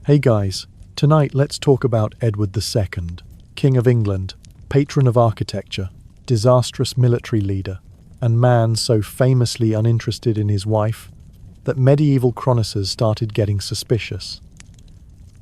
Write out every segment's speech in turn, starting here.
Hey guys, tonight let's talk about Edward II, King of England, patron of architecture, disastrous military leader, and man so famously uninterested in his wife that medieval chroniclers started getting suspicious.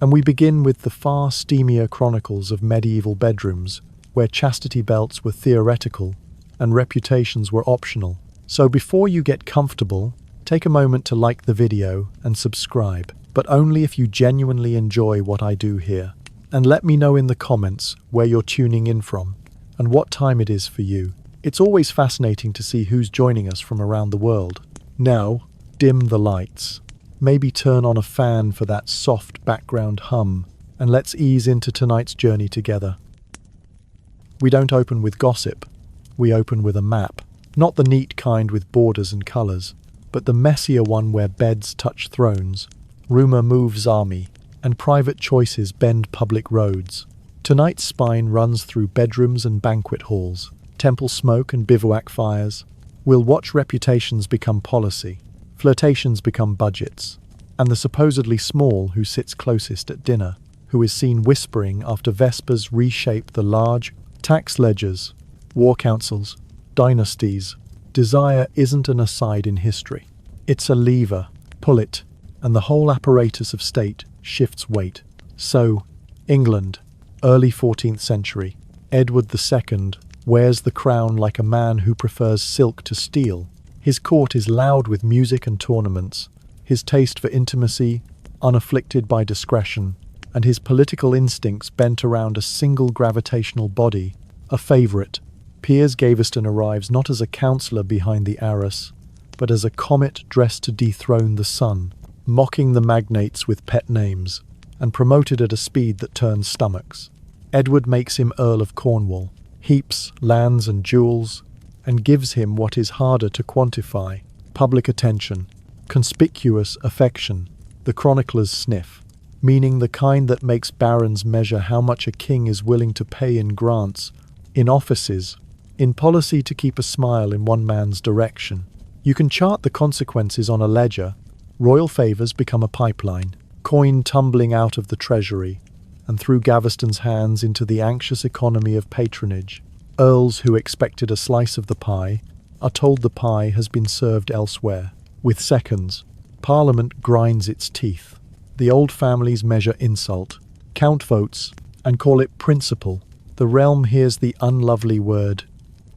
And we begin with the far steamier chronicles of medieval bedrooms, where chastity belts were theoretical and reputations were optional. So before you get comfortable, take a moment to like the video and subscribe, but only if you genuinely enjoy what I do here. And let me know in the comments where you're tuning in from and what time it is for you. It's always fascinating to see who's joining us from around the world. Now, dim the lights. Maybe turn on a fan for that soft background hum, and let's ease into tonight's journey together. We don't open with gossip, we open with a map. Not the neat kind with borders and colours, but the messier one where beds touch thrones, rumour moves army, and private choices bend public roads. Tonight's spine runs through bedrooms and banquet halls, temple smoke and bivouac fires. We'll watch reputations become policy, flirtations become budgets, and the supposedly small who sits closest at dinner, who is seen whispering after Vespers reshape the large tax ledgers, war councils, dynasties. Desire isn't an aside in history. It's a lever. Pull it, and the whole apparatus of state shifts weight. So, England, early 14th century. Edward II wears the crown like a man who prefers silk to steel. His court is loud with music and tournaments, his taste for intimacy unafflicted by discretion, and his political instincts bent around a single gravitational body, a favourite. Piers Gaveston arrives not as a counsellor behind the arras, but as a comet dressed to dethrone the sun, mocking the magnates with pet names, and promoted at a speed that turns stomachs. Edward makes him Earl of Cornwall, heaps lands and jewels, and gives him what is harder to quantify: public attention, conspicuous affection. The chroniclers sniff, meaning the kind that makes barons measure how much a king is willing to pay in grants, in offices, in policy to keep a smile in one man's direction. You can chart the consequences on a ledger. Royal favours become a pipeline, coin tumbling out of the treasury and through Gaveston's hands into the anxious economy of patronage. Earls who expected a slice of the pie are told the pie has been served elsewhere. With seconds, Parliament grinds its teeth. The old families measure insult, count votes, and call it principle. The realm hears the unlovely word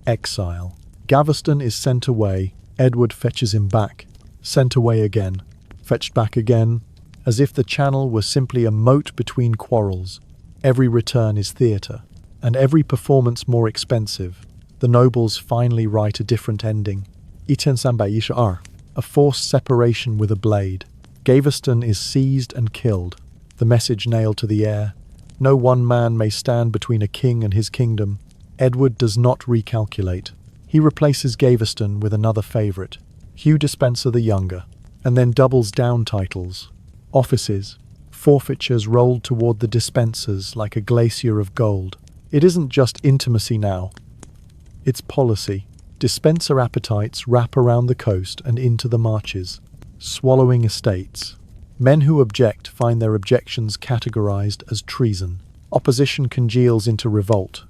exile. Gaveston is sent away. Edward fetches him back. Sent away again. Fetched back again, as if the channel were simply a moat between quarrels. Every return is theatre, and every performance more expensive. The nobles finally write a different ending. A forced separation with a blade. Gaveston is seized and killed. The message nailed to the air: no one man may stand between a king and his kingdom. Edward does not recalculate. He replaces Gaveston with another favourite, Hugh Despenser the Younger, and then doubles down titles. Offices, forfeitures rolled toward the Despensers like a glacier of gold. It isn't just intimacy now. It's policy. Despenser appetites wrap around the coast and into the marches, swallowing estates. Men who object find their objections categorized as treason. Opposition congeals into revolt.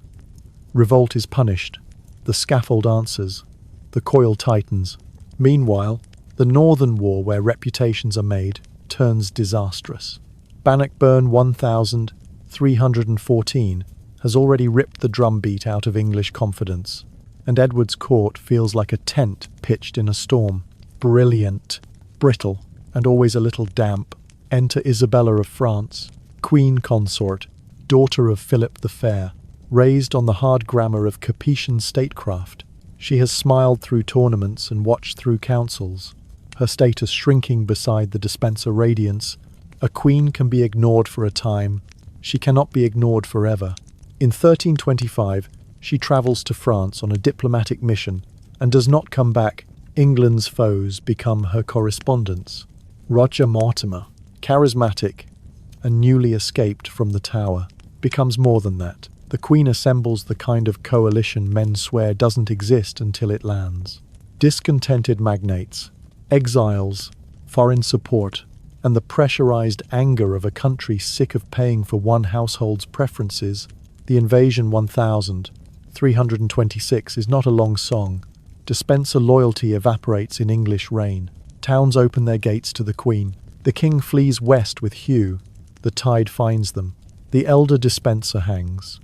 Revolt is punished. The scaffold answers. The coil tightens. Meanwhile, the Northern War, where reputations are made, turns disastrous. Bannockburn 1314 has already ripped the drumbeat out of English confidence, and Edward's court feels like a tent pitched in a storm. Brilliant, brittle, and always a little damp. Enter Isabella of France, queen consort, daughter of Philip the Fair. Raised on the hard grammar of Capetian statecraft, she has smiled through tournaments and watched through councils, her status shrinking beside the Despenser radiance. A queen can be ignored for a time, she cannot be ignored forever. In 1325, she travels to France on a diplomatic mission and does not come back. England's foes become her correspondents. Roger Mortimer, charismatic and newly escaped from the Tower, becomes more than that. The Queen assembles the kind of coalition men swear doesn't exist until it lands. Discontented magnates, exiles, foreign support, and the pressurized anger of a country sick of paying for one household's preferences. The invasion 1326 is not a long song. Despenser loyalty evaporates in English reign. Towns open their gates to the Queen. The king flees west with Hugh. The tide finds them. The elder Despenser hangs.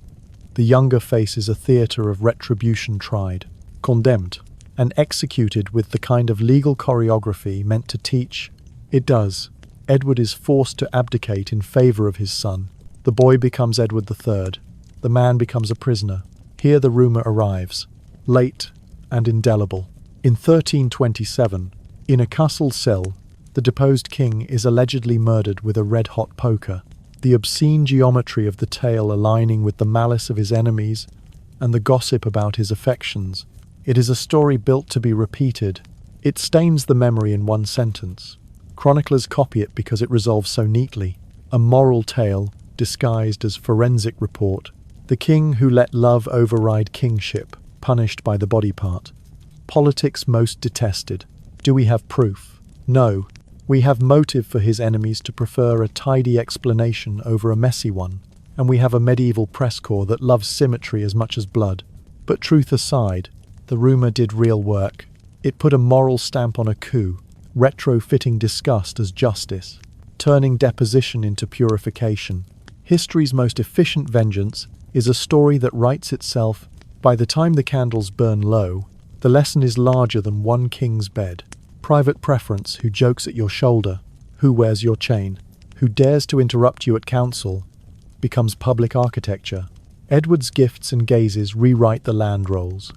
The younger faces a theatre of retribution tried, condemned, and executed with the kind of legal choreography meant to teach. It does. Edward is forced to abdicate in favour of his son. The boy becomes Edward III. The man becomes a prisoner. Here the rumour arrives, late and indelible. In 1327, in a castle cell, the deposed king is allegedly murdered with a red-hot poker, the obscene geometry of the tale aligning with the malice of his enemies and the gossip about his affections. It is a story built to be repeated. It stains the memory in one sentence. Chroniclers copy it because it resolves so neatly. A moral tale disguised as forensic report. The king who let love override kingship, punished by the body part. Politics most detested. Do we have proof? No. We have motive for his enemies to prefer a tidy explanation over a messy one, and we have a medieval press corps that loves symmetry as much as blood. But truth aside, the rumour did real work. It put a moral stamp on a coup, retrofitting disgust as justice, turning deposition into purification. History's most efficient vengeance is a story that writes itself. By the time the candles burn low, the lesson is larger than one king's bed. Private preference, who jokes at your shoulder, who wears your chain, who dares to interrupt you at council, becomes public architecture. Edward's gifts and gazes rewrite the land rolls.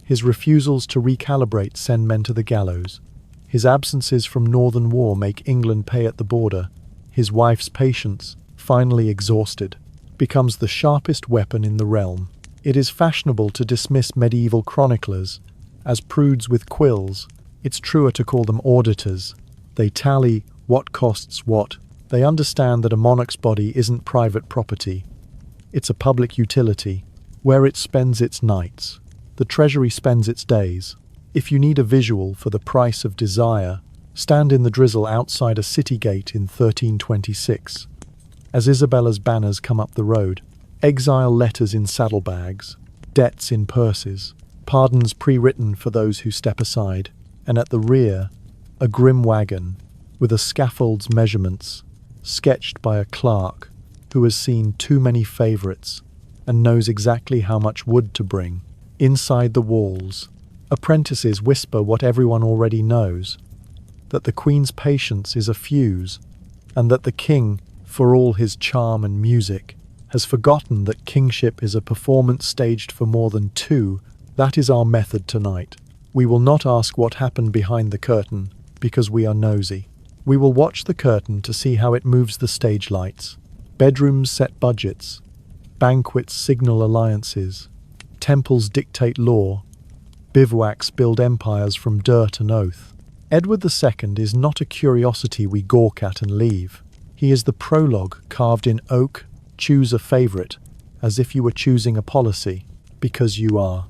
His refusals to recalibrate send men to the gallows. His absences from northern war make England pay at the border. His wife's patience, finally exhausted, becomes the sharpest weapon in the realm. It is fashionable to dismiss medieval chroniclers as prudes with quills. It's truer to call them auditors. They tally what costs what. They understand that a monarch's body isn't private property. It's a public utility, where it spends its nights. The treasury spends its days. If you need a visual for the price of desire, stand in the drizzle outside a city gate in 1326. As Isabella's banners come up the road, exile letters in saddlebags, debts in purses, pardons pre-written for those who step aside, and at the rear, a grim wagon with a scaffold's measurements, sketched by a clerk who has seen too many favourites and knows exactly how much wood to bring. Inside the walls, apprentices whisper what everyone already knows, that the Queen's patience is a fuse, and that the King, for all his charm and music, has forgotten that kingship is a performance staged for more than two. That is our method tonight. We will not ask what happened behind the curtain, because we are nosy. We will watch the curtain to see how it moves the stage lights. Bedrooms set budgets. Banquets signal alliances. Temples dictate law. Bivouacs build empires from dirt and oath. Edward II is not a curiosity we gawk at and leave. He is the prologue carved in oak. Choose a favourite, as if you were choosing a policy, because you are.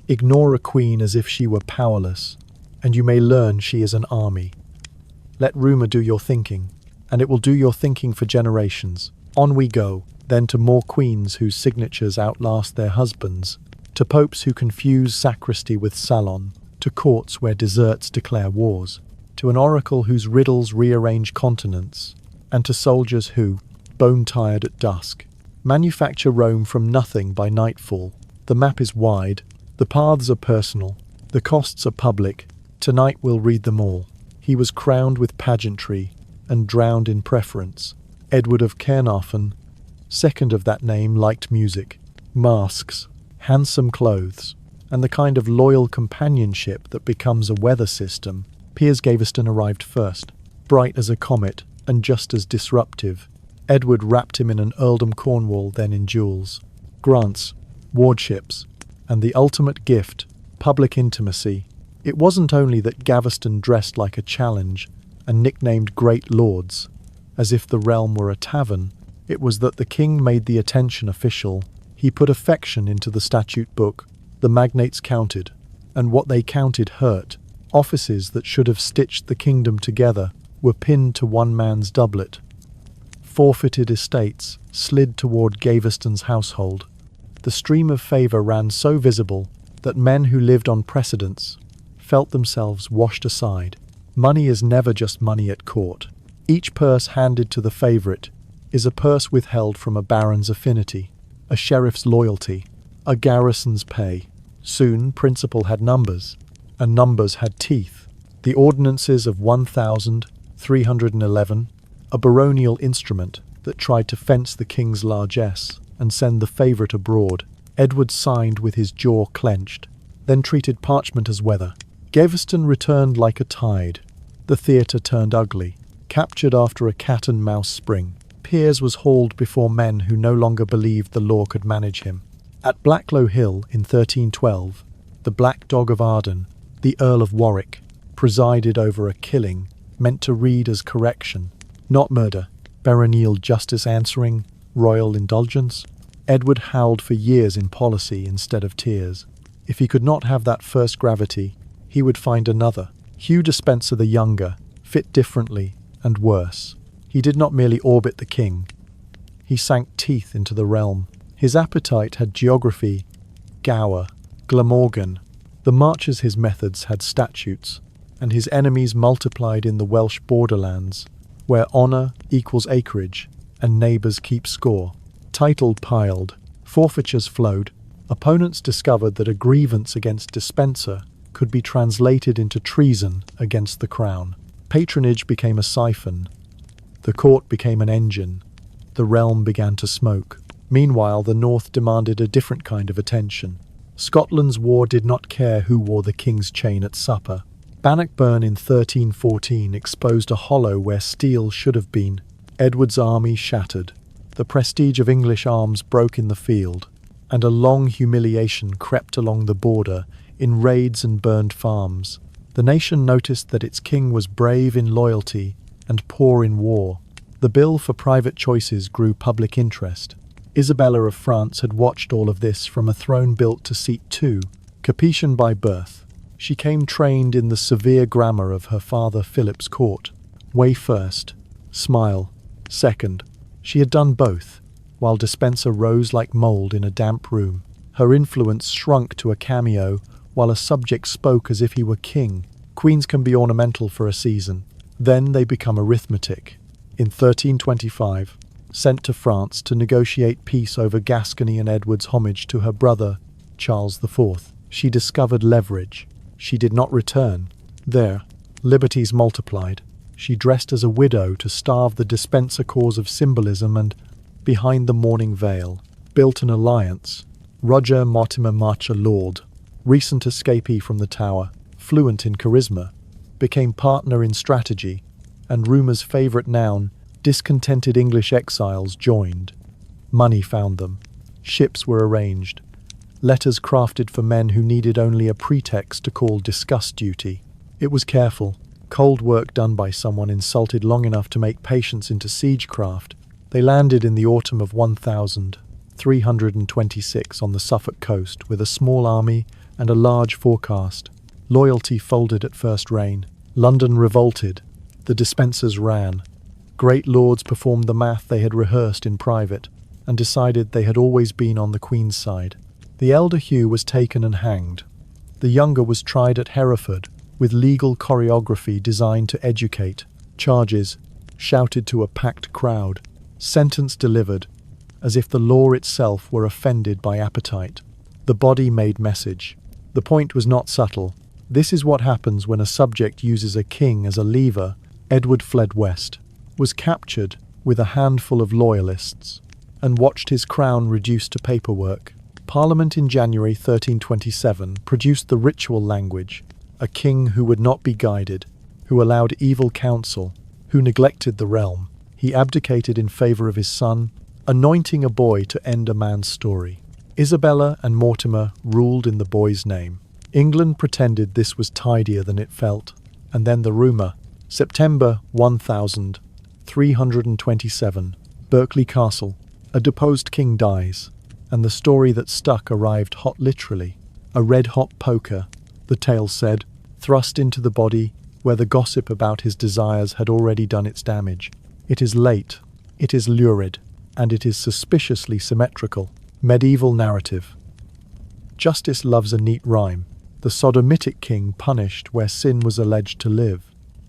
Ignore a queen as if she were powerless, and you may learn she is an army. Let rumour do your thinking, and it will do your thinking for generations. On we go, then to more queens whose signatures outlast their husbands, to popes who confuse sacristy with salon, to courts where deserts declare wars, to an oracle whose riddles rearrange continents, and to soldiers who, bone-tired at dusk, manufacture Rome from nothing by nightfall. The map is wide, the paths are personal, the costs are public. Tonight we'll read them all. He was crowned with pageantry and drowned in preference. Edward of Caernarfon, second of that name, liked music, masks, handsome clothes, and the kind of loyal companionship that becomes a weather system. Piers Gaveston arrived first, bright as a comet and just as disruptive. Edward wrapped him in an earldom Cornwall, then in jewels, grants, wardships, and the ultimate gift, public intimacy. It wasn't only that Gaveston dressed like a challenge and nicknamed great lords, as if the realm were a tavern. It was that the king made the attention official. He put affection into the statute book. The magnates counted, and what they counted hurt. Offices that should have stitched the kingdom together were pinned to one man's doublet. Forfeited estates slid toward Gaveston's household. The stream of favour ran so visible that men who lived on precedence felt themselves washed aside. Money is never just money at court. Each purse handed to the favourite is a purse withheld from a baron's affinity, a sheriff's loyalty, a garrison's pay. Soon, principle had numbers, and numbers had teeth. The ordinances of 1311, a baronial instrument that tried to fence the king's largesse and send the favourite abroad, Edward signed with his jaw clenched, then treated parchment as weather. Gaveston returned like a tide. The theatre turned ugly. Captured after a cat-and-mouse spring, Piers was hauled before men who no longer believed the law could manage him. At Blacklow Hill in 1312, the Black Dog of Arden, the Earl of Warwick, presided over a killing meant to read as correction, not murder, baronial justice answering royal indulgence. Edward howled for years in policy instead of tears. If he could not have that first gravity, he would find another. Hugh Despenser the Younger fit differently and worse. He did not merely orbit the king. He sank teeth into the realm. His appetite had geography, Gower, Glamorgan. The marches his methods had statutes, and his enemies multiplied in the Welsh borderlands, where honour equals acreage, and neighbours keep score. Title piled, forfeitures flowed. Opponents discovered that a grievance against Despenser could be translated into treason against the crown. Patronage became a siphon. The court became an engine. The realm began to smoke. Meanwhile, the north demanded a different kind of attention. Scotland's war did not care who wore the king's chain at supper. Bannockburn in 1314 exposed a hollow where steel should have been. Edward's army shattered. The prestige of English arms broke in the field, and a long humiliation crept along the border in raids and burned farms. The nation noticed that its king was brave in loyalty and poor in war. The bill for private choices grew public interest. Isabella of France had watched all of this from a throne built to seat two. Capetian by birth, she came trained in the severe grammar of her father Philip's court. Weigh first, smile second. She had done both, while Despenser rose like mould in a damp room. Her influence shrunk to a cameo, while a subject spoke as if he were king. Queens can be ornamental for a season. Then they become arithmetic. In 1325, sent to France to negotiate peace over Gascony and Edward's homage to her brother, Charles IV, she discovered leverage. She did not return. There, liberties multiplied. She dressed as a widow to starve the Despenser cause of symbolism and, behind the mourning veil, built an alliance. Roger Mortimer Marcher Lord, recent escapee from the Tower, fluent in charisma, became partner in strategy, and rumour's favourite noun, discontented English exiles, joined. Money found them. Ships were arranged. Letters crafted for men who needed only a pretext to call discuss duty. It was careful. Cold work done by someone insulted long enough to make patience into siegecraft. They landed in the autumn of 1326 on the Suffolk coast with a small army and a large forecast. Loyalty folded at first reign. London revolted. The Despensers ran. Great lords performed the math they had rehearsed in private and decided they had always been on the Queen's side. The elder Hugh was taken and hanged. The younger was tried at Hereford with legal choreography designed to educate. Charges shouted to a packed crowd. Sentence delivered, as if the law itself were offended by appetite. The body made message. The point was not subtle. This is what happens when a subject uses a king as a lever. Edward fled west, was captured with a handful of loyalists, and watched his crown reduced to paperwork. Parliament in January 1327 produced the ritual language, a king who would not be guided, who allowed evil counsel, who neglected the realm. He abdicated in favour of his son, anointing a boy to end a man's story. Isabella and Mortimer ruled in the boy's name. England pretended this was tidier than it felt, and then the rumour. September 1327, Berkeley Castle. A deposed king dies, and the story that stuck arrived hot literally. A red-hot poker, the tale said, thrust into the body, where the gossip about his desires had already done its damage. It is late, it is lurid, and it is suspiciously symmetrical. Medieval narrative. Justice loves a neat rhyme. The sodomitic king punished where sin was alleged to live,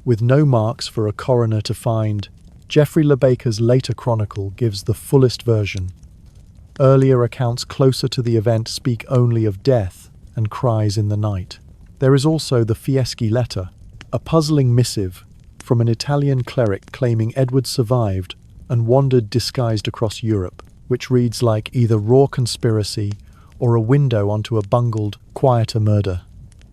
with no marks for a coroner to find. Geoffrey Le Baker's later chronicle gives the fullest version. Earlier accounts closer to the event speak only of death and cries in the night. There is also the Fieschi letter, a puzzling missive from an Italian cleric claiming Edward survived and wandered disguised across Europe, which reads like either raw conspiracy or a window onto a bungled, quieter murder.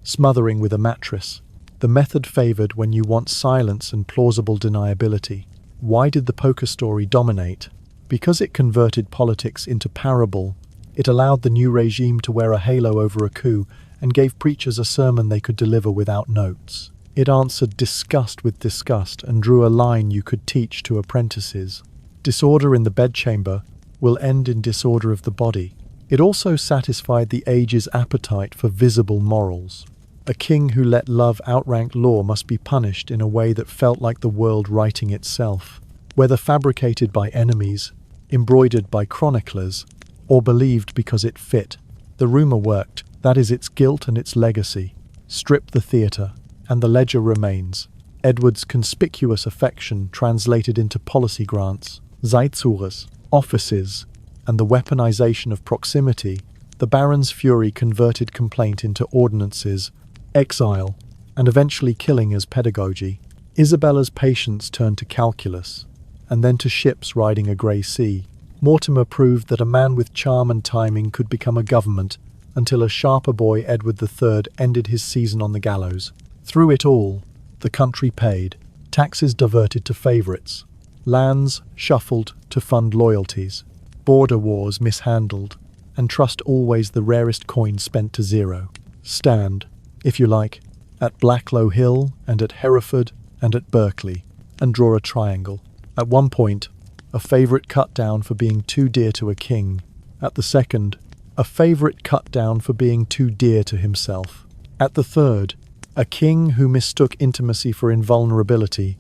Smothering with a mattress, the method favoured when you want silence and plausible deniability. Why did the poker story dominate? Because it converted politics into parable. It allowed the new regime to wear a halo over a coup and gave preachers a sermon they could deliver without notes. It answered disgust with disgust and drew a line you could teach to apprentices. Disorder in the bedchamber will end in disorder of the body. It also satisfied the age's appetite for visible morals. A king who let love outrank law must be punished in a way that felt like the world writing itself, whether fabricated by enemies, embroidered by chroniclers, or believed because it fit. The rumour worked, that is its guilt and its legacy. Strip the theatre, and the ledger remains. Edward's conspicuous affection translated into policy grants, Zeitzures, offices, and the weaponization of proximity. The baron's fury converted complaint into ordinances, exile, and eventually killing as pedagogy. Isabella's patience turned to calculus, and then to ships riding a grey sea. Mortimer proved that a man with charm and timing could become a government, until a sharper boy, Edward III, ended his season on the gallows. Through it all, the country paid, taxes diverted to favourites, lands shuffled to fund loyalties, border wars mishandled, and trust always the rarest coin spent to zero. Stand, if you like, at Blacklow Hill and at Hereford and at Berkeley, and draw a triangle. At one point, a favourite cut down for being too dear to a king. At the second, a favourite cut down for being too dear to himself. At the third, a king who mistook intimacy for invulnerability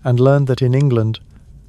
and learned that in England,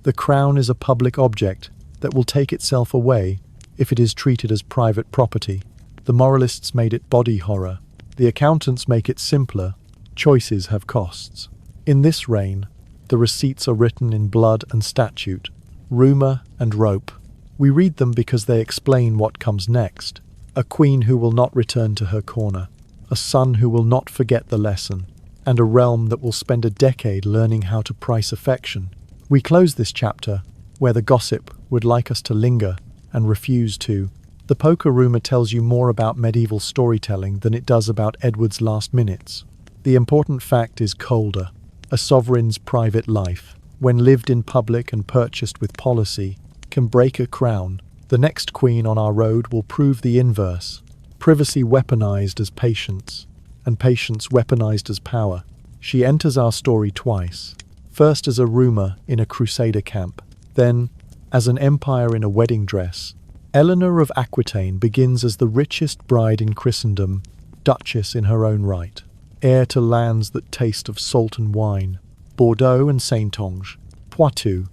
the crown is a public object that will take itself away if it is treated as private property. The moralists made it body horror. The accountants make it simpler. Choices have costs. In this reign, the receipts are written in blood and statute, rumour and rope. We read them because they explain what comes next. A queen who will not return to her corner, a son who will not forget the lesson, and a realm that will spend a decade learning how to price affection. We close this chapter where the gossip would like us to linger and refuse to. The poker rumour tells you more about medieval storytelling than it does about Edward's last minutes. The important fact is colder. A sovereign's private life, when lived in public and purchased with policy, can break a crown. The next queen on our road will prove the inverse. Privacy weaponized as patience, and patience weaponized as power. She enters our story twice. First as a rumour in a crusader camp, then as an empire in a wedding dress. Eleanor of Aquitaine begins as the richest bride in Christendom, duchess in her own right, heir to lands that taste of salt and wine, Bordeaux and Saintonge, Poitou,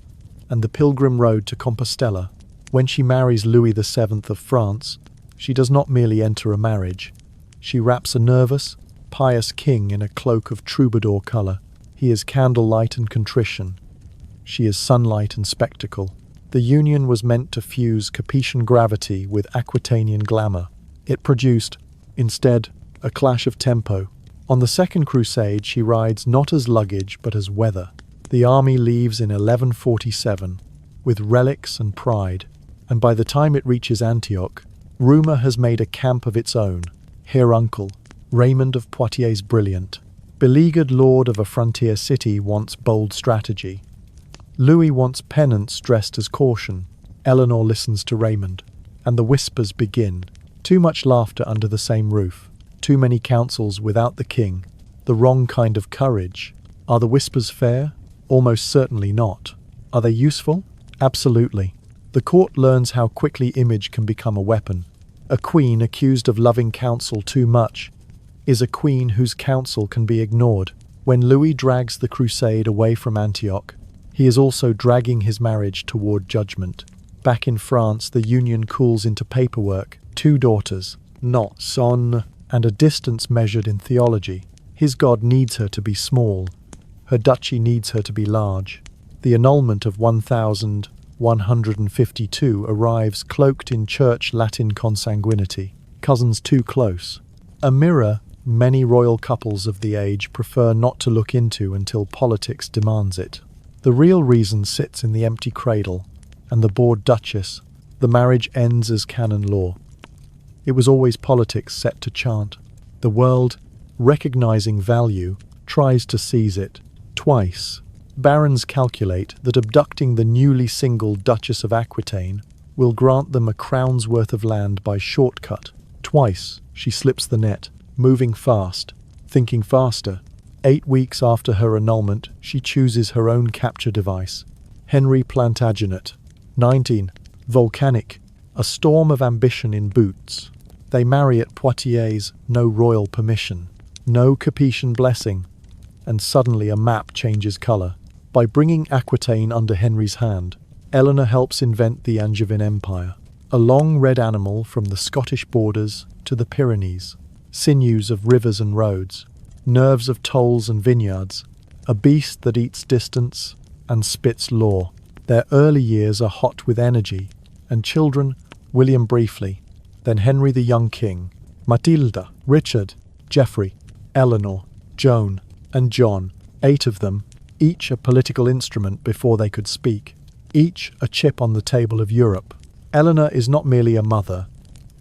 and the pilgrim road to Compostela. When she marries Louis VII of France, she does not merely enter a marriage. She wraps a nervous, pious king in a cloak of troubadour colour. He is candlelight and contrition. She is sunlight and spectacle. The union was meant to fuse Capetian gravity with Aquitanian glamour. It produced, instead, a clash of tempo. On the Second Crusade, she rides not as luggage but as weather. The army leaves in 1147, with relics and pride, and by the time it reaches Antioch, rumour has made a camp of its own. Her uncle, Raymond of Poitiers brilliant, beleaguered lord of a frontier city, wants bold strategy. Louis wants penance dressed as caution. Eleanor listens to Raymond, and the whispers begin. Too much laughter under the same roof. Too many counsels without the king. The wrong kind of courage. Are the whispers fair? Almost certainly not. Are they useful? Absolutely. The court learns how quickly image can become a weapon. A queen accused of loving counsel too much is a queen whose counsel can be ignored. When Louis drags the crusade away from Antioch, he is also dragging his marriage toward judgment. Back in France, the union cools into paperwork, 2 daughters, not son, and a distance measured in theology. His God needs her to be small. Her duchy needs her to be large. The annulment of 1152 arrives cloaked in church Latin consanguinity. Cousins too close. A mirror many royal couples of the age prefer not to look into until politics demands it. The real reason sits in the empty cradle and the bored duchess. The marriage ends as canon law. It was always politics set to chant. The world, recognizing value, tries to seize it. Twice, barons calculate that abducting the newly single Duchess of Aquitaine will grant them a crown's worth of land by shortcut. Twice, she slips the net, moving fast, thinking faster. 8 weeks after her annulment, she chooses her own capture device. Henry Plantagenet. 19. Volcanic. A storm of ambition in boots. They marry at Poitiers, no royal permission, no Capetian blessing, and suddenly a map changes colour. By bringing Aquitaine under Henry's hand, Eleanor helps invent the Angevin Empire, a long red animal from the Scottish borders to the Pyrenees, sinews of rivers and roads, nerves of tolls and vineyards, a beast that eats distance and spits law. Their early years are hot with energy, and children, William briefly, then Henry the young king, Matilda, Richard, Geoffrey, Eleanor, Joan, and John, 8 of them, each a political instrument before they could speak, each a chip on the table of Europe. Eleanor is not merely a mother,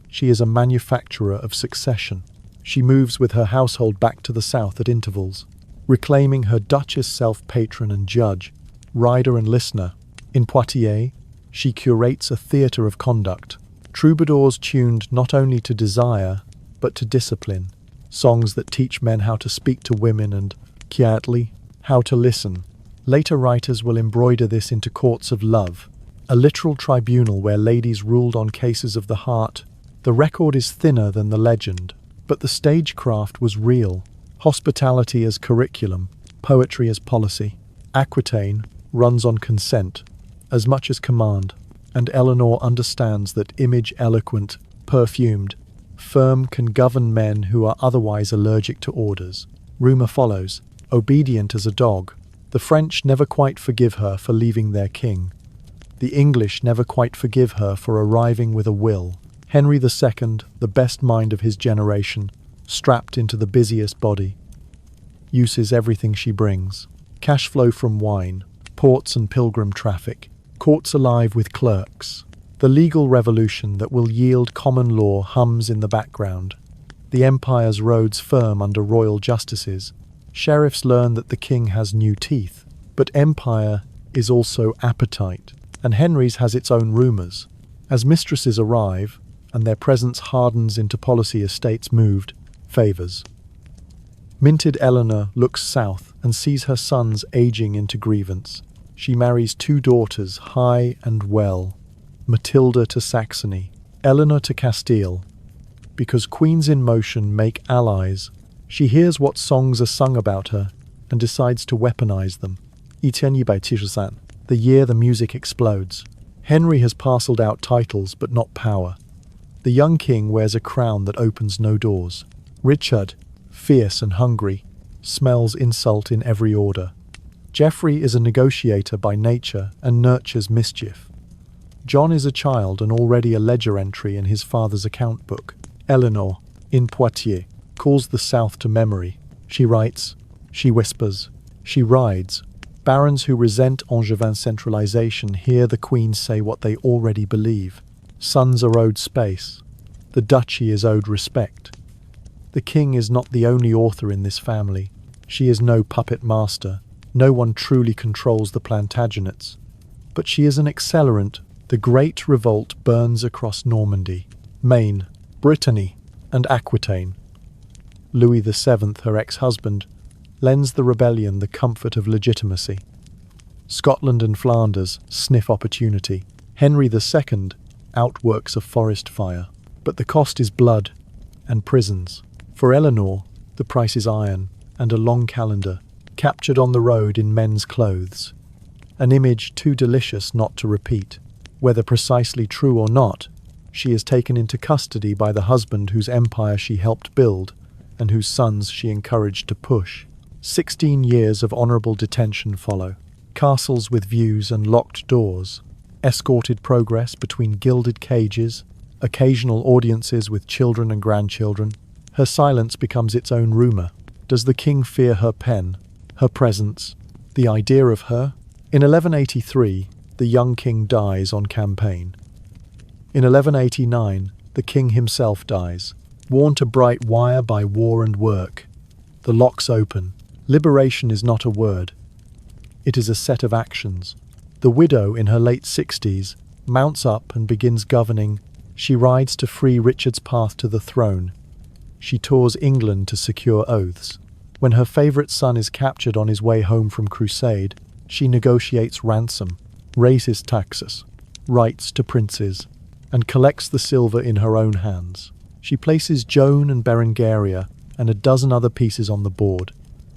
she is a manufacturer of succession. She moves with her household back to the south at intervals, reclaiming her duchess self-patron and judge, rider and listener. In Poitiers, she curates a theatre of conduct, troubadours tuned not only to desire, but to discipline, songs that teach men how to speak to women and, quietly, how to listen. Later writers will embroider this into courts of love, a literal tribunal where ladies ruled on cases of the heart. The record is thinner than the legend, but the stagecraft was real. Hospitality as curriculum, poetry as policy. Aquitaine runs on consent, as much as command, and Eleanor understands that image eloquent, perfumed, firm can govern men who are otherwise allergic to orders. Rumour follows, obedient as a dog. The French never quite forgive her for leaving their king. The English never quite forgive her for arriving with a will. Henry II, the best mind of his generation, strapped into the busiest body, uses everything she brings. Cash flow from wine, ports and pilgrim traffic, courts alive with clerks. The legal revolution that will yield common law hums in the background. The empire's roads firm under royal justices. Sheriffs learn that the king has new teeth. But empire is also appetite, and Henry's has its own rumours. As mistresses arrive, and their presence hardens into policy estates moved, favours. Minted Eleanor looks south and sees her sons aging into grievance. She marries 2 daughters, high and well, Matilda to Saxony, Eleanor to Castile. Because queens in motion make allies, she hears what songs are sung about her and decides to weaponize them. The year the music explodes. Henry has parcelled out titles but not power. The young king wears a crown that opens no doors. Richard, fierce and hungry, smells insult in every order. Geoffrey is a negotiator by nature and nurtures mischief. John is a child and already a ledger entry in his father's account book. Eleanor, in Poitiers, calls the south to memory. She writes, she whispers, she rides. Barons who resent Angevin centralization hear the queen say what they already believe. Sons are owed space. The duchy is owed respect. The king is not the only author in this family. She is no puppet master. No one truly controls the Plantagenets. But she is an accelerant. The Great Revolt burns across Normandy, Maine, Brittany, and Aquitaine. Louis VII, her ex-husband, lends the rebellion the comfort of legitimacy. Scotland and Flanders sniff opportunity. Henry II outworks a forest fire. But the cost is blood and prisons. For Eleanor, the price is iron and a long calendar. captured on the road in men's clothes. An image too delicious not to repeat. Whether precisely true or not, she is taken into custody by the husband whose empire she helped build and whose sons she encouraged to push. 16 years of honourable detention follow. Castles with views and locked doors, escorted progress between gilded cages, occasional audiences with children and grandchildren. Her silence becomes its own rumour. Does the king fear her pen, her presence, the idea of her? In 1183, the young king dies on campaign. In 1189, the king himself dies, worn to bright wire by war and work. The locks open. Liberation is not a word. It is a set of actions. The widow, in her late 60s, mounts up and begins governing. She rides to free Richard's path to the throne. She tours England to secure oaths. When her favourite son is captured on his way home from crusade, she negotiates ransom, raises taxes, writes to princes, and collects the silver in her own hands. She places Joan and Berengaria and a dozen other pieces on the board,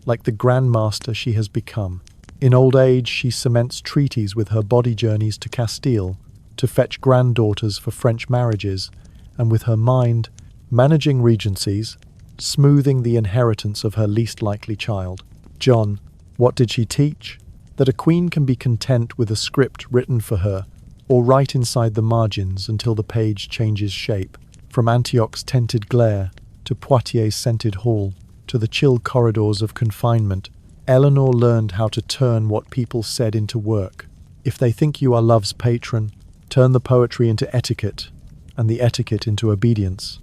like the Grand Master she has become. In old age, she cements treaties with her body journeys to Castile, to fetch granddaughters for French marriages, and with her mind, managing regencies, smoothing the inheritance of her least likely child. John, what did she teach? That a queen can be content with a script written for her, or write inside the margins until the page changes shape. From Antioch's tented glare, to Poitiers' scented hall, to the chill corridors of confinement, Eleanor learned how to turn what people said into work. If they think you are love's patron, turn the poetry into etiquette, and the etiquette into obedience.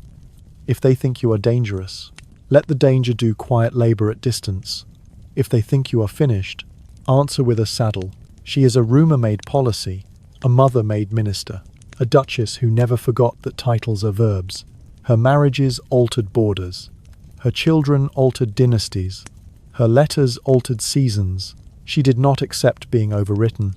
If they think you are dangerous, let the danger do quiet labour at distance. If they think you are finished, answer with a saddle. She is a rumour-made policy, a mother-made minister, a duchess who never forgot that titles are verbs. Her marriages altered borders. Her children altered dynasties. Her letters altered seasons. She did not accept being overwritten.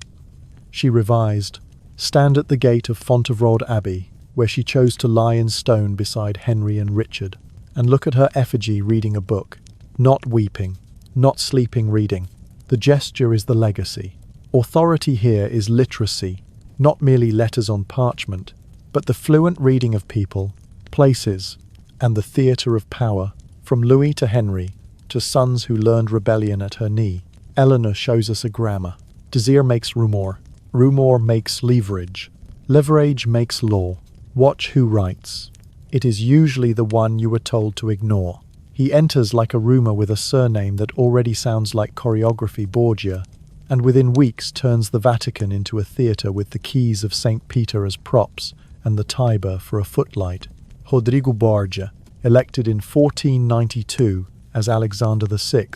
She revised. Stand at the gate of Fontevraud Abbey, where she chose to lie in stone beside Henry and Richard, and look at her effigy reading a book. Not weeping, not sleeping reading. The gesture is the legacy. Authority here is literacy, not merely letters on parchment, but the fluent reading of people, places, and the theatre of power. From Louis to Henry, to sons who learned rebellion at her knee, Eleanor shows us a grammar. Désir makes rumour. Rumour makes leverage. Leverage makes law. Watch who writes. It is usually the one you were told to ignore. He enters like a rumour with a surname that already sounds like choreography Borgia, and within weeks turns the Vatican into a theatre with the keys of St. Peter as props and the Tiber for a footlight. Rodrigo Borgia, elected in 1492 as Alexander VI,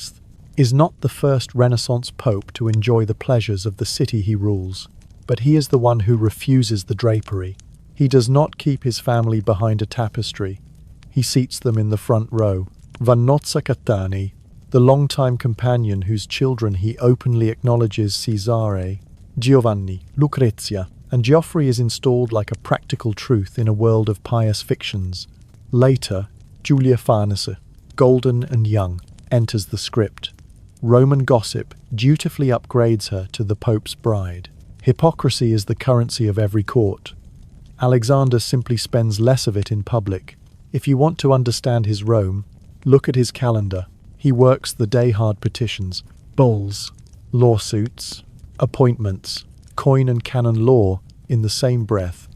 is not the first Renaissance pope to enjoy the pleasures of the city he rules, but he is the one who refuses the drapery. He does not keep his family behind a tapestry. He seats them in the front row. Vannozza Catani, the longtime companion whose children he openly acknowledges Cesare, Giovanni, Lucrezia, and Geoffrey is installed like a practical truth in a world of pious fictions. Later, Julia Farnese, golden and young, enters the script. Roman gossip dutifully upgrades her to the Pope's bride. Hypocrisy is the currency of every court. Alexander simply spends less of it in public. If you want to understand his Rome, look at his calendar. He works the day-hard petitions, bulls, lawsuits, appointments, coin and canon law in the same breath,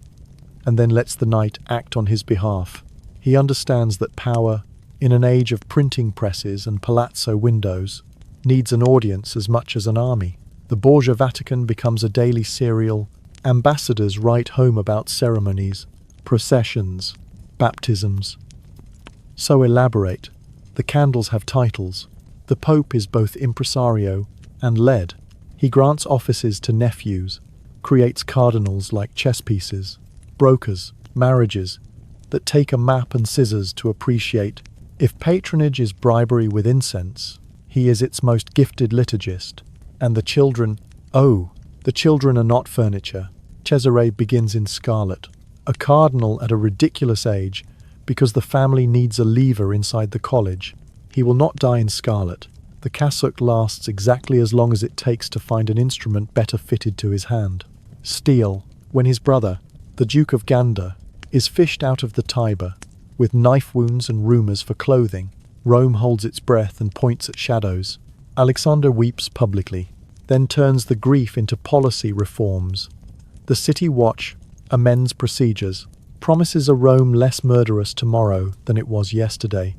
and then lets the night act on his behalf. He understands that power, in an age of printing presses and palazzo windows, needs an audience as much as an army. The Borgia Vatican becomes a daily serial. Ambassadors write home about ceremonies, processions, baptisms. So elaborate. The candles have titles. The Pope is both impresario and led. He grants offices to nephews, creates cardinals like chess pieces, brokers, marriages, that take a map and scissors to appreciate. If patronage is bribery with incense, he is its most gifted liturgist. And the children, the children are not furniture. Cesare begins in scarlet, a cardinal at a ridiculous age, because the family needs a lever inside the college. He will not die in scarlet. The cassock lasts exactly as long as it takes to find an instrument better fitted to his hand. Steel, when his brother, the Duke of Gander, is fished out of the Tiber, with knife wounds and rumours for clothing, Rome holds its breath and points at shadows. Alexander weeps publicly, then turns the grief into policy reforms. The City Watch amends procedures, promises a Rome less murderous tomorrow than it was yesterday,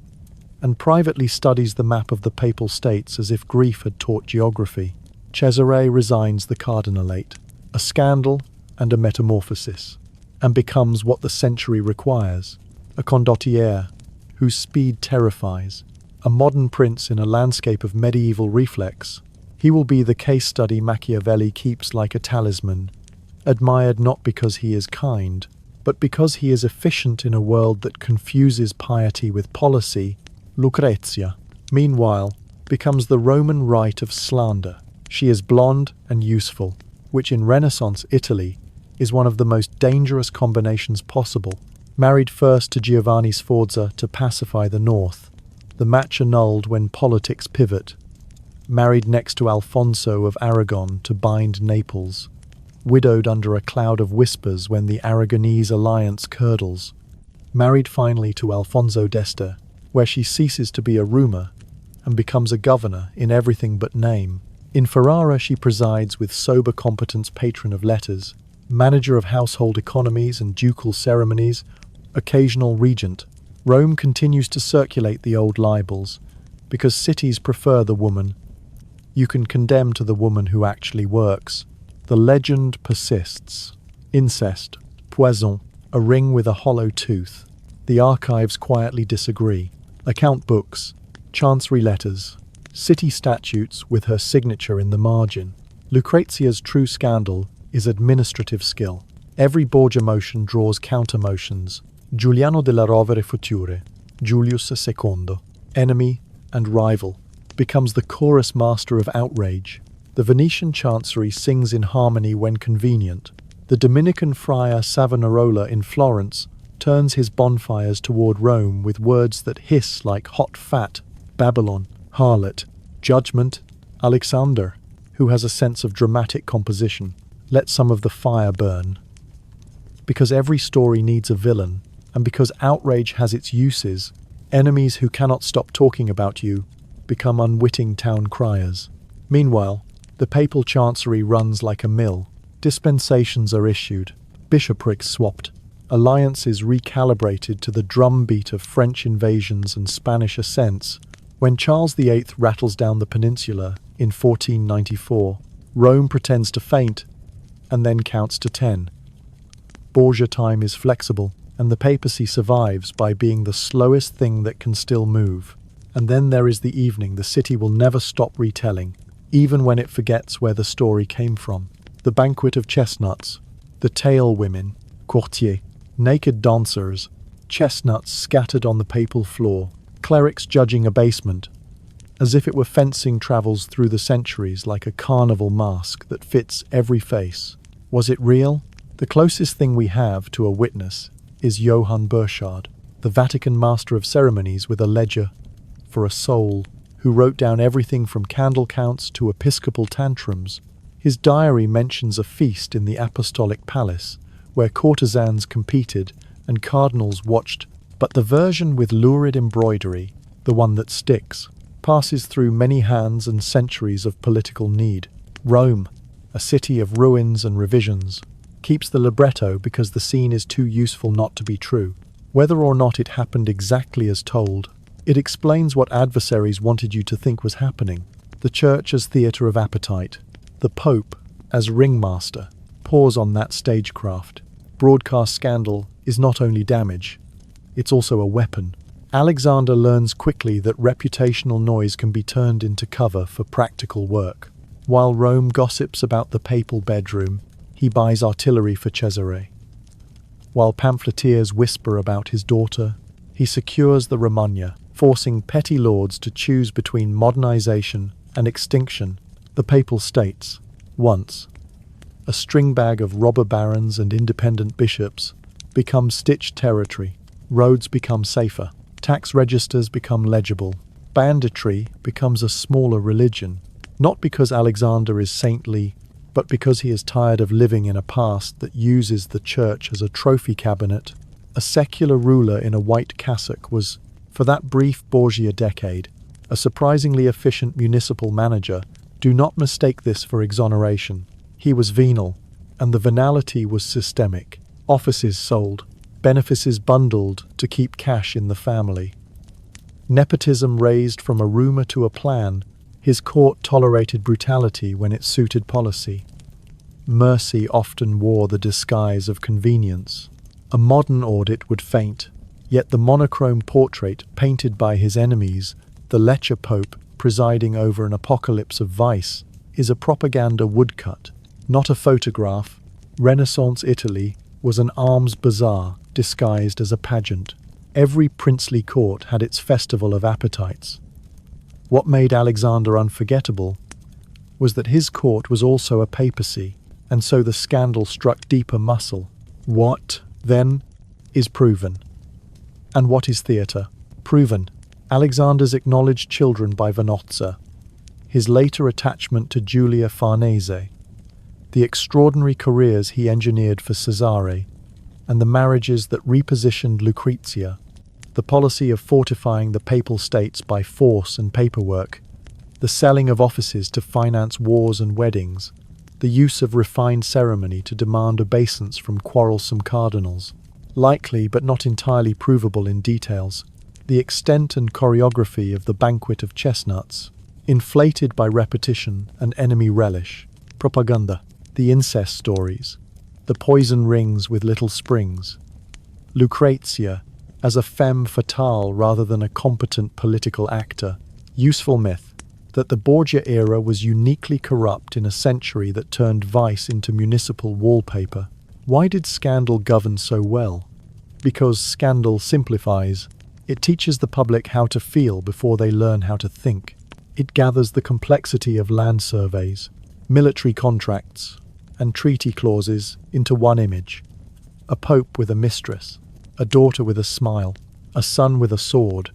and privately studies the map of the Papal States as if grief had taught geography. Cesare resigns the cardinalate, a scandal and a metamorphosis, and becomes what the century requires, a condottiere whose speed terrifies, a modern prince in a landscape of medieval reflex. He will be the case study Machiavelli keeps like a talisman, admired not because he is kind, but because he is efficient in a world that confuses piety with policy. Lucrezia, meanwhile, becomes the Roman rite of slander. She is blonde and useful, which in Renaissance Italy is one of the most dangerous combinations possible. Married first to Giovanni Sforza to pacify the north, the match annulled when politics pivot. Married next to Alfonso of Aragon to bind Naples, widowed under a cloud of whispers when the Aragonese alliance curdles. Married finally to Alfonso d'Este, where she ceases to be a rumour and becomes a governor in everything but name. In Ferrara she presides with sober competence, patron of letters, manager of household economies and ducal ceremonies, occasional regent. Rome continues to circulate the old libels, because cities prefer the woman you can condemn to the woman who actually works. The legend persists. Incest, poison, a ring with a hollow tooth. The archives quietly disagree. Account books, chancery letters, city statutes with her signature in the margin. Lucrezia's true scandal is administrative skill. Every Borgia motion draws counter-motions. Giuliano della Rovere Future, Julius II, enemy and rival, becomes the chorus master of outrage. The Venetian chancery sings in harmony when convenient. The Dominican friar Savonarola in Florence turns his bonfires toward Rome with words that hiss like hot fat. Babylon, harlot, judgment, Alexander, who has a sense of dramatic composition. Let some of the fire burn. Because every story needs a villain, and because outrage has its uses, enemies who cannot stop talking about you become unwitting town criers. Meanwhile, the papal chancery runs like a mill. Dispensations are issued, bishoprics swapped, alliances recalibrated to the drumbeat of French invasions and Spanish ascents. When Charles VIII rattles down the peninsula in 1494, Rome pretends to faint and then counts to 10. Borgia time is flexible, and the papacy survives by being the slowest thing that can still move. And then there is the evening the city will never stop retelling, even when it forgets where the story came from. The banquet of chestnuts, the tail women, courtiers, naked dancers, chestnuts scattered on the papal floor, clerics judging abasement, as if it were fencing travels through the centuries like a carnival mask that fits every face. Was it real? The closest thing we have to a witness is Johann Burchard, the Vatican master of ceremonies with a ledger for a soul, who wrote down everything from candle counts to episcopal tantrums. His diary mentions a feast in the apostolic palace, where courtesans competed and cardinals watched, but the version with lurid embroidery, the one that sticks, passes through many hands and centuries of political need. Rome, a city of ruins and revisions, keeps the libretto because the scene is too useful not to be true. Whether or not it happened exactly as told, it explains what adversaries wanted you to think was happening. The church as theatre of appetite, the Pope as ringmaster, pours on that stagecraft. Broadcast scandal is not only damage, it's also a weapon. Alexander learns quickly that reputational noise can be turned into cover for practical work. While Rome gossips about the papal bedroom, he buys artillery for Cesare. While pamphleteers whisper about his daughter, he secures the Romagna, forcing petty lords to choose between modernization and extinction. The Papal States, once a string bag of robber barons and independent bishops, become stitched territory. Roads become safer. Tax registers become legible. banditry becomes a smaller religion, not because Alexander is saintly, but because he is tired of living in a past that uses the church as a trophy cabinet. A secular ruler in a white cassock was, for that brief Borgia decade, a surprisingly efficient municipal manager. Do not mistake this for exoneration. He was venal, and the venality was systemic. Offices sold, benefices bundled to keep cash in the family. Nepotism raised from a rumor to a plan. His court tolerated brutality when it suited policy. Mercy often wore the disguise of convenience. A modern audit would faint, yet the monochrome portrait painted by his enemies, the Lecce Pope presiding over an apocalypse of vice, is a propaganda woodcut, not a photograph. Renaissance Italy was an alms bazaar disguised as a pageant. Every princely court had its festival of appetites. What made Alexander unforgettable was that his court was also a papacy, and so the scandal struck deeper muscle. What, then, is proven? And what is theatre? Proven. Alexander's acknowledged children by Venozza, his later attachment to Julia Farnese, the extraordinary careers he engineered for Cesare, and the marriages that repositioned Lucrezia, the policy of fortifying the papal states by force and paperwork, the selling of offices to finance wars and weddings, the use of refined ceremony to demand obeisance from quarrelsome cardinals. Likely but not entirely provable in details, the extent and choreography of the banquet of chestnuts, inflated by repetition and enemy relish, propaganda, the incest stories, the poison rings with little springs, Lucrezia as a femme fatale rather than a competent political actor, useful myth that the Borgia era was uniquely corrupt in a century that turned vice into municipal wallpaper. Why did scandal govern so well? Because scandal simplifies. It teaches the public how to feel before they learn how to think. It gathers the complexity of land surveys, military contracts, and treaty clauses into one image. A pope with a mistress, a daughter with a smile, a son with a sword,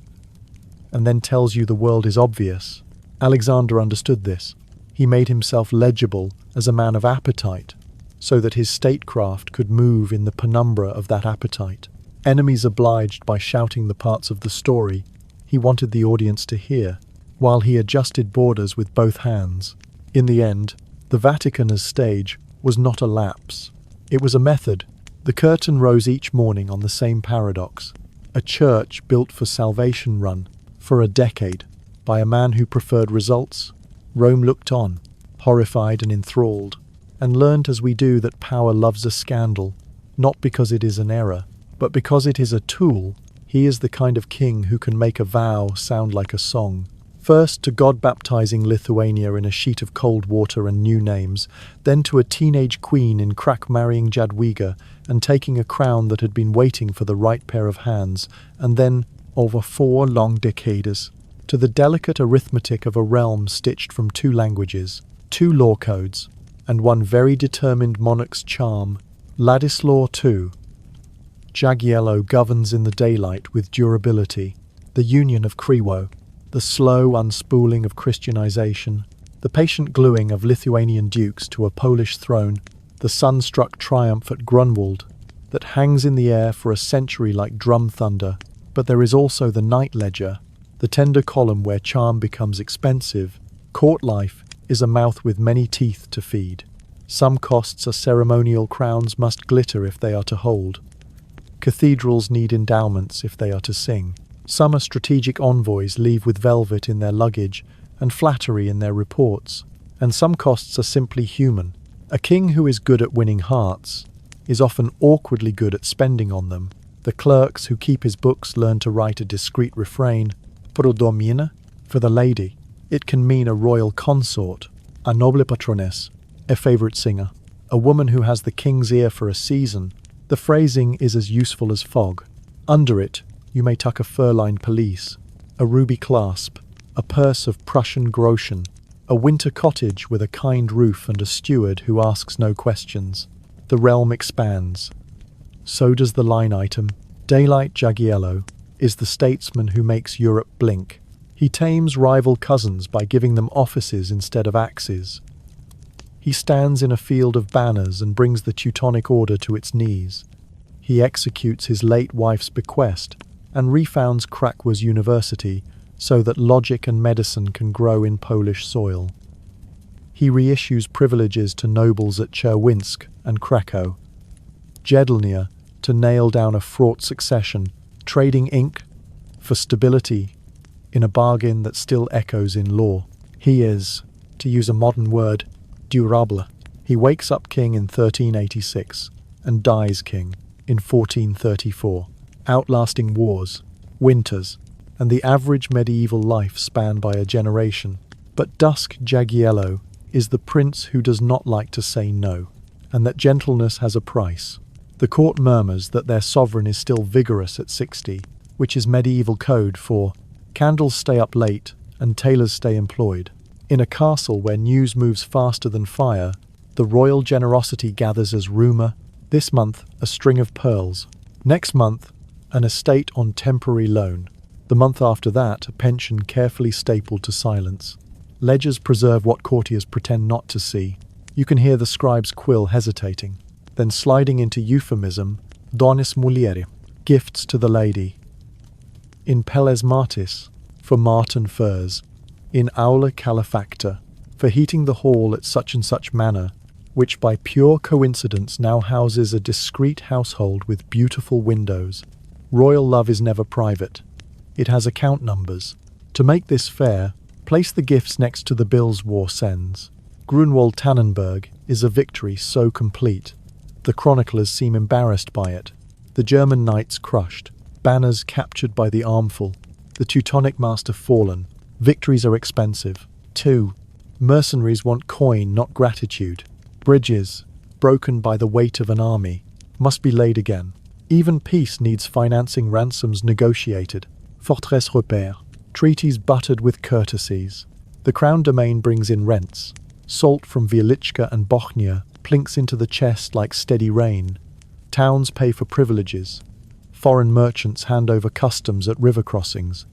and then tells you the world is obvious. Alexander understood this. He made himself legible as a man of appetite, so that his statecraft could move in the penumbra of that appetite. Enemies obliged by shouting the parts of the story he wanted the audience to hear, while he adjusted borders with both hands. In the end, the Vatican as stage was not a lapse. It was a method. The curtain rose each morning on the same paradox. A church built for salvation run, for a decade, by a man who preferred results. Rome looked on, horrified and enthralled, and learnt as we do that power loves a scandal, not because it is an error, but because it is a tool. He is the kind of king who can make a vow sound like a song. First to God baptizing Lithuania in a sheet of cold water and new names, then to a teenage queen in crack marrying Jadwiga and taking a crown that had been waiting for the right pair of hands, and then, over 4 long decades, to the delicate arithmetic of a realm stitched from 2 languages, 2 law codes, and one very determined monarch's charm. Władysław II Jagiełło governs in the daylight with durability, the union of Kriwo, the slow unspooling of Christianization, the patient gluing of Lithuanian dukes to a Polish throne, the sun-struck triumph at Grunwald that hangs in the air for a century like drum thunder. But there is also the night ledger, the tender column where charm becomes expensive. Court life is a mouth with many teeth to feed. Some costs are ceremonial. Crowns must glitter if they are to hold. Cathedrals need endowments if they are to sing. Some are strategic envoys leave with velvet in their luggage and flattery in their reports. And some costs are simply human. A king who is good at winning hearts is often awkwardly good at spending on them. The clerks who keep his books learn to write a discreet refrain. Pro domina, for the lady. It can mean a royal consort, a noble patroness, a favorite singer, a woman who has the king's ear for a season. The phrasing is as useful as fog. Under it, you may tuck a fur-lined pelisse, a ruby clasp, a purse of Prussian groschen, a winter cottage with a kind roof and a steward who asks no questions. The realm expands. So does the line item. Daylight Jagiełło is the statesman who makes Europe blink. He tames rival cousins by giving them offices instead of axes. He stands in a field of banners and brings the Teutonic order to its knees. He executes his late wife's bequest and refounds Krakow's University so that logic and medicine can grow in Polish soil. He reissues privileges to nobles at Czerwinsk and Krakow. Jedlnia to nail down a fraught succession, trading ink for stability in a bargain that still echoes in law. He is, to use a modern word, durable. He wakes up king in 1386 and dies king in 1434, outlasting wars, winters, and the average medieval life spanned by a generation. But Dusk Jagiełło is the prince who does not like to say no, and that gentleness has a price. The court murmurs that their sovereign is still vigorous at 60, which is medieval code for candles stay up late and tailors stay employed. In a castle where news moves faster than fire, the royal generosity gathers as rumour. This month, a string of pearls. Next month, an estate on temporary loan. The month after that, a pension carefully stapled to silence. Ledgers preserve what courtiers pretend not to see. You can hear the scribe's quill hesitating, then sliding into euphemism, donis muliere, gifts to the lady. In Peles Martis, for marten furs. In Aula Calefacta, for heating the hall at such and such manner, which by pure coincidence now houses a discreet household with beautiful windows. Royal love is never private. It has account numbers. To make this fair, place the gifts next to the bills war sends. Grunwald Tannenberg is a victory so complete. The chroniclers seem embarrassed by it. The German knights crushed, banners captured by the armful, the Teutonic master fallen. Victories are expensive. 2. Mercenaries want coin, not gratitude. Bridges, broken by the weight of an army, must be laid again. Even peace needs financing, ransoms negotiated. Fortress repère, treaties buttered with courtesies. The crown domain brings in rents. Salt from Wieliczka and Bochnia plinks into the chest like steady rain. Towns pay for privileges. Foreign merchants hand over customs at river crossings.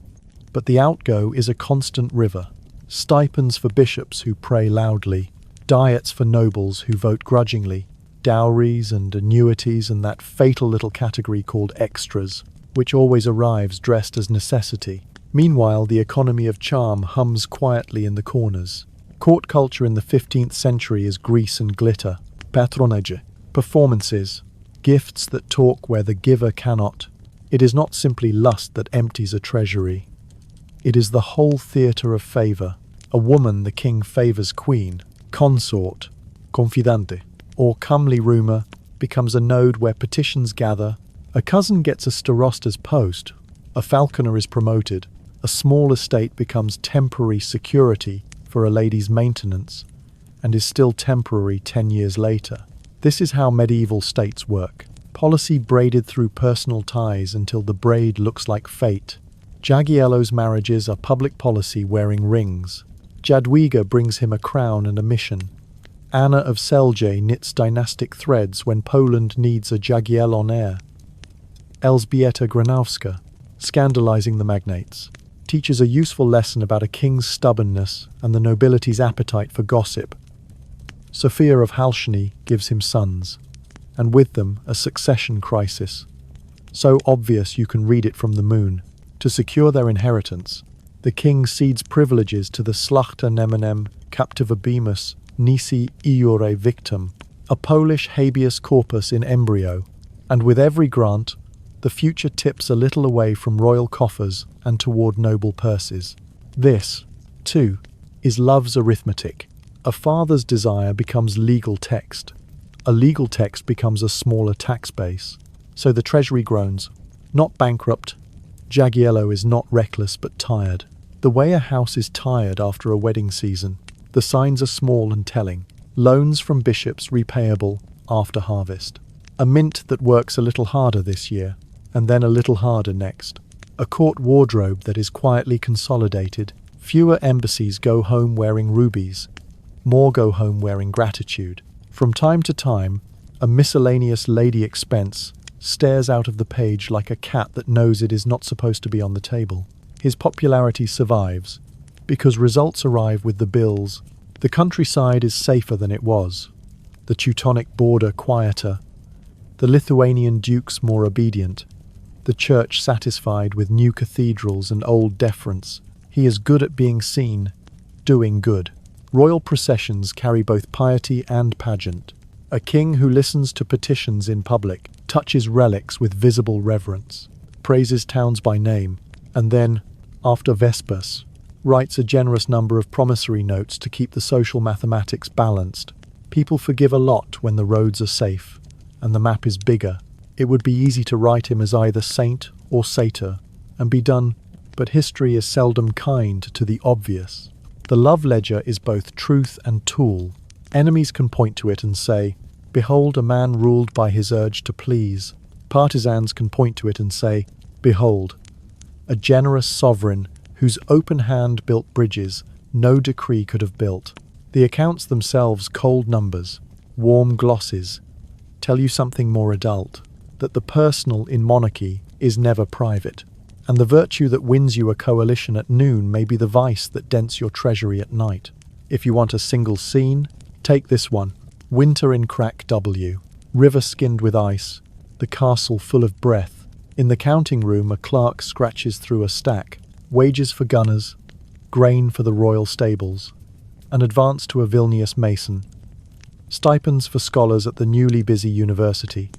But the outgo is a constant river. Stipends for bishops who pray loudly. Diets for nobles who vote grudgingly. Dowries and annuities and that fatal little category called extras, which always arrives dressed as necessity. Meanwhile, the economy of charm hums quietly in the corners. Court culture in the 15th century is grease and glitter. Patronage, performances, gifts that talk where the giver cannot. It is not simply lust that empties a treasury. It is the whole theatre of favour. A woman the king favours queen, consort, confidante, or comely rumour becomes a node where petitions gather. A cousin gets a starosta's post. A falconer is promoted. A small estate becomes temporary security for a lady's maintenance and is still temporary 10 years later. This is how medieval states work. Policy braided through personal ties until the braid looks like fate. Jagiełło's marriages are public policy wearing rings. Jadwiga brings him a crown and a mission. Anna of Celje knits dynastic threads when Poland needs a Jagiełłon heir. Elżbieta Granowska, scandalizing the magnates, teaches a useful lesson about a king's stubbornness and the nobility's appetite for gossip. Sophia of Halszny gives him sons, and with them a succession crisis. So obvious you can read it from the moon. To secure their inheritance, the king cedes privileges to the Slachta Nemenem Captivabimus Nisi Iure Victim, a Polish habeas corpus in embryo, and with every grant, the future tips a little away from royal coffers and toward noble purses. This, too, is love's arithmetic. A father's desire becomes legal text. A legal text becomes a smaller tax base. So the treasury groans, not bankrupt. Jagiełło is not reckless but tired. The way a house is tired after a wedding season. The signs are small and telling. Loans from bishops repayable after harvest. A mint that works a little harder this year, and then a little harder next. A court wardrobe that is quietly consolidated. Fewer embassies go home wearing rubies. More go home wearing gratitude. From time to time, a miscellaneous lady expense stares out of the page like a cat that knows it is not supposed to be on the table. his popularity survives, because results arrive with the bills. The countryside is safer than it was, the Teutonic border quieter, the Lithuanian dukes more obedient, the church satisfied with new cathedrals and old deference. He is good at being seen, doing good. Royal processions carry both piety and pageant. A king who listens to petitions in public, touches relics with visible reverence, praises towns by name, and then, after Vespers, writes a generous number of promissory notes to keep the social mathematics balanced. People forgive a lot when the roads are safe, and the map is bigger. It would be easy to write him as either saint or satyr, and be done, but history is seldom kind to the obvious. The love ledger is both truth and tool. Enemies can point to it and say, "Behold a man ruled by his urge to please." Partisans can point to it and say, "Behold, a generous sovereign whose open hand built bridges no decree could have built." The accounts themselves, cold numbers, warm glosses, tell you something more adult, that the personal in monarchy is never private, and the virtue that wins you a coalition at noon may be the vice that dents your treasury at night. If you want a single scene, take this one. Winter in Crack W. River skinned with ice, the castle full of breath. In the counting room, a clerk scratches through a stack. Wages for gunners, grain for the royal stables, an advance to a Vilnius mason, stipends for scholars at the newly busy university,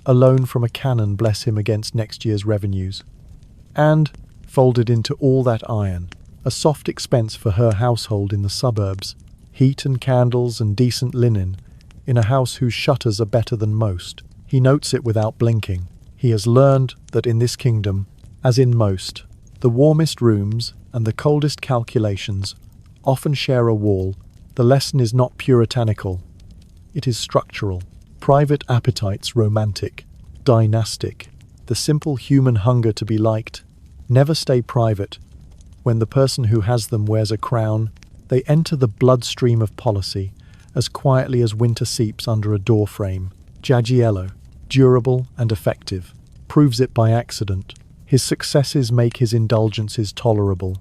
a loan from a canon bless him against next year's revenues, and, folded into all that iron, a soft expense for her household in the suburbs, heat and candles and decent linen, in a house whose shutters are better than most. He notes it without blinking. He has learned that in this kingdom, as in most, the warmest rooms and the coldest calculations often share a wall. The lesson is not puritanical. It is structural. Private appetites romantic, dynastic. The simple human hunger to be liked never stay private. When the person who has them wears a crown, they enter the bloodstream of policy as quietly as winter seeps under a doorframe. Jagiełło, durable and effective, proves it by accident. His successes make his indulgences tolerable.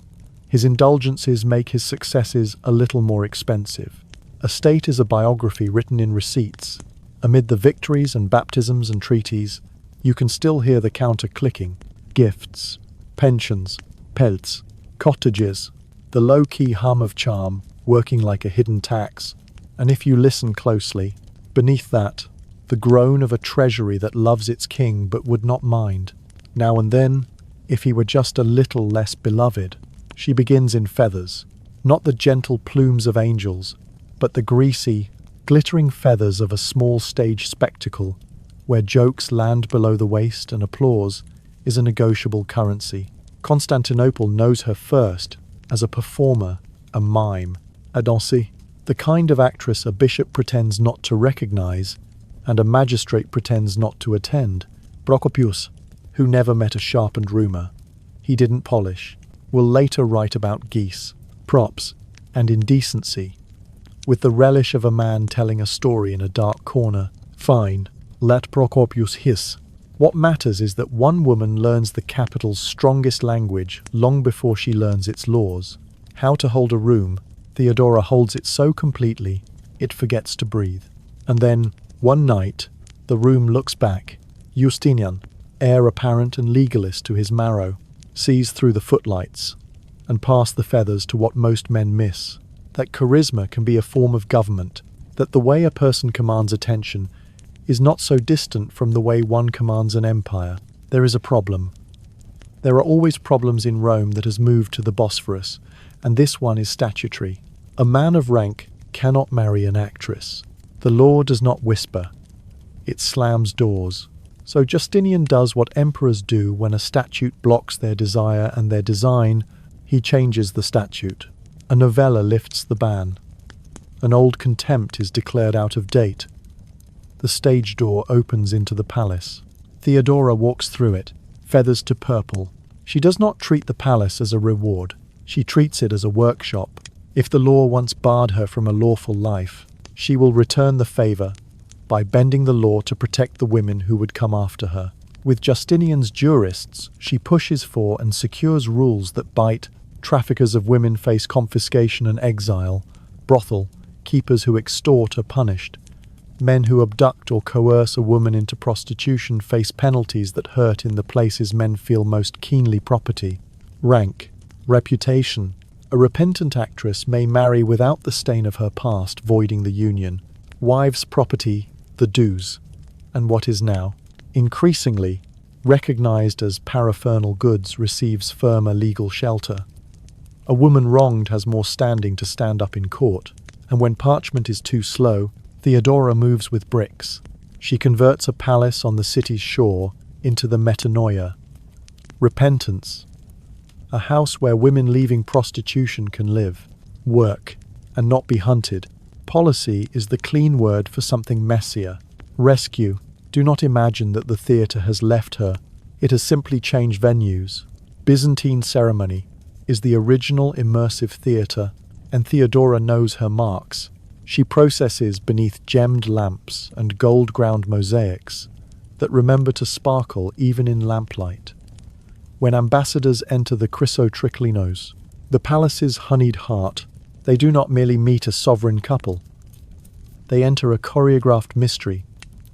His indulgences make his successes a little more expensive. A state is a biography written in receipts. Amid the victories and baptisms and treaties, you can still hear the counter clicking. Gifts, pensions, pelts, cottages, the low-key hum of charm working like a hidden tax. And if you listen closely, beneath that, the groan of a treasury that loves its king but would not mind. Now and then, if he were just a little less beloved. She begins in feathers, not the gentle plumes of angels, but the greasy, glittering feathers of a small stage spectacle, where jokes land below the waist and applause is a negotiable currency. Constantinople knows her first as a performer, a mime, a danseuse, the kind of actress a bishop pretends not to recognize and a magistrate pretends not to attend. Procopius, who never met a sharpened rumour he didn't polish, will later write about geese, props, and indecency, with the relish of a man telling a story in a dark corner. Fine, let Procopius hiss. What matters is that one woman learns the capital's strongest language long before she learns its laws. How to hold a room, Theodora holds it so completely, it forgets to breathe. And then, one night, the room looks back. Justinian, heir apparent and legalist to his marrow, sees through the footlights and past the feathers to what most men miss, that charisma can be a form of government, that the way a person commands attention is not so distant from the way one commands an empire. There is a problem. There are always problems in Rome that has moved to the Bosphorus, and this one is statutory. A man of rank cannot marry an actress. The law does not whisper. It slams doors. So Justinian does what emperors do when a statute blocks their desire and their design. He changes the statute. A novella lifts the ban. An old contempt is declared out of date. The stage door opens into the palace. Theodora walks through it, feathers to purple. She does not treat the palace as a reward. She treats it as a workshop. If the law once barred her from a lawful life, she will return the favor by bending the law to protect the women who would come after her. With Justinian's jurists, she pushes for and secures rules that bite. Traffickers of women face confiscation and exile. Brothel keepers who extort are punished. Men who abduct or coerce a woman into prostitution face penalties that hurt in the places men feel most keenly property. Rank, reputation. A repentant actress may marry without the stain of her past voiding the union. Wives' property, the dues, and what is now, increasingly, recognized as paraphernal goods receives firmer legal shelter. A woman wronged has more standing to stand up in court, and when parchment is too slow, Theodora moves with bricks. She converts a palace on the city's shore into the metanoia. Repentance. A house where women leaving prostitution can live, work, and not be hunted. Policy is the clean word for something messier. Rescue. Do not imagine that the theatre has left her. It has simply changed venues. Byzantine ceremony is the original immersive theatre, and Theodora knows her marks. She processes beneath gemmed lamps and gold-ground mosaics that remember to sparkle even in lamplight. When ambassadors enter the Chrysotriclinos, the palace's honeyed heart, they do not merely meet a sovereign couple. They enter a choreographed mystery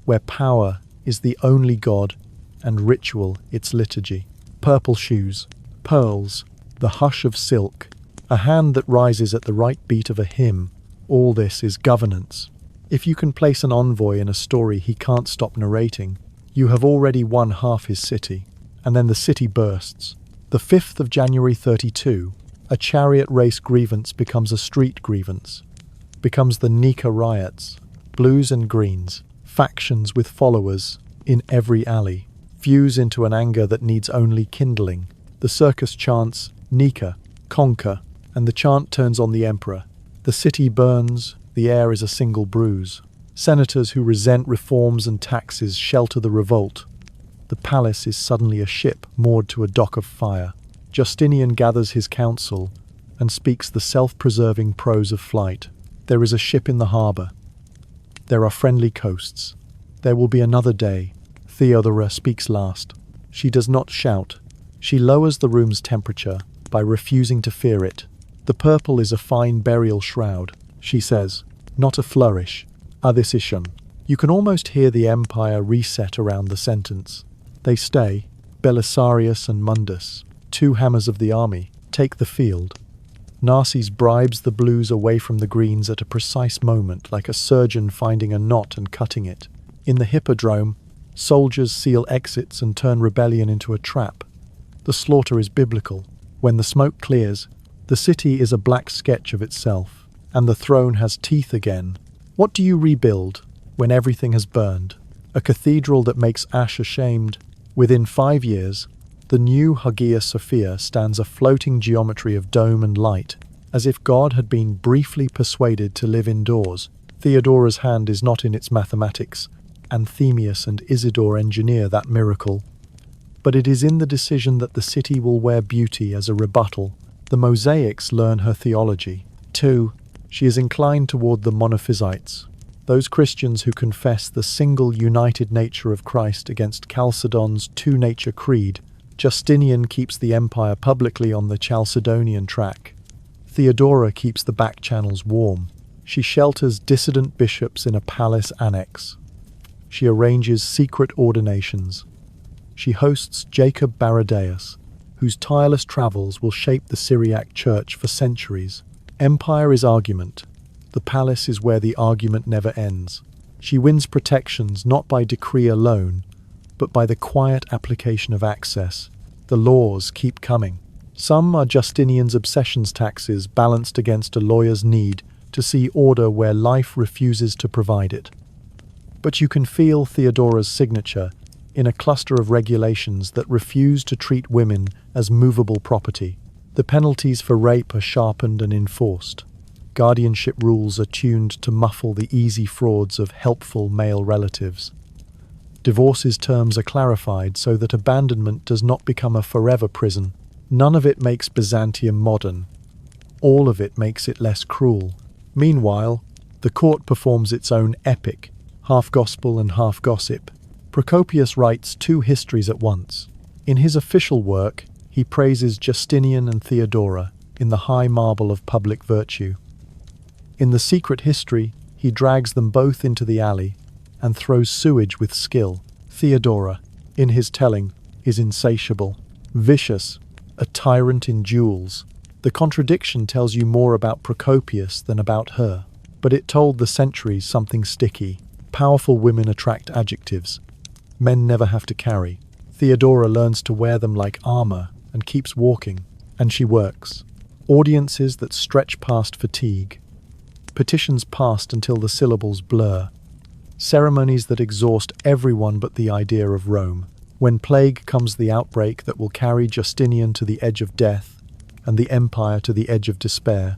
where power is the only god and ritual its liturgy. Purple shoes, pearls, the hush of silk, a hand that rises at the right beat of a hymn. All this is governance. If you can place an envoy in a story he can't stop narrating, you have already won half his city. And then the city bursts. The 5th of January 32, a chariot race grievance becomes a street grievance, becomes the Nika riots, blues and greens, factions with followers in every alley, fuse into an anger that needs only kindling. The circus chants, Nika, conquer, and the chant turns on the emperor. The city burns, the air is a single bruise. Senators who resent reforms and taxes shelter the revolt. The palace is suddenly a ship moored to a dock of fire. Justinian gathers his council and speaks the self-preserving prose of flight. There is a ship in the harbour. There are friendly coasts. There will be another day. Theodora speaks last. She does not shout. She lowers the room's temperature by refusing to fear it. The purple is a fine burial shroud, she says, not a flourish. Audacious. You can almost hear the empire reset around the sentence. They stay, Belisarius and Mundus, 2 hammers of the army, take the field. Narses bribes the blues away from the greens at a precise moment, like a surgeon finding a knot and cutting it. In the hippodrome, soldiers seal exits and turn rebellion into a trap. The slaughter is biblical. When the smoke clears, the city is a black sketch of itself, and the throne has teeth again. What do you rebuild when everything has burned? A cathedral that makes ash ashamed. Within 5 years, the new Hagia Sophia stands a floating geometry of dome and light, as if God had been briefly persuaded to live indoors. Theodora's hand is not in its mathematics. Anthemius and Isidore engineer that miracle. But it is in the decision that the city will wear beauty as a rebuttal. The mosaics learn her theology. 2. She is inclined toward the monophysites, those Christians who confess the single united nature of Christ against Chalcedon's two-nature creed. Justinian keeps the empire publicly on the Chalcedonian track. Theodora keeps the back channels warm. She shelters dissident bishops in a palace annex. She arranges secret ordinations. She hosts Jacob Baradaeus, whose tireless travels will shape the Syriac church for centuries. Empire is argument. The palace is where the argument never ends. She wins protections not by decree alone, but by the quiet application of access. The laws keep coming. Some are Justinian's obsessions taxes balanced against a lawyer's need to see order where life refuses to provide it. But you can feel Theodora's signature in a cluster of regulations that refuse to treat women as movable property. The penalties for rape are sharpened and enforced. Guardianship rules are tuned to muffle the easy frauds of helpful male relatives. Divorce's terms are clarified so that abandonment does not become a forever prison. None of it makes Byzantium modern. All of it makes it less cruel. Meanwhile, the court performs its own epic, half gospel and half gossip. Procopius writes two histories at once. In his official work, he praises Justinian and Theodora in the high marble of public virtue. In the secret history, he drags them both into the alley and throws sewage with skill. Theodora, in his telling, is insatiable, vicious, a tyrant in duels. The contradiction tells you more about Procopius than about her, but it told the centuries something sticky. Powerful women attract adjectives. Men never have to carry. Theodora learns to wear them like armor and keeps walking, and she works. Audiences that stretch past fatigue. Petitions passed until the syllables blur. Ceremonies that exhaust everyone but the idea of Rome. When plague comes the outbreak that will carry Justinian to the edge of death and the empire to the edge of despair.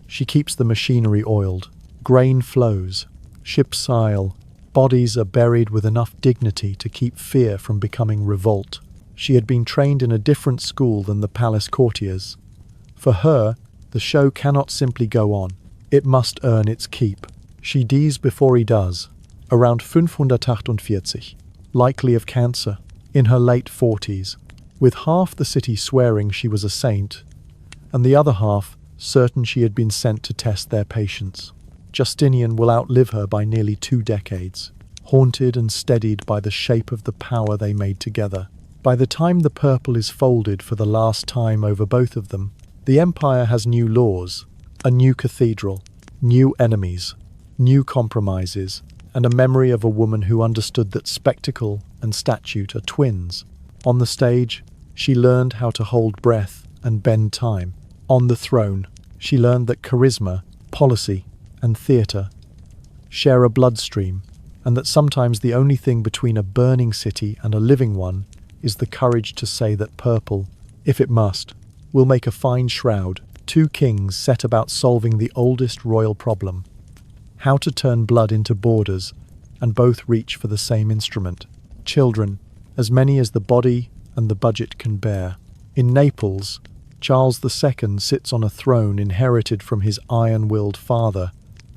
She keeps the machinery oiled. Grain flows. Ships sail. Bodies are buried with enough dignity to keep fear from becoming revolt. She had been trained in a different school than the palace courtiers. For her, the show cannot simply go on. It must earn its keep. She dies before he does, around 548, likely of cancer, in her late 40s, with half the city swearing she was a saint, and the other half certain she had been sent to test their patience. Justinian will outlive her by nearly 2 decades, haunted and steadied by the shape of the power they made together. By the time the purple is folded for the last time over both of them, the empire has new laws, a new cathedral, new enemies, new compromises, and a memory of a woman who understood that spectacle and statute are twins. On the stage, she learned how to hold breath and bend time. On the throne, she learned that charisma, policy, and theatre share a bloodstream, and that sometimes the only thing between a burning city and a living one is the courage to say that purple, if it must, will make a fine shroud. 2 kings set about solving the oldest royal problem, how to turn blood into borders, and both reach for the same instrument. Children, as many as the body and the budget can bear. In Naples, Charles II sits on a throne inherited from his iron-willed father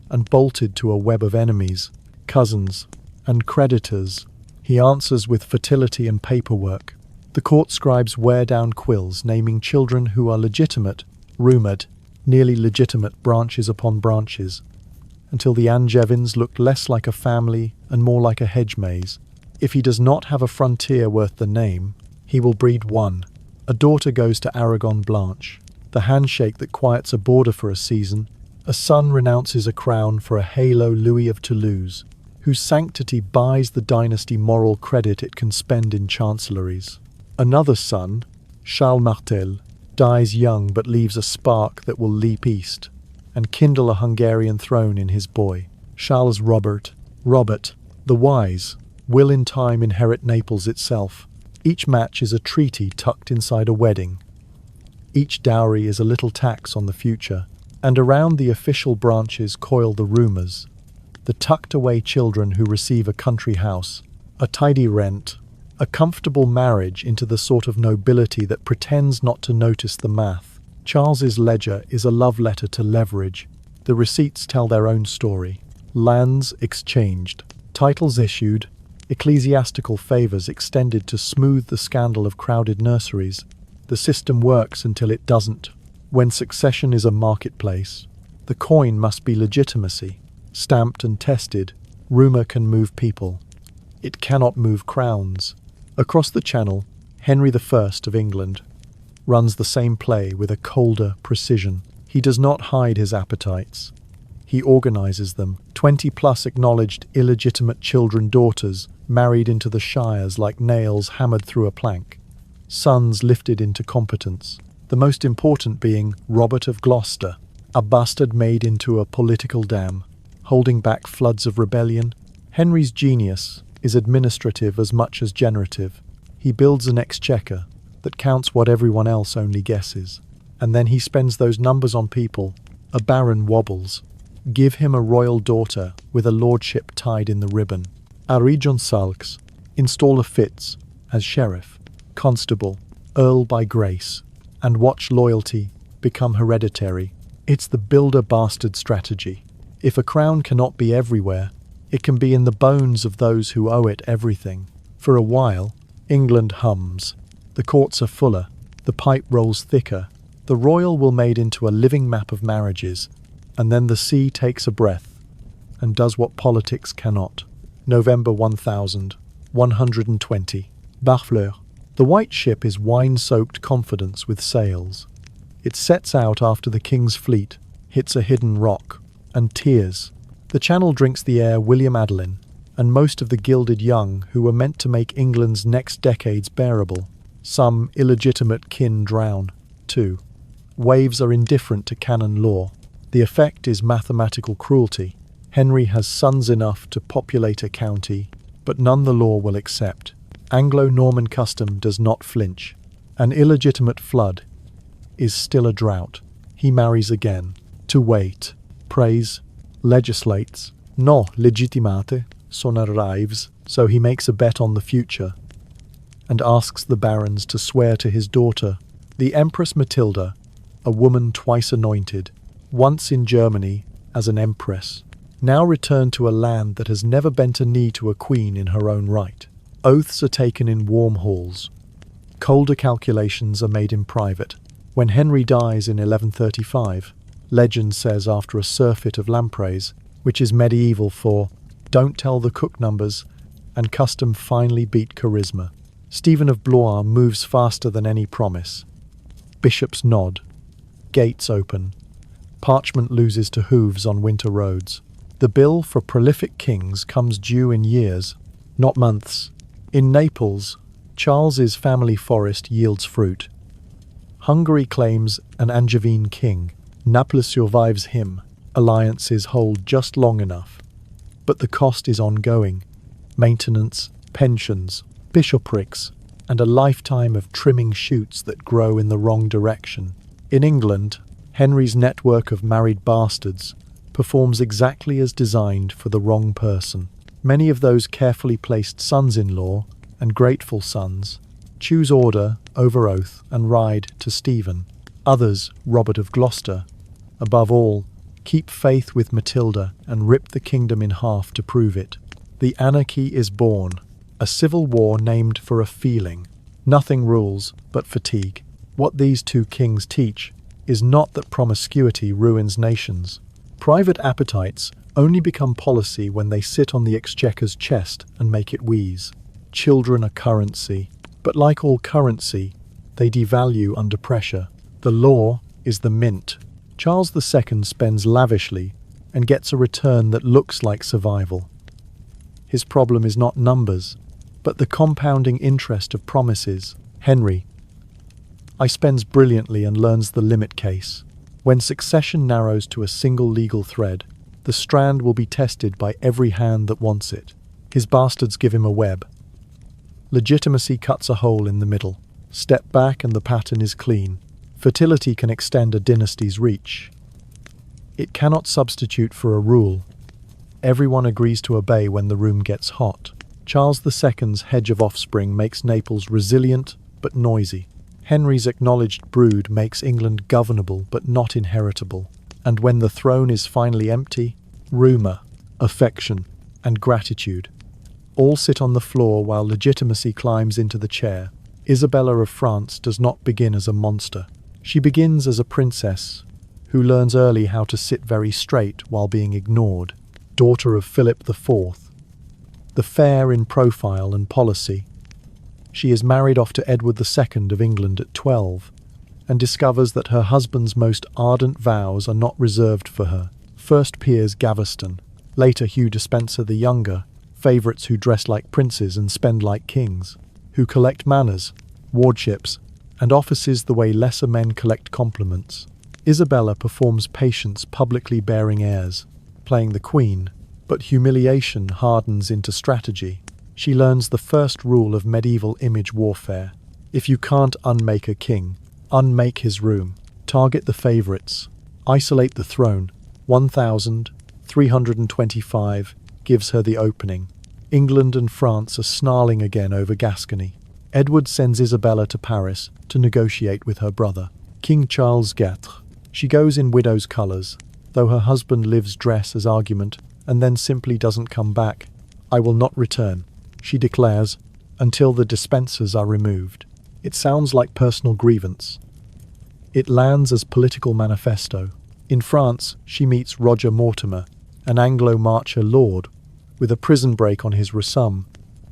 and bolted to a web of enemies, cousins, and creditors. He answers with fertility and paperwork. The court scribes wear down quills naming children who are legitimate, rumoured, nearly legitimate branches upon branches, until the Angevins looked less like a family and more like a hedge maze. If he does not have a frontier worth the name, he will breed one. A daughter goes to Aragon Blanche, the handshake that quiets a border for a season. A son renounces a crown for a halo Louis of Toulouse, whose sanctity buys the dynasty moral credit it can spend in chancelleries. Another son, Charles Martel, dies young but leaves a spark that will leap east and kindle a Hungarian throne in his boy. Charles Robert, the wise, will in time inherit Naples itself. Each match is a treaty tucked inside a wedding. Each dowry is a little tax on the future, and around the official branches coil the rumours. The tucked-away children who receive a country house, a tidy rent, a comfortable marriage into the sort of nobility that pretends not to notice the math. Charles's ledger is a love letter to leverage. The receipts tell their own story. Lands exchanged, titles issued, ecclesiastical favours extended to smooth the scandal of crowded nurseries. The system works until it doesn't. When succession is a marketplace, the coin must be legitimacy. Stamped and tested, rumour can move people. It cannot move crowns. Across the Channel, Henry I of England runs the same play with a colder precision. He does not hide his appetites. He organises them. 20+ acknowledged illegitimate daughters married into the shires like nails hammered through a plank. Sons lifted into competence. The most important being Robert of Gloucester, a bastard made into a political dam, holding back floods of rebellion. Henry's genius is administrative as much as generative. He builds an exchequer that counts what everyone else only guesses, and then he spends those numbers on people. A baron wobbles. Give him a royal daughter with a lordship tied in the ribbon. A region sulks. Install a Fitz as sheriff, constable, earl by grace, and watch loyalty become hereditary. It's the builder bastard strategy. If a crown cannot be everywhere, It can be in the bones of those who owe it everything. For a while, England hums. The courts are fuller, the pipe rolls thicker, the royal will made into a living map of marriages, and then the sea takes a breath and does what politics cannot. November 1120. Barfleur. The white ship is wine-soaked confidence with sails. It sets out after the king's fleet hits a hidden rock, and tears. The channel drinks the air William Adeline, and most of the gilded young who were meant to make England's next decades bearable. Some illegitimate kin drown, too. Waves are indifferent to canon law. The effect is mathematical cruelty. Henry has sons enough to populate a county, but none the law will accept. Anglo-Norman custom does not flinch. An illegitimate flood is still a drought. He marries again. To wait, prays, legislates. No legitimate son arrives, so he makes a bet on the future and asks the barons to swear to his daughter, the Empress Matilda, a woman twice anointed, once in Germany as an empress, now returned to a land that has never bent a knee to a queen in her own right. Oaths are taken in warm halls. Colder calculations are made in private. When Henry dies in 1135, legend says after a surfeit of lampreys, which is medieval for "don't tell the cook numbers," and custom finally beat charisma. Stephen of Blois moves faster than any promise. Bishops nod. Gates open. Parchment loses to hooves on winter roads. The bill for prolific kings comes due in years, not months. In Naples, Charles's family forest yields fruit. Hungary claims an Angevine king. Naples survives him. Alliances hold just long enough. But the cost is ongoing. Maintenance, pensions, bishoprics, and a lifetime of trimming shoots that grow in the wrong direction. In England, Henry's network of married bastards performs exactly as designed for the wrong person. Many of those carefully placed sons-in-law and grateful sons choose order over oath and ride to Stephen. Others, Robert of Gloucester, above all, keep faith with Matilda and rip the kingdom in half to prove it. The anarchy is born, a civil war named for a feeling. Nothing rules but fatigue. What these two kings teach is not that promiscuity ruins nations. Private appetites only become policy when they sit on the exchequer's chest and make it wheeze. Children are currency, but like all currency, they devalue under pressure. The law is the mint. Charles II spends lavishly and gets a return that looks like survival. His problem is not numbers, but the compounding interest of promises. Henry spends brilliantly and learns the limit case. When succession narrows to a single legal thread, the strand will be tested by every hand that wants it. His bastards give him a web. Legitimacy cuts a hole in the middle. Step back and the pattern is clean. Fertility can extend a dynasty's reach. It cannot substitute for a rule. Everyone agrees to obey when the room gets hot. Charles II's hedge of offspring makes Naples resilient but noisy. Henry's acknowledged brood makes England governable but not inheritable. And when the throne is finally empty, rumour, affection, and gratitude all sit on the floor while legitimacy climbs into the chair. Isabella of France does not begin as a monster. She begins as a princess who learns early how to sit very straight while being ignored. Daughter of Philip IV, the fair in profile and policy. She is married off to Edward II of England at 12 and discovers that her husband's most ardent vows are not reserved for her. First peers Gaveston, later Hugh Despenser the Younger, favourites who dress like princes and spend like kings, who collect manors, wardships, and offices the way lesser men collect compliments. Isabella performs patience publicly bearing airs, playing the queen, but humiliation hardens into strategy. She learns the first rule of medieval image warfare. If you can't unmake a king, unmake his room. Target the favourites. Isolate the throne. 1325 gives her the opening. England and France are snarling again over Gascony. Edward sends Isabella to Paris to negotiate with her brother, King Charles Quatre. She goes in widow's colours, though her husband lives dress as argument and then simply doesn't come back. "I will not return," she declares, until the dispensers are removed. It sounds like personal grievance. It lands as political manifesto. In France, she meets Roger Mortimer, an Anglo-Marcher lord, with a prison break on his resume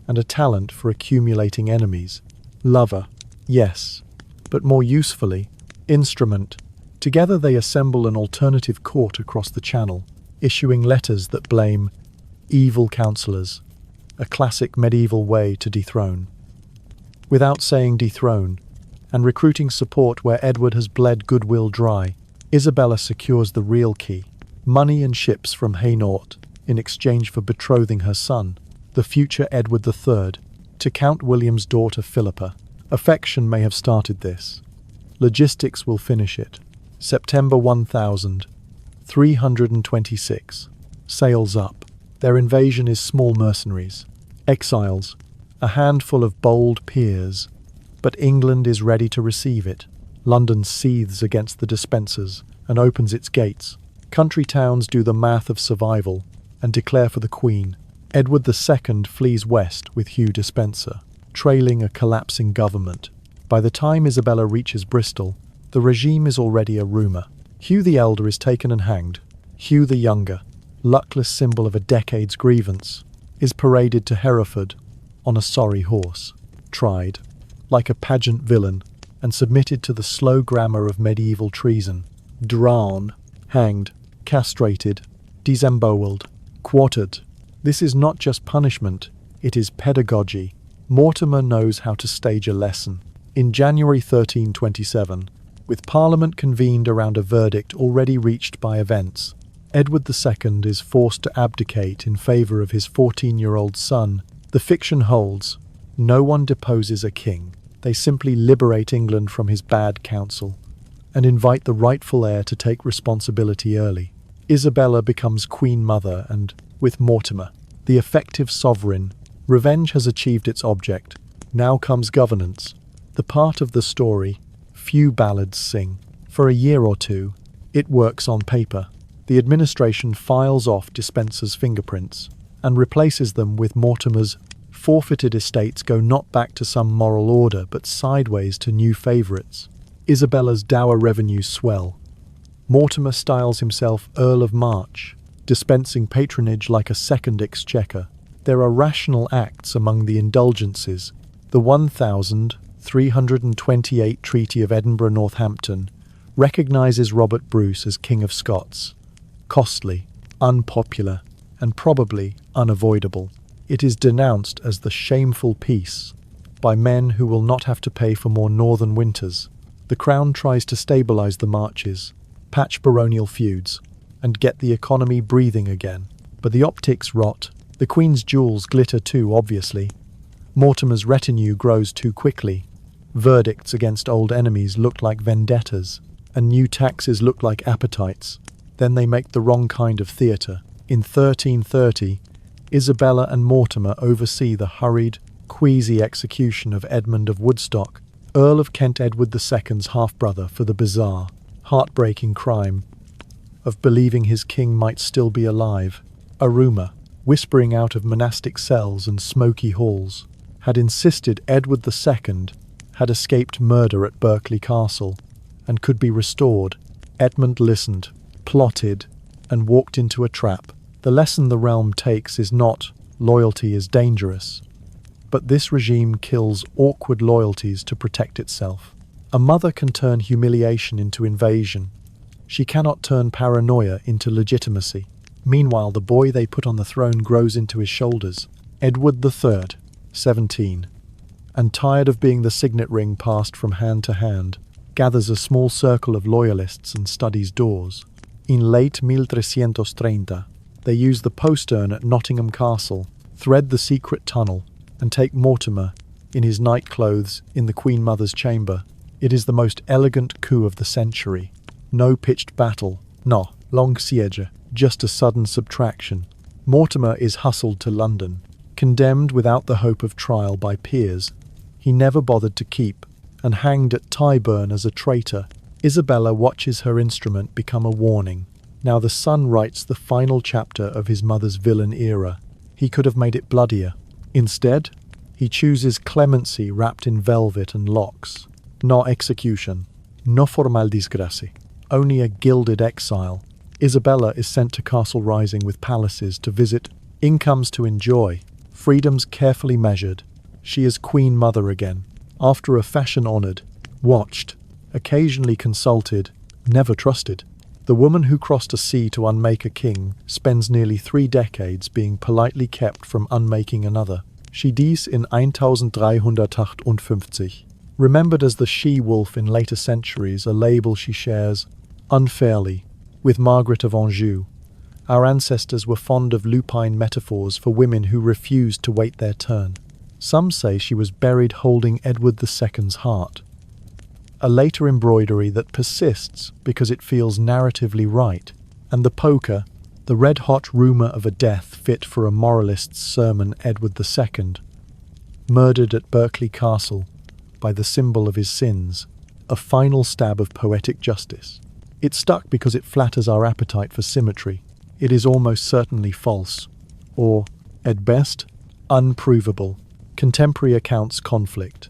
and a talent for accumulating enemies. Lover, yes, but more usefully, instrument. Together they assemble an alternative court across the Channel, issuing letters that blame evil counsellors, a classic medieval way to dethrone. Without saying dethrone, and recruiting support where Edward has bled goodwill dry, Isabella secures the real key, money and ships from Hainault, in exchange for betrothing her son, the future Edward III, to Count William's daughter Philippa. Affection may have started this. Logistics will finish it. September 1326. Sails up. Their invasion is small mercenaries, exiles, a handful of bold peers, but England is ready to receive it. London seethes against the Despensers and opens its gates. Country towns do the math of survival and declare for the Queen. Edward II flees west with Hugh Despenser, trailing a collapsing government. By the time Isabella reaches Bristol, the regime is already a rumour. Hugh the Elder is taken and hanged. Hugh the Younger, luckless symbol of a decade's grievance, is paraded to Hereford on a sorry horse, tried, like a pageant villain, and submitted to the slow grammar of medieval treason. Drawn, hanged, castrated, disemboweled, quartered. This is not just punishment, it is pedagogy. Mortimer knows how to stage a lesson. In January 1327, with Parliament convened around a verdict already reached by events, Edward II is forced to abdicate in favour of his 14-year-old son. The fiction holds, no one deposes a king. They simply liberate England from his bad counsel and invite the rightful heir to take responsibility early. Isabella becomes Queen Mother and, with Mortimer, the effective sovereign. Revenge has achieved its object. Now comes governance, the part of the story few ballads sing. For a year or two, it works on paper. The administration files off Despenser's fingerprints and replaces them with Mortimer's. Forfeited estates go not back to some moral order but sideways to new favourites. Isabella's dower revenues swell. Mortimer styles himself Earl of March, dispensing patronage like a second exchequer. There are rational acts among the indulgences. The 1328 Treaty of Edinburgh-Northampton recognises Robert Bruce as King of Scots. Costly, unpopular, and probably unavoidable. It is denounced as the shameful peace by men who will not have to pay for more northern winters. The Crown tries to stabilise the marches, patch baronial feuds, and get the economy breathing again. But the optics rot. The Queen's jewels glitter too obviously. Mortimer's retinue grows too quickly. Verdicts against old enemies look like vendettas, and new taxes look like appetites. Then they make the wrong kind of theatre. In 1330, Isabella and Mortimer oversee the hurried, queasy execution of Edmund of Woodstock, Earl of Kent, Edward II's half-brother, for the bizarre, heartbreaking crime of believing his king might still be alive. A rumour, whispering out of monastic cells and smoky halls, had insisted Edward II had escaped murder at Berkeley Castle and could be restored. Edmund listened, plotted, and walked into a trap. The lesson the realm takes is not loyalty is dangerous, but this regime kills awkward loyalties to protect itself. A mother can turn humiliation into invasion. She cannot turn paranoia into legitimacy. Meanwhile, the boy they put on the throne grows into his shoulders. Edward III, 17, and tired of being the signet ring passed from hand to hand, gathers a small circle of loyalists and studies doors. In late 1330, they use the postern at Nottingham Castle, thread the secret tunnel, and take Mortimer, in his night clothes, in the Queen Mother's chamber. It is the most elegant coup of the century. No pitched battle, no long siege, just a sudden subtraction. Mortimer is hustled to London, condemned without the hope of trial by peers he never bothered to keep, and hanged at Tyburn as a traitor. Isabella watches her instrument become a warning. Now the son writes the final chapter of his mother's villain era. He could have made it bloodier. Instead, he chooses clemency wrapped in velvet and locks. No execution, no formal disgrace, only a gilded exile. Isabella is sent to Castle Rising with palaces to visit, incomes to enjoy, freedoms carefully measured. She is Queen Mother again, after a fashion honoured, watched, occasionally consulted, never trusted. The woman who crossed a sea to unmake a king spends nearly 3 decades being politely kept from unmaking another. She dies in 1358. Remembered as the she-wolf in later centuries, a label she shares, unfairly, with Margaret of Anjou. Our ancestors were fond of lupine metaphors for women who refused to wait their turn. Some say she was buried holding Edward II's heart. A later embroidery that persists because it feels narratively right, and the poker, the red-hot rumour of a death fit for a moralist's sermon. Edward II, murdered at Berkeley Castle by the symbol of his sins, a final stab of poetic justice. It stuck because it flatters our appetite for symmetry. It is almost certainly false, or, at best, unprovable. Contemporary accounts conflict.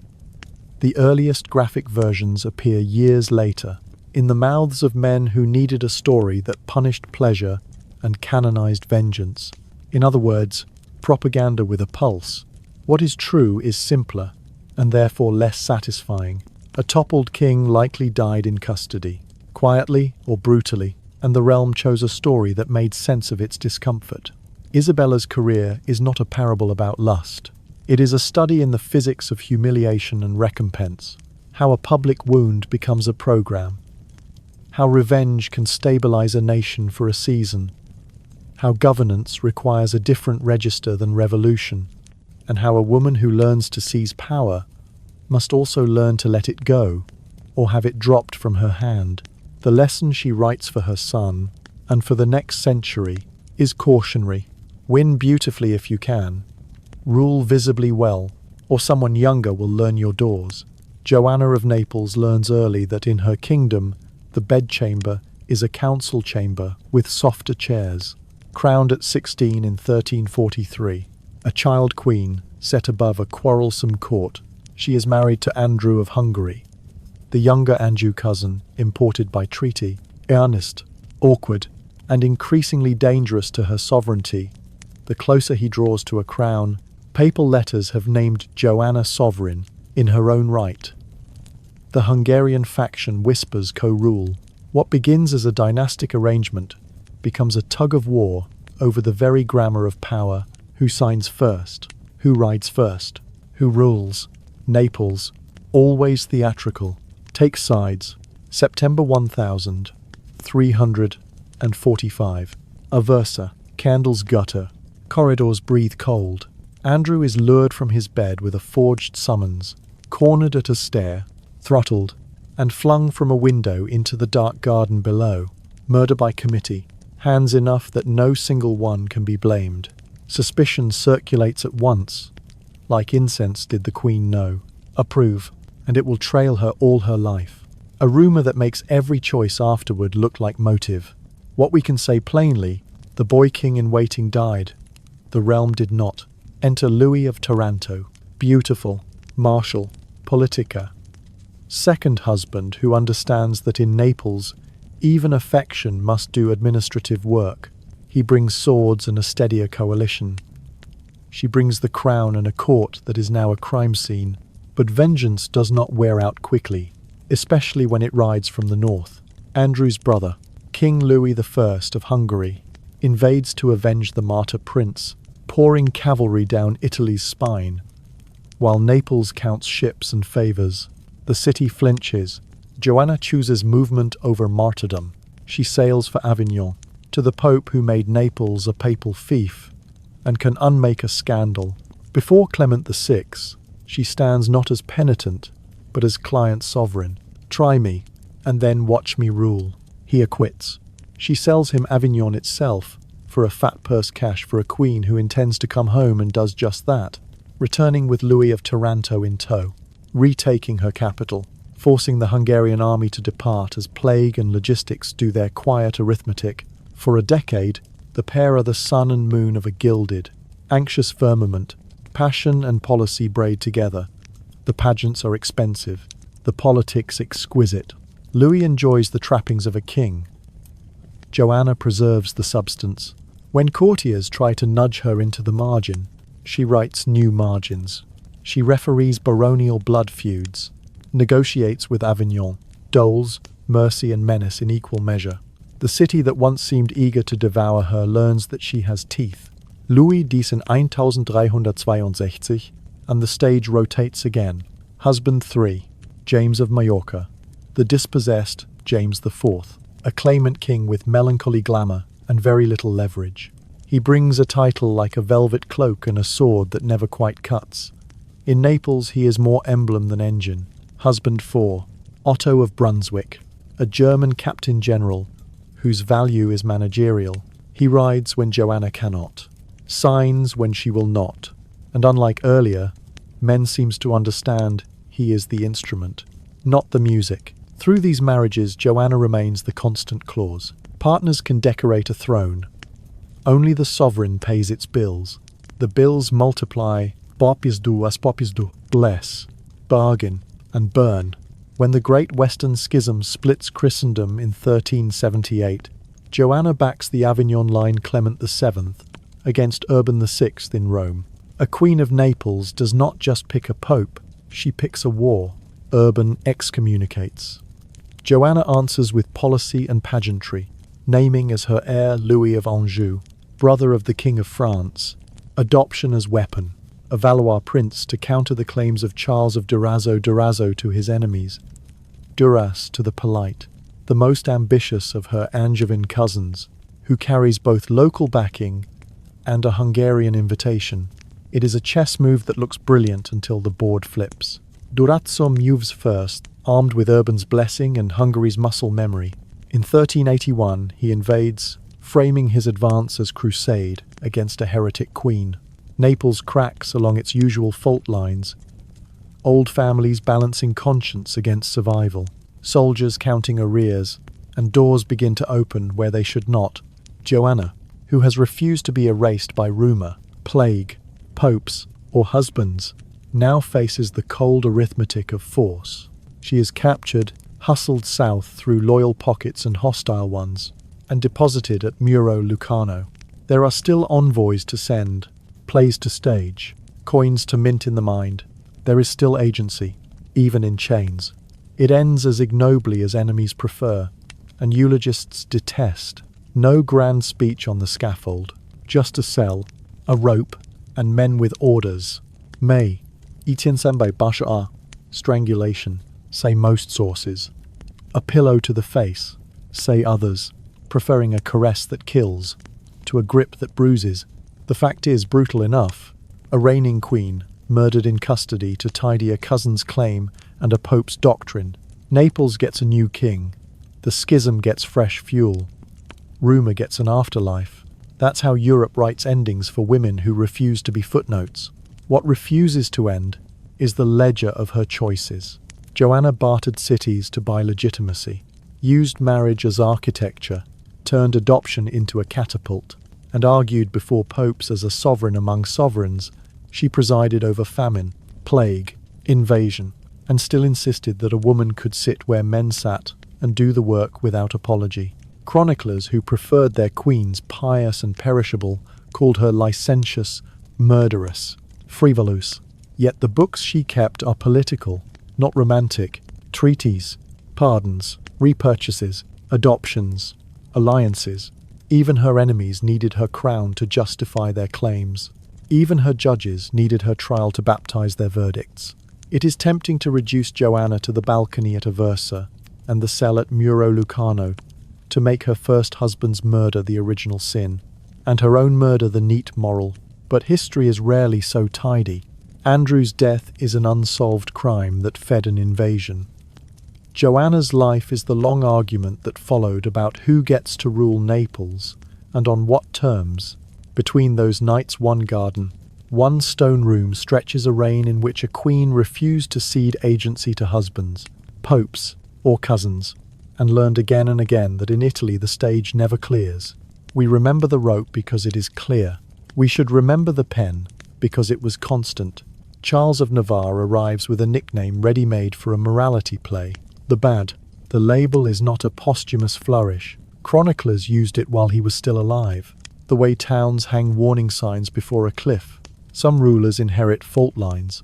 The earliest graphic versions appear years later, in the mouths of men who needed a story that punished pleasure and canonized vengeance. In other words, propaganda with a pulse. What is true is simpler, and therefore less satisfying. A toppled king likely died in custody, quietly or brutally, and the realm chose a story that made sense of its discomfort. Isabella's career is not a parable about lust. It is a study in the physics of humiliation and recompense, how a public wound becomes a program, how revenge can stabilize a nation for a season, how governance requires a different register than revolution, and how a woman who learns to seize power must also learn to let it go, or have it dropped from her hand. The lesson she writes for her son, and for the next century, is cautionary. Win beautifully if you can. Rule visibly well, or someone younger will learn your doors. Joanna of Naples learns early that in her kingdom, the bedchamber is a council chamber with softer chairs. Crowned at 16 in 1343, a child queen set above a quarrelsome court, she is married to Andrew of Hungary, the younger Anjou cousin imported by treaty. Earnest, awkward, and increasingly dangerous to her sovereignty, the closer he draws to a crown, papal letters have named Joanna sovereign in her own right. The Hungarian faction whispers co-rule. What begins as a dynastic arrangement becomes a tug-of-war over the very grammar of power. Who signs first? Who rides first? Who rules? Naples, always theatrical, takes sides. September 1345. Aversa, candles gutter, corridors breathe cold. Andrew is lured from his bed with a forged summons, cornered at a stair, throttled, and flung from a window into the dark garden below. Murder by committee, hands enough that no single one can be blamed. Suspicion circulates at once. Like incense did the Queen know. Approve, and it will trail her all her life. A rumour that makes every choice afterward look like motive. What we can say plainly, the boy king in waiting died. The realm did not. Enter Louis of Taranto, beautiful, martial, politica. Second husband who understands that in Naples, even affection must do administrative work. He brings swords and a steadier coalition. She brings the crown and a court that is now a crime scene. But vengeance does not wear out quickly, especially when it rides from the north. Andrew's brother, King Louis I of Hungary, invades to avenge the martyr prince, pouring cavalry down Italy's spine. While Naples counts ships and favours, the city flinches. Joanna chooses movement over martyrdom. She sails for Avignon, to the Pope who made Naples a papal fief, and can unmake a scandal. Before Clement VI, she stands not as penitent, but as client sovereign. Try me, and then watch me rule. He acquits. She sells him Avignon itself, for a fat purse cash for a queen who intends to come home and does just that, returning with Louis of Taranto in tow, retaking her capital, forcing the Hungarian army to depart as plague and logistics do their quiet arithmetic. For a decade, the pair are the sun and moon of a gilded, anxious firmament. Passion and policy braid together. The pageants are expensive, the politics exquisite. Louis enjoys the trappings of a king. Joanna preserves the substance. When courtiers try to nudge her into the margin, she writes new margins. She referees baronial blood feuds, negotiates with Avignon, doles, mercy and menace in equal measure. The city that once seemed eager to devour her learns that she has teeth. Louis dies in 1362, and the stage rotates again. Husband 3, James of Majorca. The dispossessed James IV, a claimant king with melancholy glamour and very little leverage. He brings a title like a velvet cloak and a sword that never quite cuts. In Naples he is more emblem than engine. Husband 4, Otto of Brunswick, a German captain general whose value is managerial. He rides when Joanna cannot, signs when she will not, and unlike earlier, men seems to understand he is the instrument, not the music. Through these marriages, Joanna remains the constant clause. Partners can decorate a throne. Only the sovereign pays its bills. The bills multiply, popis as popis do, bless, bargain, and burn. When the Great Western Schism splits Christendom in 1378, Joanna backs the Avignon line Clement VII against Urban VI in Rome. A Queen of Naples does not just pick a pope, she picks a war. Urban excommunicates. Joanna answers with policy and pageantry, naming as her heir Louis of Anjou, brother of the King of France, adoption as weapon, a Valois prince to counter the claims of Charles of Durazzo to his enemies, Duras to the polite, the most ambitious of her Angevin cousins, who carries both local backing and a Hungarian invitation. It is a chess move that looks brilliant until the board flips. Durazzo moves first, armed with Urban's blessing and Hungary's muscle memory. In 1381 he invades, framing his advance as crusade against a heretic queen. Naples cracks along its usual fault lines, old families balancing conscience against survival, soldiers counting arrears, and doors begin to open where they should not. Joanna, who has refused to be erased by rumour, plague, popes, or husbands, now faces the cold arithmetic of force. She is captured, hustled south through loyal pockets and hostile ones, and deposited at Muro Lucano. There are still envoys to send, plays to stage, coins to mint in the mind. There is still agency, even in chains. It ends as ignobly as enemies prefer, and eulogists detest. No grand speech on the scaffold, just a cell, a rope, and men with orders. May, itiensembe basha, strangulation, say most sources. A pillow to the face, say others, preferring a caress that kills to a grip that bruises. The fact is brutal enough. A reigning queen, murdered in custody to tidy a cousin's claim and a pope's doctrine. Naples gets a new king. The schism gets fresh fuel. Rumour gets an afterlife. That's how Europe writes endings for women who refuse to be footnotes. What refuses to end is the ledger of her choices. Joanna bartered cities to buy legitimacy, used marriage as architecture, turned adoption into a catapult, and argued before popes as a sovereign among sovereigns. She presided over famine, plague, invasion, and still insisted that a woman could sit where men sat and do the work without apology. Chroniclers who preferred their queens pious and perishable called her licentious, murderous, frivolous. Yet the books she kept are political, not romantic. Treaties, pardons, repurchases, adoptions, alliances. Even her enemies needed her crown to justify their claims. Even her judges needed her trial to baptize their verdicts. It is tempting to reduce Joanna to the balcony at Aversa and the cell at Muro Lucano, to make her first husband's murder the original sin, and her own murder the neat moral. But history is rarely so tidy. Andrew's death is an unsolved crime that fed an invasion. Joanna's life is the long argument that followed about who gets to rule Naples, and on what terms. Between those nights one garden, one stone room stretches a reign in which a queen refused to cede agency to husbands, popes, or cousins, and learned again and again that in Italy the stage never clears. We remember the rope because it is clear. We should remember the pen because it was constant. Charles of Navarre arrives with a nickname ready-made for a morality play. The bad. The label is not a posthumous flourish. Chroniclers used it while he was still alive. The way towns hang warning signs before a cliff. Some rulers inherit fault lines.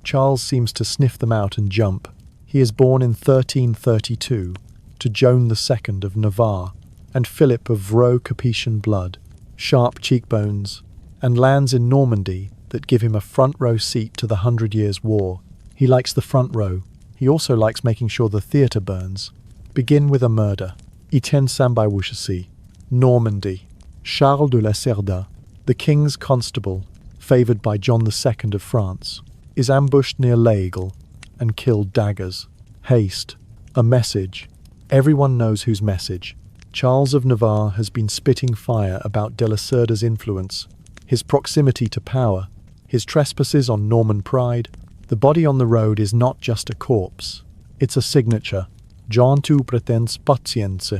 Charles seems to sniff them out and jump. He is born in 1332 to Joan II of Navarre and Philip of Vaux Capetian blood, sharp cheekbones, and lands in Normandy that give him a front-row seat to the 100 Years' War. He likes the front row. He also likes making sure the theatre burns. Begin with a murder. Etienne Sambayouchesi, Normandy. Charles de la Cerda, the king's constable, favoured by John II of France, is ambushed near L'Aigle and killed daggers. Haste. A message. Everyone knows whose message. Charles of Navarre has been spitting fire about de la Cerda's influence, his proximity to power, his trespasses on Norman pride. The body on the road is not just a corpse. It's a signature. John II pretends patience,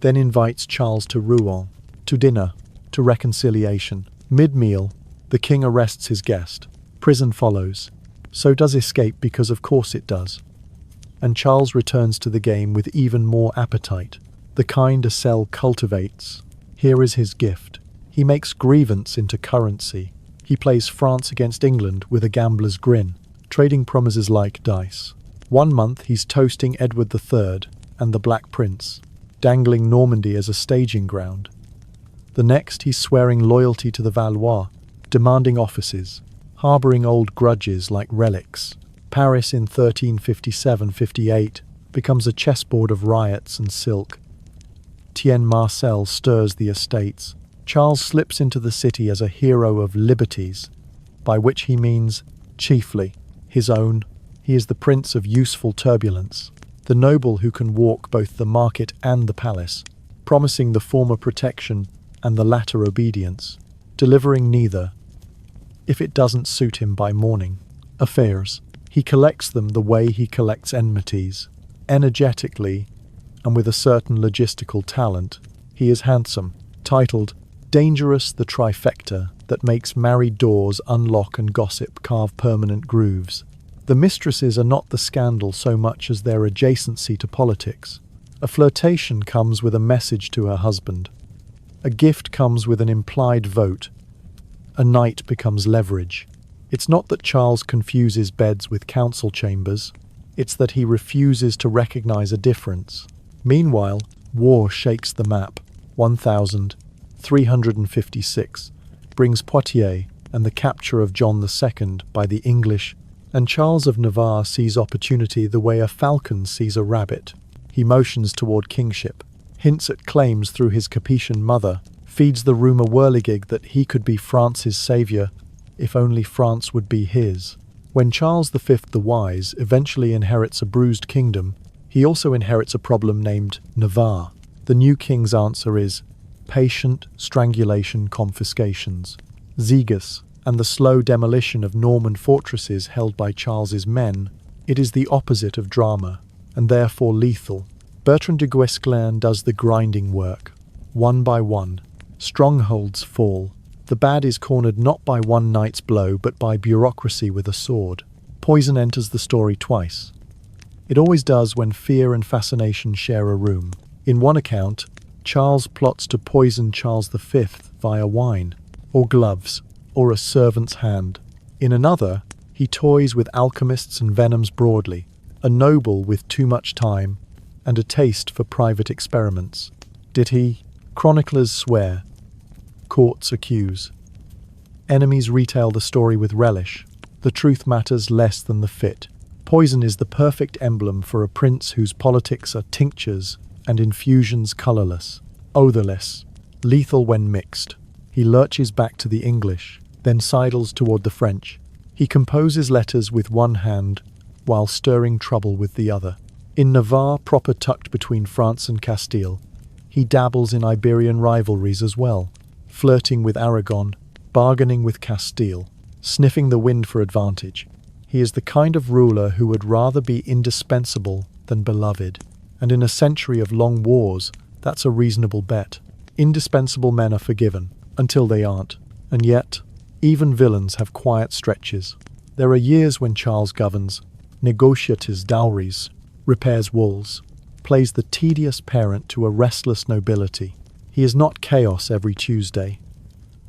then invites Charles to Rouen, to dinner, to reconciliation. Mid-meal, the king arrests his guest. Prison follows. So does escape because of course it does. And Charles returns to the game with even more appetite, the kind a cell cultivates. Here is his gift. He makes grievance into currency. He plays France against England with a gambler's grin, trading promises like dice. 1 month he's toasting Edward III and the Black Prince, dangling Normandy as a staging ground. The next he's swearing loyalty to the Valois, demanding offices, harbouring old grudges like relics. Paris in 1357-58 becomes a chessboard of riots and silk. Etienne Marcel stirs the estates. Charles slips into the city as a hero of liberties, by which he means, chiefly, his own. He is the prince of useful turbulence, the noble who can walk both the market and the palace, promising the former protection and the latter obedience, delivering neither, if it doesn't suit him by morning. Affairs. He collects them the way he collects enmities, energetically, and with a certain logistical talent. He is handsome, titled Dangerous the Trifecta that makes married doors unlock and gossip carve permanent grooves. The mistresses are not the scandal so much as their adjacency to politics. A flirtation comes with a message to her husband. A gift comes with an implied vote. A night becomes leverage. It's not that Charles confuses beds with council chambers. It's that he refuses to recognize a difference. Meanwhile, war shakes the map. 1356 brings Poitiers and the capture of John II by the English, and Charles of Navarre sees opportunity the way a falcon sees a rabbit. He motions toward kingship, hints at claims through his Capetian mother, feeds the rumour whirligig that he could be France's saviour if only France would be his. When Charles V the Wise eventually inherits a bruised kingdom, he also inherits a problem named Navarre. The new king's answer is patient strangulation confiscations, zegas, and the slow demolition of Norman fortresses held by Charles's men. It is the opposite of drama, and therefore lethal. Bertrand de Guesclin does the grinding work. One by one, strongholds fall. The bad is cornered not by one night's blow, but by bureaucracy with a sword. Poison enters the story twice. It always does when fear and fascination share a room. In one account, Charles plots to poison Charles V via wine, or gloves, or a servant's hand. In another, he toys with alchemists and venoms broadly, a noble with too much time, and a taste for private experiments. Did he? Chroniclers swear. Courts accuse. Enemies retell the story with relish. The truth matters less than the fit. Poison is the perfect emblem for a prince whose politics are tinctures and infusions colourless, odourless, lethal when mixed. He lurches back to the English, then sidles toward the French. He composes letters with one hand, while stirring trouble with the other. In Navarre, proper tucked between France and Castile, he dabbles in Iberian rivalries as well, flirting with Aragon, bargaining with Castile, sniffing the wind for advantage. He is the kind of ruler who would rather be indispensable than beloved, and in a century of long wars, that's a reasonable bet. Indispensable men are forgiven, until they aren't. And yet, even villains have quiet stretches. There are years when Charles governs, negotiates his dowries, repairs walls, plays the tedious parent to a restless nobility. He is not chaos every Tuesday.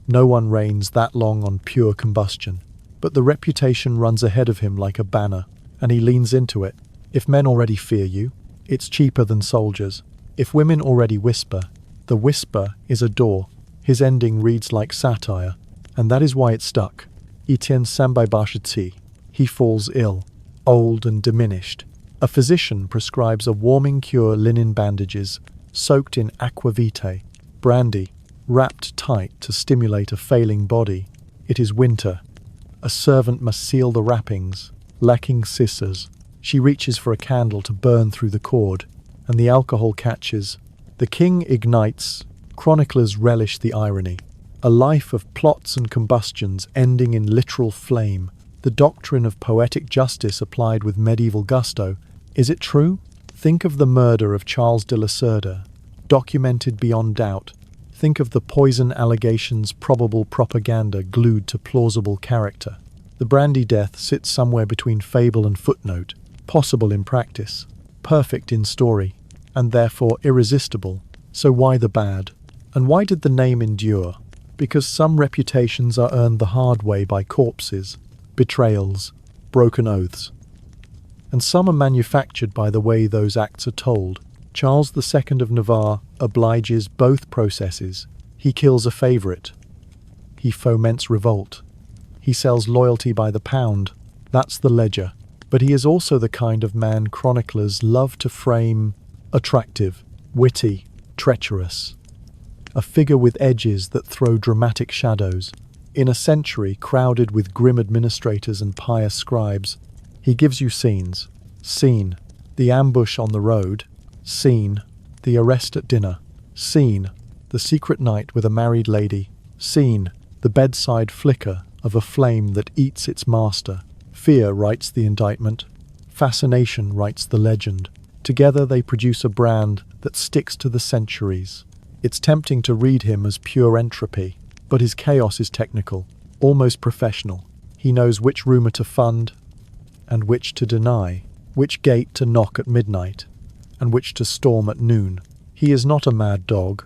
No one reigns that long on pure combustion. But the reputation runs ahead of him like a banner, and he leans into it. If men already fear you, it's cheaper than soldiers. If women already whisper, the whisper is a door. His ending reads like satire, and that is why it stuck. Etienne Sambai. He falls ill, old and diminished. A physician prescribes a warming cure, linen bandages, soaked in aqua vitae, brandy, wrapped tight to stimulate a failing body. It is winter. A servant must seal the wrappings, lacking scissors. She reaches for a candle to burn through the cord, and the alcohol catches. The king ignites. Chroniclers relish the irony. A life of plots and combustions ending in literal flame. The doctrine of poetic justice applied with medieval gusto. Is it true? Think of the murder of Charles de Lacerda, documented beyond doubt. Think of the poison allegations, probable propaganda glued to plausible character. The brandy death sits somewhere between fable and footnote, possible in practice, perfect in story, and therefore irresistible. So why the bad? And why did the name endure? Because some reputations are earned the hard way by corpses, betrayals, broken oaths. And some are manufactured by the way those acts are told. Charles II of Navarre obliges both processes. He kills a favourite. He foments revolt. He sells loyalty by the pound. That's the ledger. But he is also the kind of man chroniclers love to frame attractive, witty, treacherous. A figure with edges that throw dramatic shadows. In a century crowded with grim administrators and pious scribes, he gives you scenes. Scene, the ambush on the road. Scene, the arrest at dinner. Scene, the secret night with a married lady. Scene, the bedside flicker of a flame that eats its master. Fear writes the indictment. Fascination writes the legend. Together they produce a brand that sticks to the centuries. It's tempting to read him as pure entropy, but his chaos is technical, almost professional. He knows which rumour to fund and which to deny, which gate to knock at midnight and which to storm at noon. He is not a mad dog.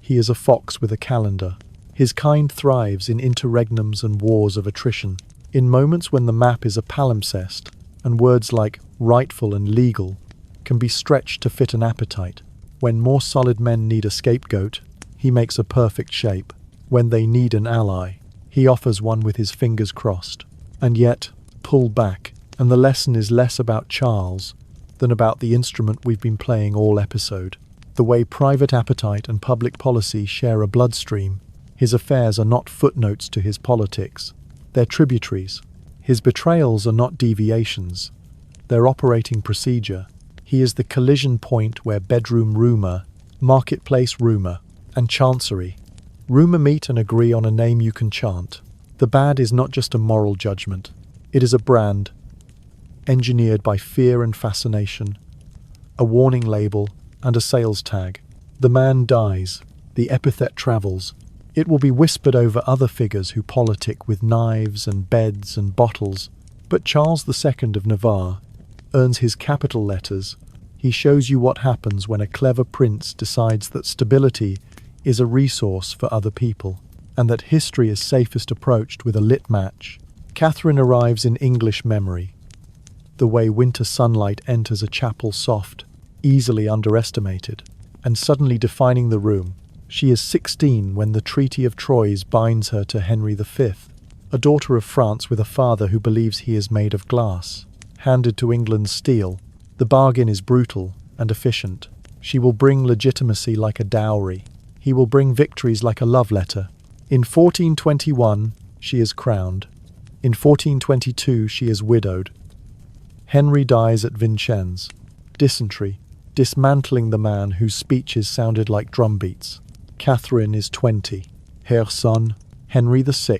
He is a fox with a calendar. His kind thrives in interregnums and wars of attrition, in moments when the map is a palimpsest and words like rightful and legal can be stretched to fit an appetite. When more solid men need a scapegoat, he makes a perfect shape. When they need an ally, he offers one with his fingers crossed. And yet, pull back, and the lesson is less about Charles than about the instrument we've been playing all episode. The way private appetite and public policy share a bloodstream. His affairs are not footnotes to his politics. They're tributaries. His betrayals are not deviations. They're operating procedure. He is the collision point where bedroom rumour, marketplace rumour, and chancery rumour meet and agree on a name you can chant. The bad is not just a moral judgment. It is a brand, engineered by fear and fascination, a warning label and a sales tag. The man dies. The epithet travels. It will be whispered over other figures who politic with knives and beds and bottles. But Charles II of Navarre earns his capital letters. He shows you what happens when a clever prince decides that stability is a resource for other people, and that history is safest approached with a lit match. Catherine arrives in English memory. The way winter sunlight enters a chapel soft, easily underestimated, and suddenly defining the room. She is 16 when the Treaty of Troyes binds her to Henry V, a daughter of France with a father who believes he is made of glass, handed to England's steel. The bargain is brutal and efficient. She will bring legitimacy like a dowry. He will bring victories like a love letter. In 1421, she is crowned. In 1422, she is widowed. Henry dies at Vincennes. Dysentery, dismantling the man whose speeches sounded like drumbeats. Catherine is 20. Her son, Henry VI,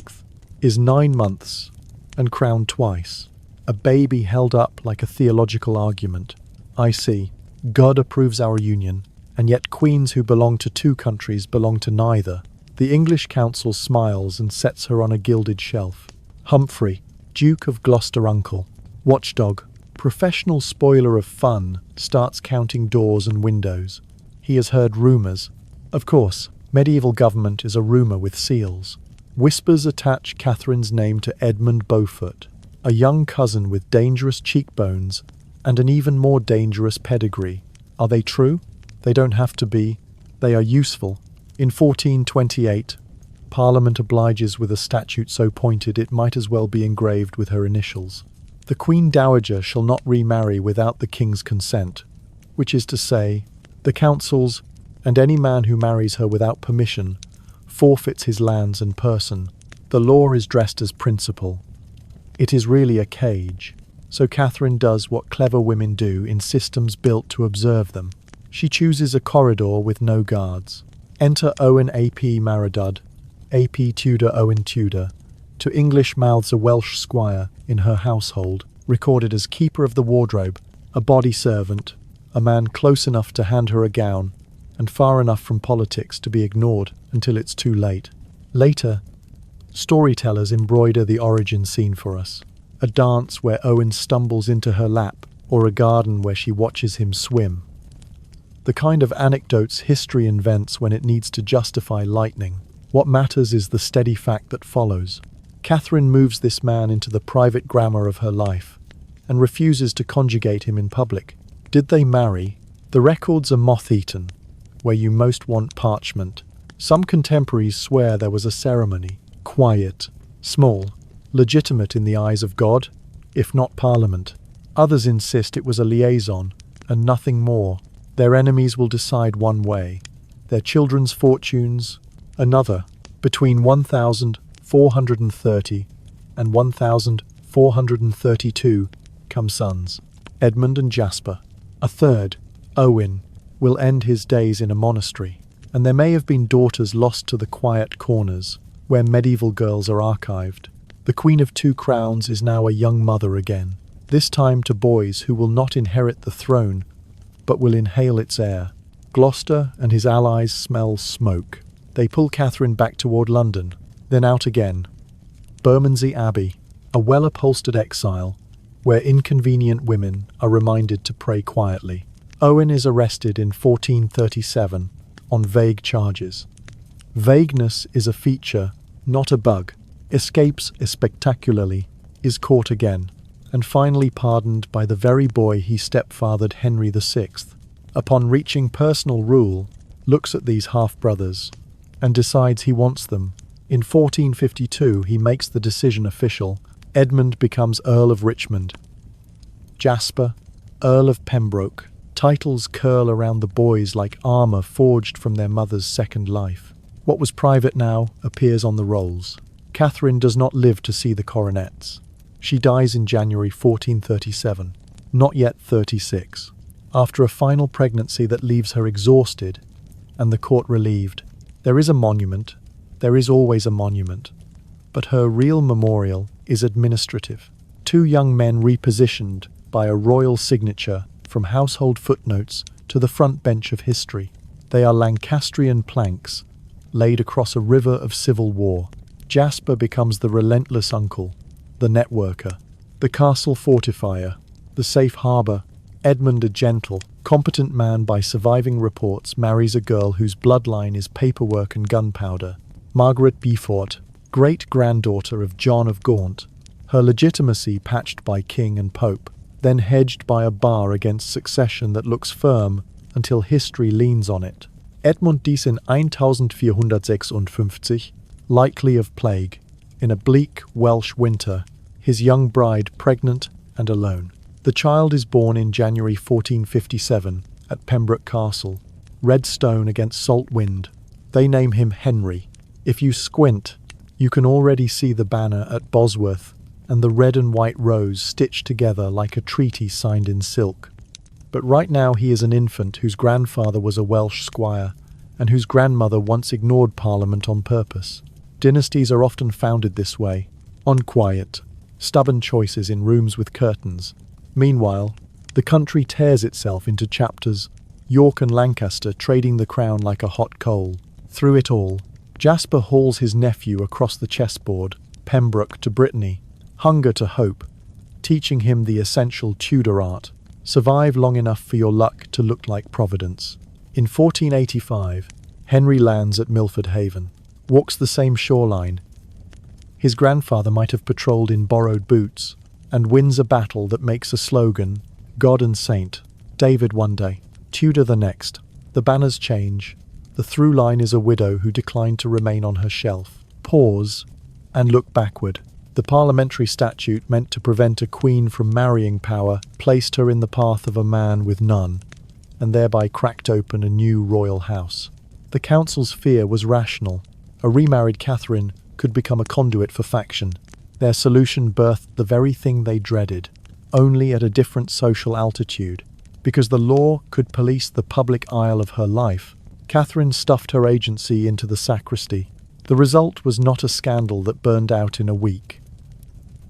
is 9 months and crowned twice. A baby held up like a theological argument. I see. God approves our union, and yet queens who belong to two countries belong to neither. The English council smiles and sets her on a gilded shelf. Humphrey, Duke of Gloucester uncle, watchdog, professional spoiler of fun, starts counting doors and windows. He has heard rumours. Of course, medieval government is a rumour with seals. Whispers attach Catherine's name to Edmund Beaufort, a young cousin with dangerous cheekbones and an even more dangerous pedigree. Are they true? They don't have to be. They are useful. In 1428, Parliament obliges with a statute so pointed it might as well be engraved with her initials. The Queen Dowager shall not remarry without the King's consent, which is to say, the councils, and any man who marries her without permission, forfeits his lands and person. The law is dressed as principle. It is really a cage, so Catherine does what clever women do in systems built to observe them. She chooses a corridor with no guards. Enter Owen ap Maradud, ap Tudor Owen Tudor. To English mouths a Welsh squire in her household, recorded as keeper of the wardrobe, a body servant, a man close enough to hand her a gown, and far enough from politics to be ignored until it's too late. Later, storytellers embroider the origin scene for us. A dance where Owen stumbles into her lap, or a garden where she watches him swim. The kind of anecdotes history invents when it needs to justify lightning. What matters is the steady fact that follows. Catherine moves this man into the private grammar of her life, and refuses to conjugate him in public. Did they marry? The records are moth-eaten, where you most want parchment. Some contemporaries swear there was a ceremony, quiet, small, legitimate in the eyes of God, if not Parliament. Others insist it was a liaison, and nothing more. Their enemies will decide one way, their children's fortunes another. Between 1430 and 1432 come sons, Edmund and Jasper. A third, Owen, will end his days in a monastery, and there may have been daughters lost to the quiet corners, where medieval girls are archived. The Queen of Two Crowns is now a young mother again, this time to boys who will not inherit the throne, but will inhale its air. Gloucester and his allies smell smoke. They pull Catherine back toward London, then out again. Bermondsey Abbey, a well-upholstered exile, where inconvenient women are reminded to pray quietly. Owen is arrested in 1437 on vague charges. Vagueness is a feature, not a bug. Escapes spectacularly, is caught again, and finally pardoned by the very boy he stepfathered Henry VI. Upon reaching personal rule, looks at these half-brothers, and decides he wants them. In 1452 he makes the decision official. Edmund becomes Earl of Richmond. Jasper, Earl of Pembroke. Titles curl around the boys like armour forged from their mother's second life. What was private now appears on the rolls. Catherine does not live to see the coronets. She dies in January 1437, not yet 36, after a final pregnancy that leaves her exhausted and the court relieved. There is a monument, there is always a monument, but her real memorial is administrative. Two young men repositioned by a royal signature from household footnotes to the front bench of history. They are Lancastrian planks laid across a river of civil war. Jasper becomes the relentless uncle, the networker, the castle fortifier, the safe harbour. Edmund, a gentle, competent man by surviving reports, marries a girl whose bloodline is paperwork and gunpowder. Margaret Beaufort, great-granddaughter of John of Gaunt, her legitimacy patched by king and pope, then hedged by a bar against succession that looks firm until history leans on it. Edmund dies in 1456, likely of plague, in a bleak Welsh winter, his young bride pregnant and alone. The child is born in January 1457 at Pembroke Castle, red stone against salt wind. They name him Henry. If you squint, you can already see the banner at Bosworth and the red and white rose stitched together like a treaty signed in silk. But right now he is an infant whose grandfather was a Welsh squire and whose grandmother once ignored Parliament on purpose. Dynasties are often founded this way, on quiet, stubborn choices in rooms with curtains. Meanwhile, the country tears itself into chapters, York and Lancaster trading the crown like a hot coal. Through it all, Jasper hauls his nephew across the chessboard, Pembroke to Brittany, hunger to hope, teaching him the essential Tudor art. Survive long enough for your luck to look like Providence. In 1485, Henry lands at Milford Haven, walks the same shoreline. His grandfather might have patrolled in borrowed boots, and wins a battle that makes a slogan, God and Saint, David one day, Tudor the next. The banners change. The through line is a widow who declined to remain on her shelf. Pause and look backward. The parliamentary statute meant to prevent a queen from marrying power placed her in the path of a man with none, and thereby cracked open a new royal house. The council's fear was rational. A remarried Catherine could become a conduit for faction. Their solution birthed the very thing they dreaded, only at a different social altitude. Because the law could police the public aisle of her life, Catherine stuffed her agency into the sacristy. The result was not a scandal that burned out in a week.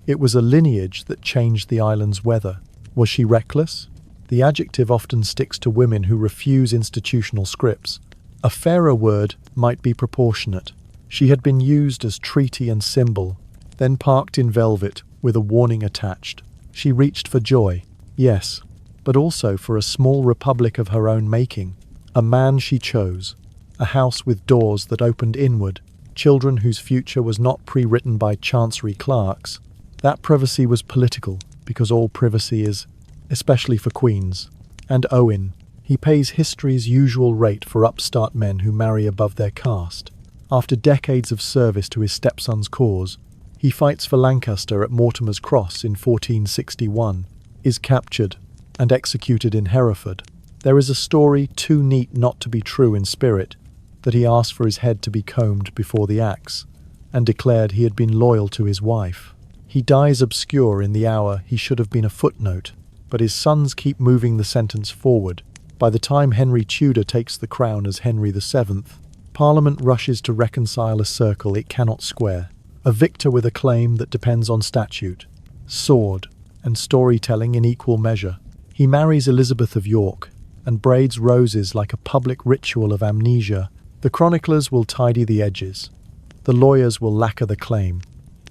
It was a lineage that changed the island's weather. Was she reckless? The adjective often sticks to women who refuse institutional scripts. A fairer word might be proportionate. She had been used as treaty and symbol, then parked in velvet with a warning attached. She reached for joy, yes, but also for a small republic of her own making. A man she chose, a house with doors that opened inward, children whose future was not pre-written by chancery clerks. That privacy was political, because all privacy is, especially for queens. And Owen, he pays history's usual rate for upstart men who marry above their caste. After decades of service to his stepson's cause, he fights for Lancaster at Mortimer's Cross in 1461, is captured and executed in Hereford. There is a story too neat not to be true in spirit, that he asked for his head to be combed before the axe, and declared he had been loyal to his wife. He dies obscure in the hour he should have been a footnote, but his sons keep moving the sentence forward. By the time Henry Tudor takes the crown as Henry VII, Parliament rushes to reconcile a circle it cannot square, a victor with a claim that depends on statute, sword, and storytelling in equal measure. He marries Elizabeth of York, and braids roses like a public ritual of amnesia. The chroniclers will tidy the edges. The lawyers will lacquer the claim.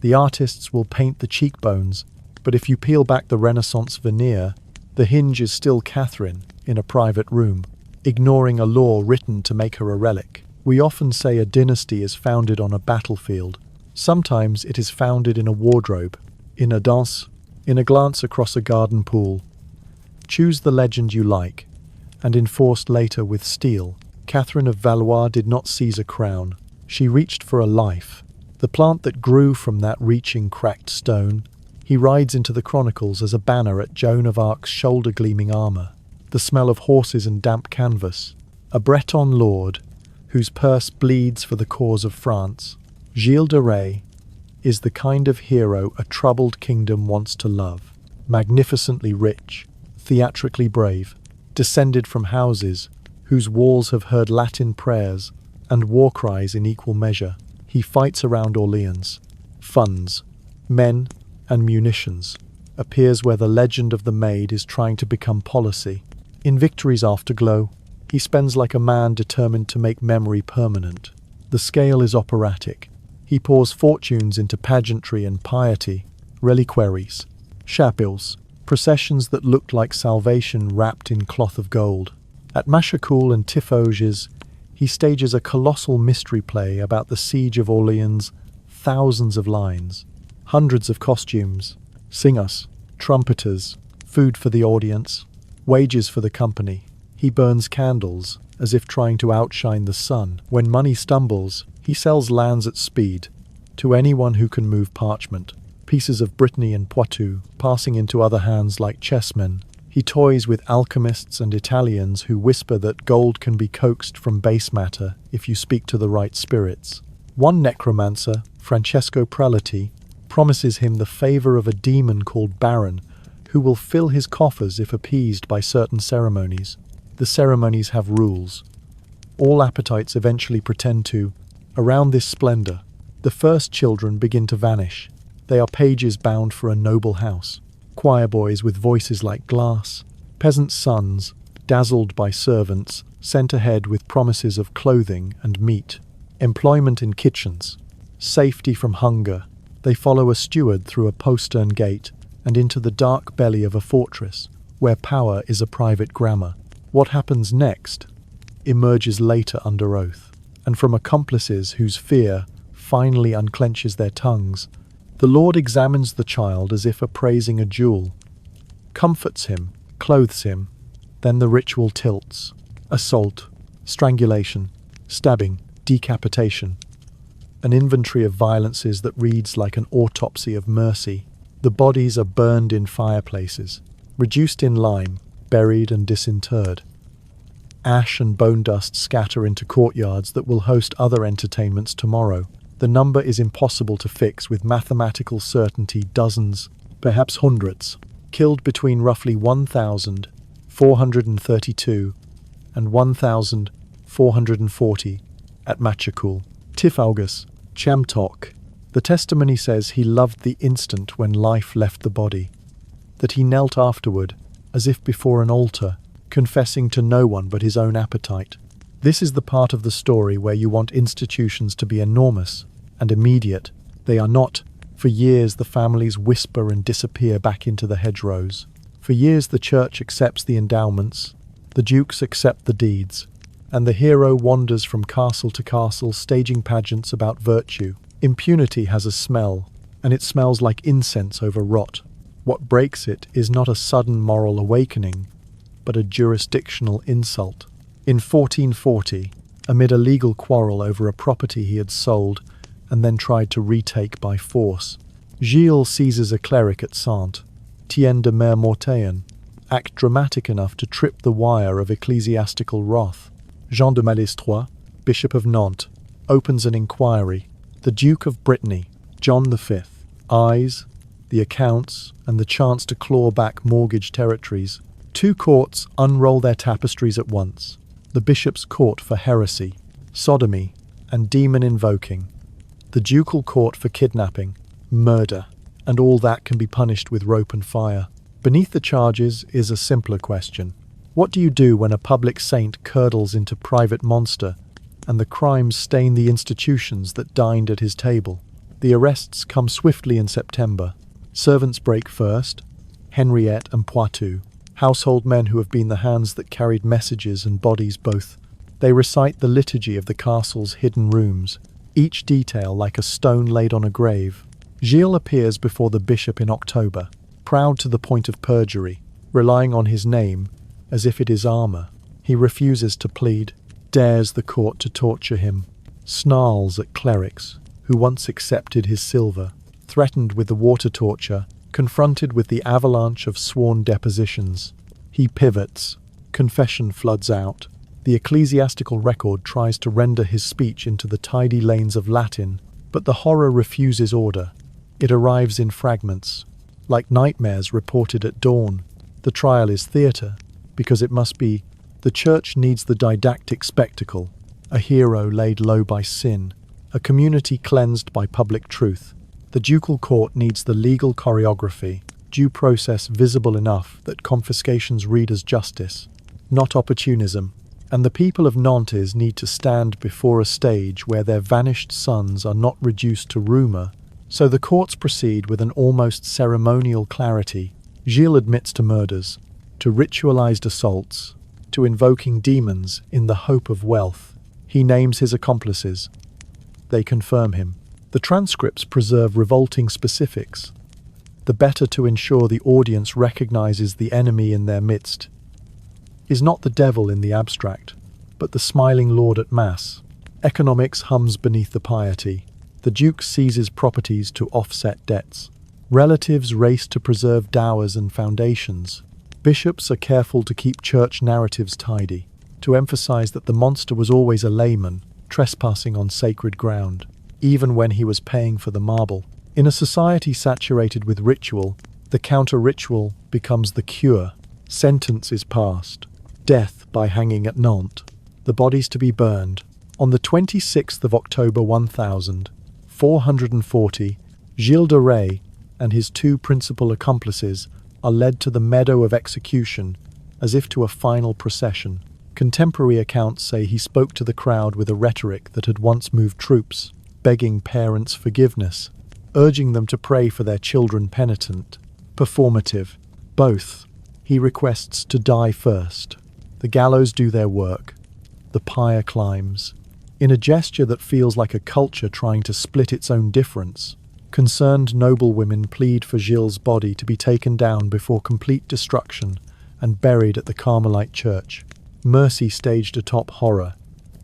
The artists will paint the cheekbones, but if you peel back the Renaissance veneer, the hinge is still Catherine in a private room, ignoring a law written to make her a relic. We often say a dynasty is founded on a battlefield. Sometimes it is founded in a wardrobe, in a dance, in a glance across a garden pool. Choose the legend you like, and enforced later with steel. Catherine of Valois did not seize a crown. She reached for a life. The plant that grew from that reaching cracked stone. He rides into the chronicles as a banner at Joan of Arc's shoulder-gleaming armour. The smell of horses and damp canvas. A Breton lord, whose purse bleeds for the cause of France. Gilles de Rais is the kind of hero a troubled kingdom wants to love. Magnificently rich, theatrically brave, descended from houses whose walls have heard Latin prayers and war cries in equal measure. He fights around Orleans. Funds, men, and munitions. Appears where the legend of the maid is trying to become policy. In Victory's afterglow, he spends like a man determined to make memory permanent. The scale is operatic. He pours fortunes into pageantry and piety, reliquaries, chapels, processions that looked like salvation wrapped in cloth of gold. At Machecoul and Tiffauges, he stages a colossal mystery play about the siege of Orleans, thousands of lines, hundreds of costumes, singers, trumpeters, food for the audience, wages for the company. He burns candles, as if trying to outshine the sun. When money stumbles, he sells lands at speed, to anyone who can move parchment. Pieces of Brittany and Poitou, passing into other hands like chessmen. He toys with alchemists and Italians who whisper that gold can be coaxed from base matter if you speak to the right spirits. One necromancer, Francesco Prelati, promises him the favor of a demon called Baron, who will fill his coffers if appeased by certain ceremonies. The ceremonies have rules. All appetites eventually pretend to. Around this splendor, the first children begin to vanish. They are pages bound for a noble house. Choir boys with voices like glass, peasant sons, dazzled by servants, sent ahead with promises of clothing and meat, employment in kitchens, safety from hunger. They follow a steward through a postern gate and into the dark belly of a fortress, where power is a private grammar. What happens next emerges later under oath, and from accomplices whose fear finally unclenches their tongues, the Lord examines the child as if appraising a jewel, comforts him, clothes him, then the ritual tilts. Assault, strangulation, stabbing, decapitation. An inventory of violences that reads like an autopsy of mercy. The bodies are burned in fireplaces, reduced in lime, buried and disinterred. Ash and bone dust scatter into courtyards that will host other entertainments tomorrow. The number is impossible to fix with mathematical certainty. Dozens, perhaps hundreds, killed between roughly 1,432 and 1,440 at Machakul. Tifaugus, Chamtok. The testimony says he loved the instant when life left the body, that he knelt afterward, as if before an altar, confessing to no one but his own appetite. This is the part of the story where you want institutions to be enormous and immediate. They are not. For years the families whisper and disappear back into the hedgerows. For years the church accepts the endowments, the dukes accept the deeds, and the hero wanders from castle to castle staging pageants about virtue. Impunity has a smell, and it smells like incense over rot. What breaks it is not a sudden moral awakening, but a jurisdictional insult. In 1440, amid a legal quarrel over a property he had sold and then tried to retake by force, Gilles seizes a cleric at Saint-Étienne de Mermortayan, act dramatic enough to trip the wire of ecclesiastical wrath. Jean de Malestroit, Bishop of Nantes, opens an inquiry. The Duke of Brittany, John V, eyes, the accounts, and the chance to claw back mortgaged territories. Two courts unroll their tapestries at once. The bishop's court for heresy, sodomy, and demon-invoking. The ducal court for kidnapping, murder, and all that can be punished with rope and fire. Beneath the charges is a simpler question. What do you do when a public saint curdles into private monster and the crimes stain the institutions that dined at his table? The arrests come swiftly in September. Servants break first, Henriette and Poitou, household men who have been the hands that carried messages and bodies both. They recite the liturgy of the castle's hidden rooms, each detail like a stone laid on a grave. Gilles appears before the bishop in October, proud to the point of perjury, relying on his name as if it is armor. He refuses to plead, dares the court to torture him, snarls at clerics who once accepted his silver, threatened with the water torture, confronted with the avalanche of sworn depositions. He pivots, confession floods out. The ecclesiastical record tries to render his speech into the tidy lanes of Latin, but the horror refuses order. It arrives in fragments, like nightmares reported at dawn. The trial is theatre, because it must be. The church needs the didactic spectacle, a hero laid low by sin, a community cleansed by public truth. The ducal court needs the legal choreography, due process visible enough that confiscations read as justice, not opportunism. And the people of Nantes need to stand before a stage where their vanished sons are not reduced to rumour. So the courts proceed with an almost ceremonial clarity. Gilles admits to murders, to ritualized assaults, to invoking demons in the hope of wealth. He names his accomplices. They confirm him. The transcripts preserve revolting specifics, the better to ensure the audience recognizes the enemy in their midst is not the devil in the abstract, but the smiling lord at mass. Economics hums beneath the piety. The duke seizes properties to offset debts. Relatives race to preserve dowers and foundations. Bishops are careful to keep church narratives tidy, to emphasize that the monster was always a layman, trespassing on sacred ground, even when he was paying for the marble. In a society saturated with ritual, the counter-ritual becomes the cure. Sentence is passed. Death by hanging at Nantes. The bodies to be burned. On the 26th of October 1440, Gilles de Rais and his two principal accomplices are led to the meadow of execution as if to a final procession. Contemporary accounts say he spoke to the crowd with a rhetoric that had once moved troops, begging parents forgiveness, urging them to pray for their children penitent. Performative. Both. He requests to die first. The gallows do their work. The pyre climbs. In a gesture that feels like a culture trying to split its own difference, concerned noblewomen plead for Gilles' body to be taken down before complete destruction and buried at the Carmelite church. Mercy staged atop horror.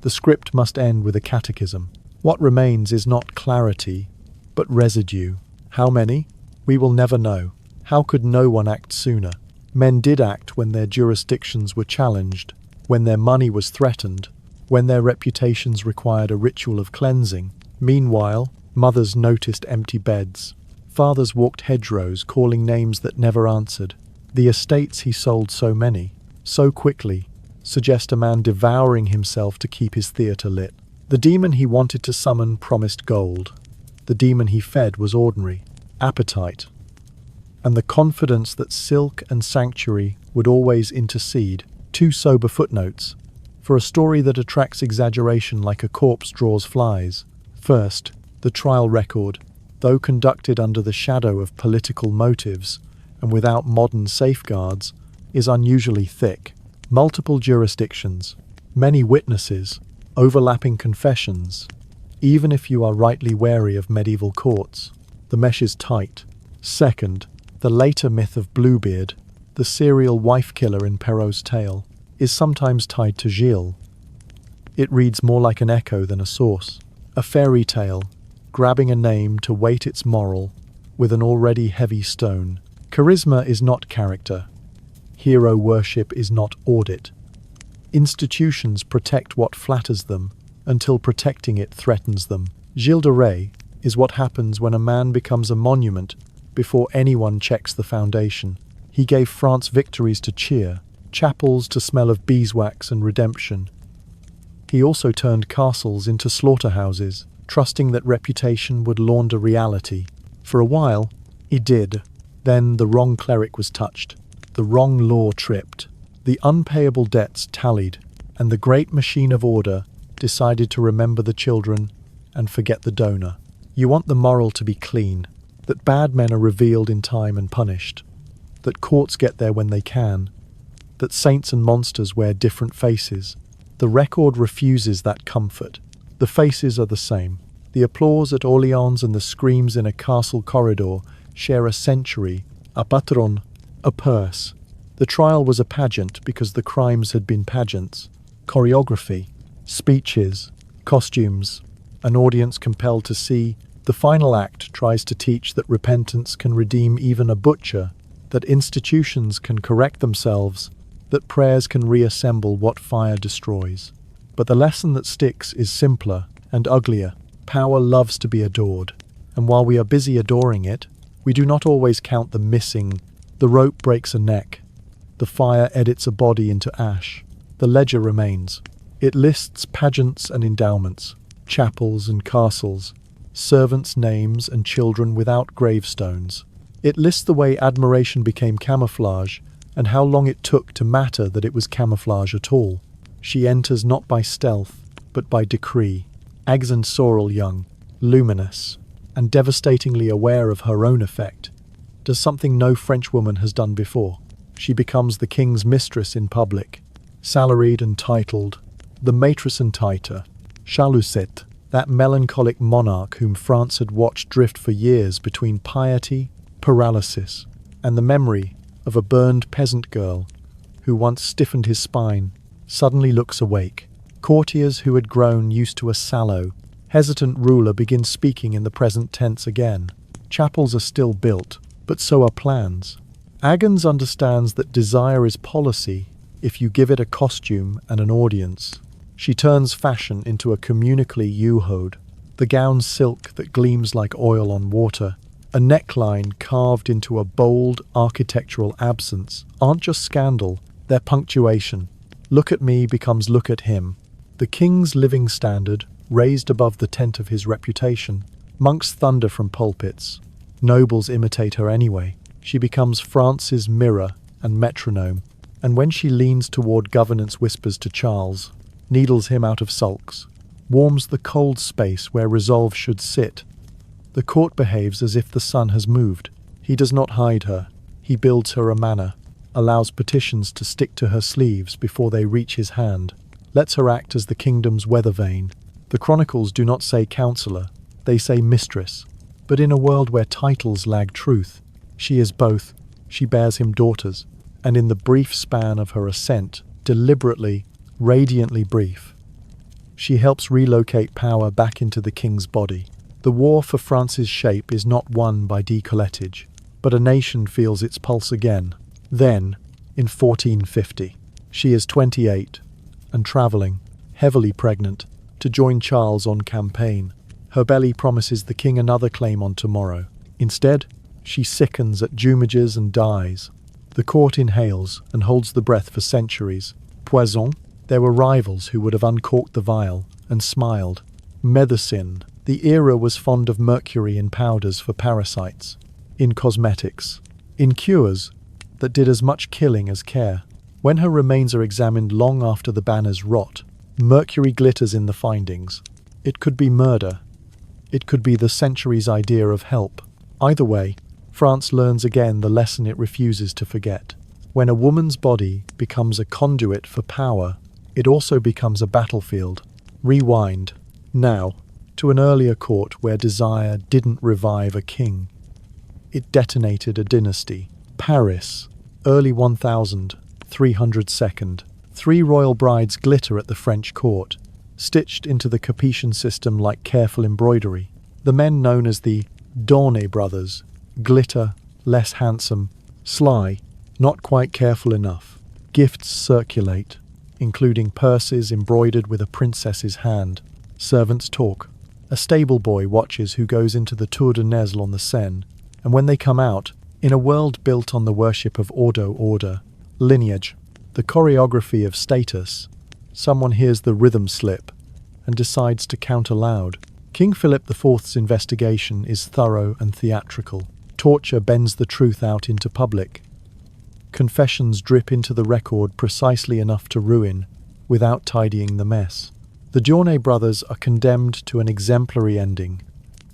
The script must end with a catechism. What remains is not clarity, but residue. How many? We will never know. How could no one act sooner? Men did act when their jurisdictions were challenged, when their money was threatened, when their reputations required a ritual of cleansing. Meanwhile, mothers noticed empty beds. Fathers walked hedgerows, calling names that never answered. The estates he sold so many, so quickly, suggest a man devouring himself to keep his theatre lit. The demon he wanted to summon promised gold. The demon he fed was ordinary, appetite, and the confidence that silk and sanctuary would always intercede. 2 sober footnotes for a story that attracts exaggeration like a corpse draws flies. First, the trial record, though conducted under the shadow of political motives and without modern safeguards, is unusually thick. Multiple jurisdictions, many witnesses, overlapping confessions. Even if you are rightly wary of medieval courts, the mesh is tight. Second, the later myth of Bluebeard, the serial wife killer in Perrault's tale, is sometimes tied to Gilles. It reads more like an echo than a source. A fairy tale, grabbing a name to weight its moral with an already heavy stone. Charisma is not character. Hero worship is not audit. Institutions protect what flatters them until protecting it threatens them. Gilles de Rais is what happens when a man becomes a monument before anyone checks the foundation. He gave France victories to cheer, chapels to smell of beeswax and redemption. He also turned castles into slaughterhouses, trusting that reputation would launder reality. For a while, he did. Then the wrong cleric was touched. The wrong law tripped. The unpayable debts tallied, and the great machine of order decided to remember the children and forget the donor. You want the moral to be clean, that bad men are revealed in time and punished, that courts get there when they can, that saints and monsters wear different faces. The record refuses that comfort. The faces are the same. The applause at Orleans and the screams in a castle corridor share a century, a patron, a purse. The trial was a pageant because the crimes had been pageants. Choreography, speeches, costumes, an audience compelled to see. The final act tries to teach that repentance can redeem even a butcher, that institutions can correct themselves, that prayers can reassemble what fire destroys. But the lesson that sticks is simpler and uglier. Power loves to be adored, and while we are busy adoring it, we do not always count the missing. The rope breaks a neck. The fire edits a body into ash. The ledger remains. It lists pageants and endowments, chapels and castles, servants' names and children without gravestones. It lists the way admiration became camouflage and how long it took to matter that it was camouflage at all. She enters not by stealth, but by decree. Agsand Sorrel young, luminous, and devastatingly aware of her own effect, does something no Frenchwoman has done before. She becomes the king's mistress in public, salaried and titled, the maîtresse en titre, Chalouset, that melancholic monarch whom France had watched drift for years between piety, paralysis, and the memory of a burned peasant girl who once stiffened his spine, suddenly looks awake. Courtiers who had grown used to a sallow, hesitant ruler begin speaking in the present tense again. Chapels are still built, but so are plans. Agans understands that desire is policy if you give it a costume and an audience. She turns fashion into a communically U-hode. The gown's silk that gleams like oil on water, a neckline carved into a bold architectural absence, aren't just scandal, they're punctuation. Look at me becomes look at him. The king's living standard, raised above the tent of his reputation. Monks thunder from pulpits. Nobles imitate her anyway. She becomes France's mirror and metronome. and when she leans toward governance whispers to Charles, needles him out of sulks, warms the cold space where resolve should sit. The court behaves as if the sun has moved. He does not hide her. He builds her a manor, allows petitions to stick to her sleeves before they reach his hand, lets her act as the kingdom's weather vane. The chronicles do not say counsellor, they say mistress. But in a world where titles lag truth, she is both. She bears him daughters, and in the brief span of her ascent, deliberately, radiantly brief, she helps relocate power back into the king's body. The war for France's shape is not won by decolletage, but a nation feels its pulse again. Then, in 1450, she is 28 and travelling, heavily pregnant, to join Charles on campaign. Her belly promises the king another claim on tomorrow. Instead, she sickens at jumages and dies. The court inhales and holds the breath for centuries. Poison, there were rivals who would have uncorked the vial and smiled. Medicine, the era was fond of mercury in powders for parasites, in cosmetics, in cures that did as much killing as care. When her remains are examined long after the banners rot, mercury glitters in the findings. It could be murder. It could be the century's idea of help. Either way, France learns again the lesson it refuses to forget. When a woman's body becomes a conduit for power, it also becomes a battlefield. Rewind, now, to an earlier court where desire didn't revive a king. It detonated a dynasty. Paris, early 1302. 3 royal brides glitter at the French court, stitched into the Capetian system like careful embroidery. The men known as the Dornay brothers glitter, less handsome, sly, not quite careful enough. Gifts circulate, including purses embroidered with a princess's hand. Servants talk. A stable boy watches who goes into the Tour de Nesle on the Seine, and when they come out, in a world built on the worship of order, lineage, the choreography of status, someone hears the rhythm slip and decides to count aloud. King Philip IV's investigation is thorough and theatrical. Torture bends the truth out into public. Confessions drip into the record precisely enough to ruin, without tidying the mess. The Dornay brothers are condemned to an exemplary ending,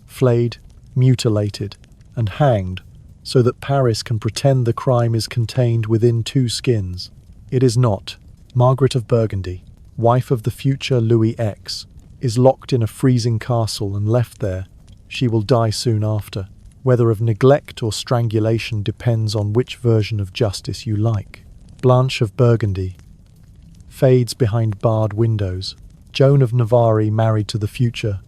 flayed, mutilated, and hanged, so that Paris can pretend the crime is contained within 2 skins. It is not. Margaret of Burgundy, wife of the future Louis X, is locked in a freezing castle and left there. She will die soon after. Whether of neglect or strangulation depends on which version of justice you like. Blanche of Burgundy fades behind barred windows. Joan of Navarre married to the future.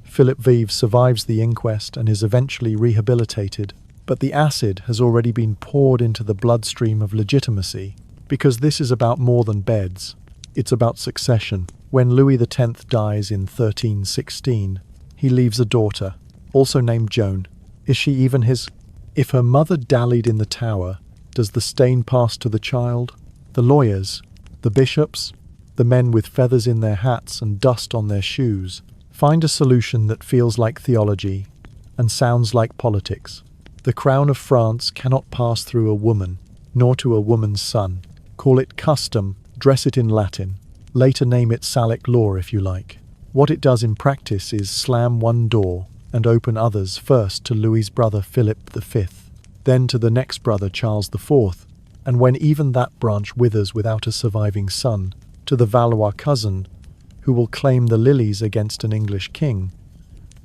Philip Vives survives the inquest and is eventually rehabilitated, but the acid has already been poured into the bloodstream of legitimacy, because this is about more than beds. It's about succession. When Louis X dies in 1316, he leaves a daughter, also named Joan. Is she even his? If her mother dallied in the tower, does the stain pass to the child? The lawyers, the bishops, the men with feathers in their hats and dust on their shoes, find a solution that feels like theology and sounds like politics. The crown of France cannot pass through a woman, nor to a woman's son. Call it custom, dress it in Latin, later name it Salic law if you like. What it does in practice is slam one door and open others, first to Louis's brother Philip V, then to the next brother Charles IV, and when even that branch withers without a surviving son, to the Valois cousin, who will claim the lilies against an English king,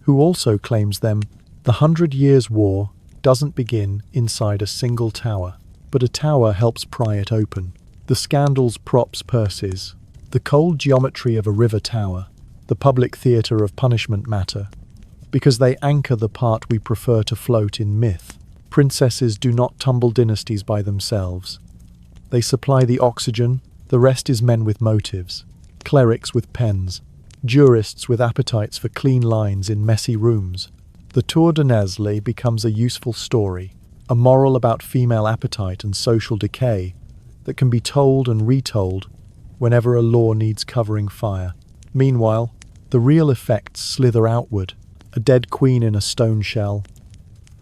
who also claims them. The 100 Years' War doesn't begin inside a single tower, but a tower helps pry it open. The scandals props purses, the cold geometry of a river tower, the public theatre of punishment matter, because they anchor the part we prefer to float in myth. Princesses do not tumble dynasties by themselves. They supply the oxygen, the rest is men with motives, clerics with pens, jurists with appetites for clean lines in messy rooms. The Tour de Nesle becomes a useful story, a moral about female appetite and social decay that can be told and retold whenever a law needs covering fire. Meanwhile, the real effects slither outward. A dead queen in a stone shell,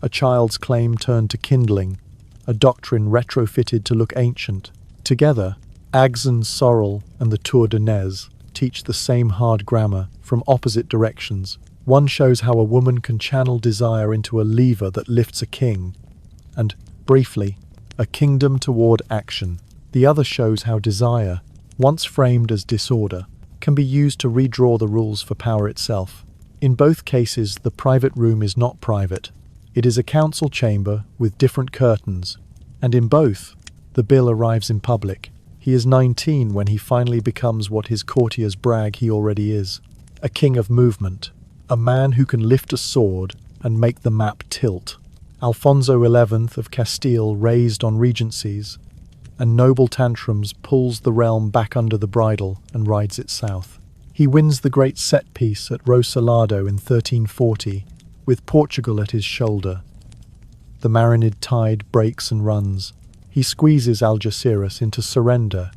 a child's claim turned to kindling, a doctrine retrofitted to look ancient. Together, Agson Sorrel and the Tour de Nez teach the same hard grammar from opposite directions. One shows how a woman can channel desire into a lever that lifts a king, and, briefly, a kingdom toward action. The other shows how desire, once framed as disorder, can be used to redraw the rules for power itself. In both cases, the private room is not private. It is a council chamber with different curtains, and in both, the bill arrives in public. He is 19 when he finally becomes what his courtiers brag he already is, a king of movement, a man who can lift a sword and make the map tilt. Alfonso XI of Castile, raised on regencies and noble tantrums, pulls the realm back under the bridle and rides it south. He wins the great set piece at Rosalado in 1340, with Portugal at his shoulder. The Marinid tide breaks and runs. He squeezes Algeciras into surrender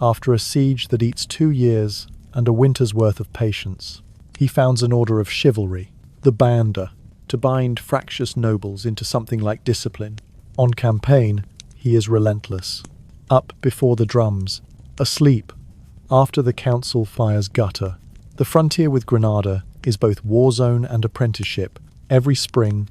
after a siege that eats 2 years and a winter's worth of patience. He founds an order of chivalry, the Banda, to bind fractious nobles into something like discipline. On campaign, he is relentless. Up before the drums, asleep after the council fires gutter. The frontier with Granada is both war zone and apprenticeship. Every spring,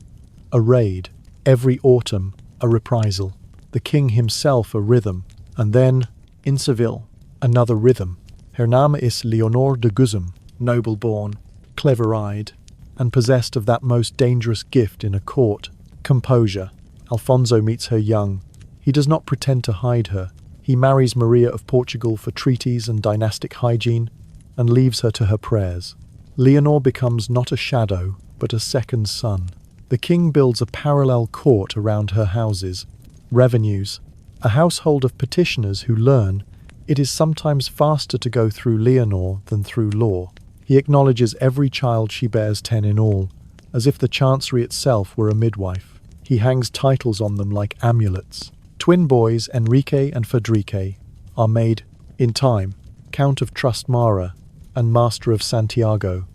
a raid. Every autumn, a reprisal. The king himself a rhythm, and then, in Seville, another rhythm. Her name is Leonor de Guzman, noble-born, clever-eyed, and possessed of that most dangerous gift in a court, composure. Alfonso meets her young. He does not pretend to hide her. He marries Maria of Portugal for treaties and dynastic hygiene, and leaves her to her prayers. Leonor becomes not a shadow, but a second son. The king builds a parallel court around her houses, revenues, a household of petitioners who learn it is sometimes faster to go through Leonor than through law. He acknowledges every child she bears, 10 in all, as if the chancery itself were a midwife. He hangs titles on them like amulets. Twin boys, Enrique and Federique, are made, in time, Count of Trustmara and Master of Santiago.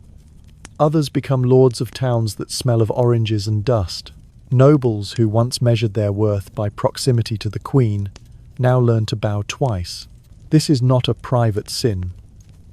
Others become lords of towns that smell of oranges and dust. Nobles who once measured their worth by proximity to the Queen now learn to bow twice. This is not a private sin,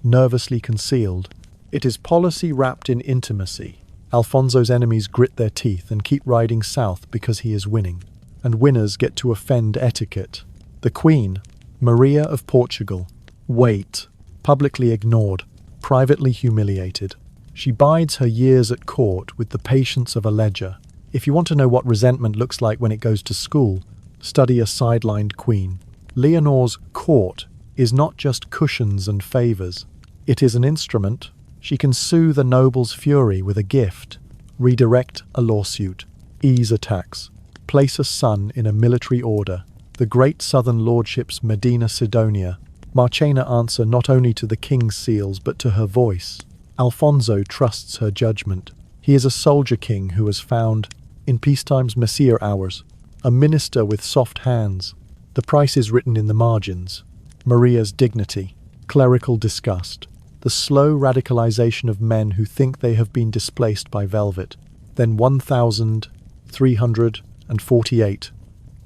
nervously concealed. It is policy wrapped in intimacy. Alfonso's enemies grit their teeth and keep riding south because he is winning. And winners get to offend etiquette. The Queen, Maria of Portugal, wait, publicly ignored, privately humiliated. She bides her years at court with the patience of a ledger. If you want to know what resentment looks like when it goes to school, study a sidelined queen. Leonor's court is not just cushions and favours. It is an instrument. She can soothe a noble's fury with a gift, redirect a lawsuit, ease attacks, place a son in a military order. The great southern lordships Medina Sidonia, Marchena answer not only to the king's seals but to her voice. Alfonso trusts her judgment. He is a soldier king who has found, in peacetime's messier hours, a minister with soft hands. The price is written in the margins. Maria's dignity, clerical disgust, the slow radicalization of men who think they have been displaced by velvet. Then 1348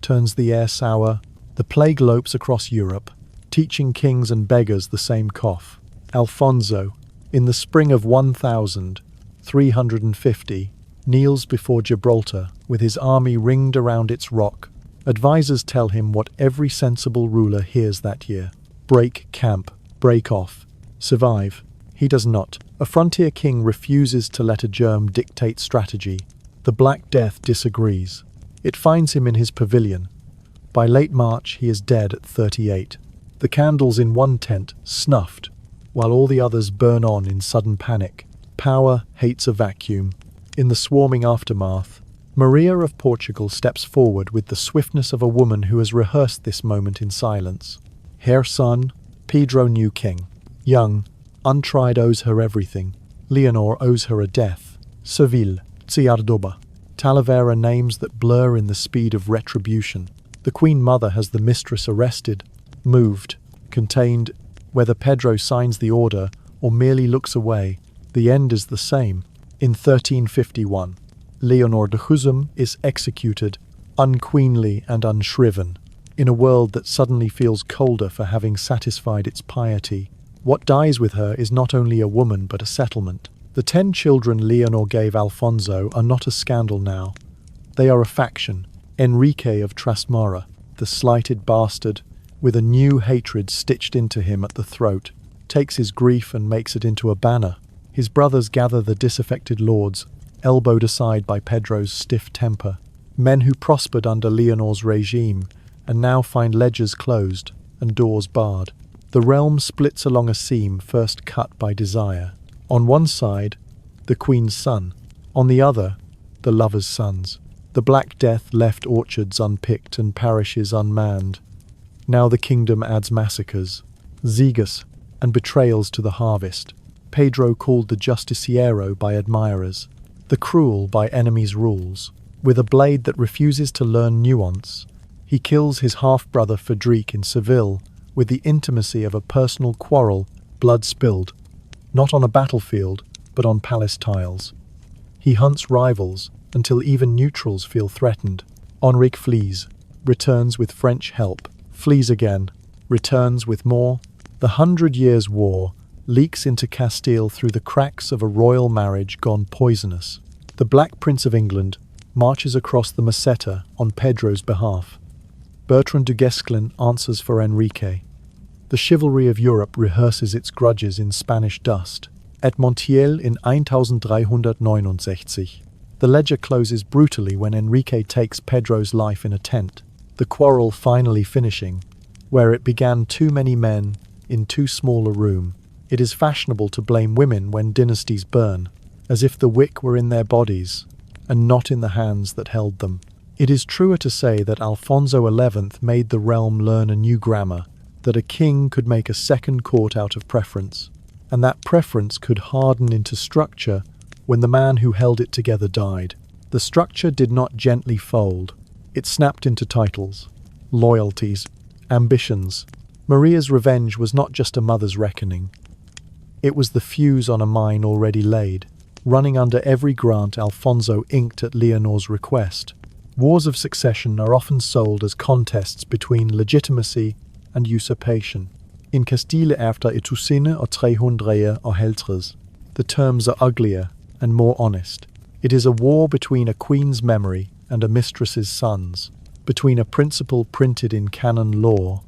turns the air sour. The plague lopes across Europe, teaching kings and beggars the same cough. Alfonso, in the spring of 1350, kneels before Gibraltar with his army ringed around its rock. Advisors tell him what every sensible ruler hears that year. Break camp, break off, survive. He does not. A frontier king refuses to let a germ dictate strategy. The Black Death disagrees. It finds him in his pavilion. By late March, he is dead at 38. The candles in one tent snuffed, while all the others burn on in sudden panic. Power hates a vacuum. In the swarming aftermath, Maria of Portugal steps forward with the swiftness of a woman who has rehearsed this moment in silence. Her son, Pedro, new king. Young, untried, owes her everything. Leonor owes her a death. Seville, Ciardoba, Talavera, names that blur in the speed of retribution. The Queen Mother has the mistress arrested, moved, contained. Whether Pedro signs the order or merely looks away, the end is the same. In 1351, Leonor de Guzman is executed, unqueenly and unshriven. in a world that suddenly feels colder for having satisfied its piety. What dies with her is not only a woman but a settlement. The 10 children Leonor gave Alfonso are not a scandal now. They are a faction. Enrique of Trasmara, the slighted bastard, with a new hatred stitched into him at the throat, takes his grief and makes it into a banner. His brothers gather the disaffected lords, elbowed aside by Pedro's stiff temper, men who prospered under Leonor's regime and now find ledgers closed and doors barred. The realm splits along a seam first cut by desire. On one side, the queen's son, on the other, the lovers' sons. The Black Death left orchards unpicked and parishes unmanned. Now the kingdom adds massacres, zegas, and betrayals to the harvest. Pedro called the justiciero by admirers, the cruel by enemies' rules. With a blade that refuses to learn nuance, he kills his half-brother Frederic in Seville with the intimacy of a personal quarrel, blood spilled, not on a battlefield, but on palace tiles. He hunts rivals until even neutrals feel threatened. Henrique flees, returns with French help, flees again, returns with more. The 100 Years' War leaks into Castile through the cracks of a royal marriage gone poisonous. The Black Prince of England marches across the Meseta on Pedro's behalf. Bertrand du Guesclin answers for Enrique. The chivalry of Europe rehearses its grudges in Spanish dust. At Montiel in 1369. The ledger closes brutally when Enrique takes Pedro's life in a tent, the quarrel finally finishing, where it began too many men in too small a room. It is fashionable to blame women when dynasties burn, as if the wick were in their bodies and not in the hands that held them. It is truer to say that Alfonso XI made the realm learn a new grammar, that a king could make a second court out of preference, and that preference could harden into structure when the man who held it together died. The structure did not gently fold. It snapped into titles, loyalties, ambitions. Maria's revenge was not just a mother's reckoning. It was the fuse on a mine already laid, running under every grant Alfonso inked at Leonor's request. Wars of succession are often sold as contests between legitimacy and usurpation. In Castile efter Etusine or 300 or Heltres, the terms are uglier and more honest. It is a war between a queen's memory and a mistress's sons, between a principle printed in canon law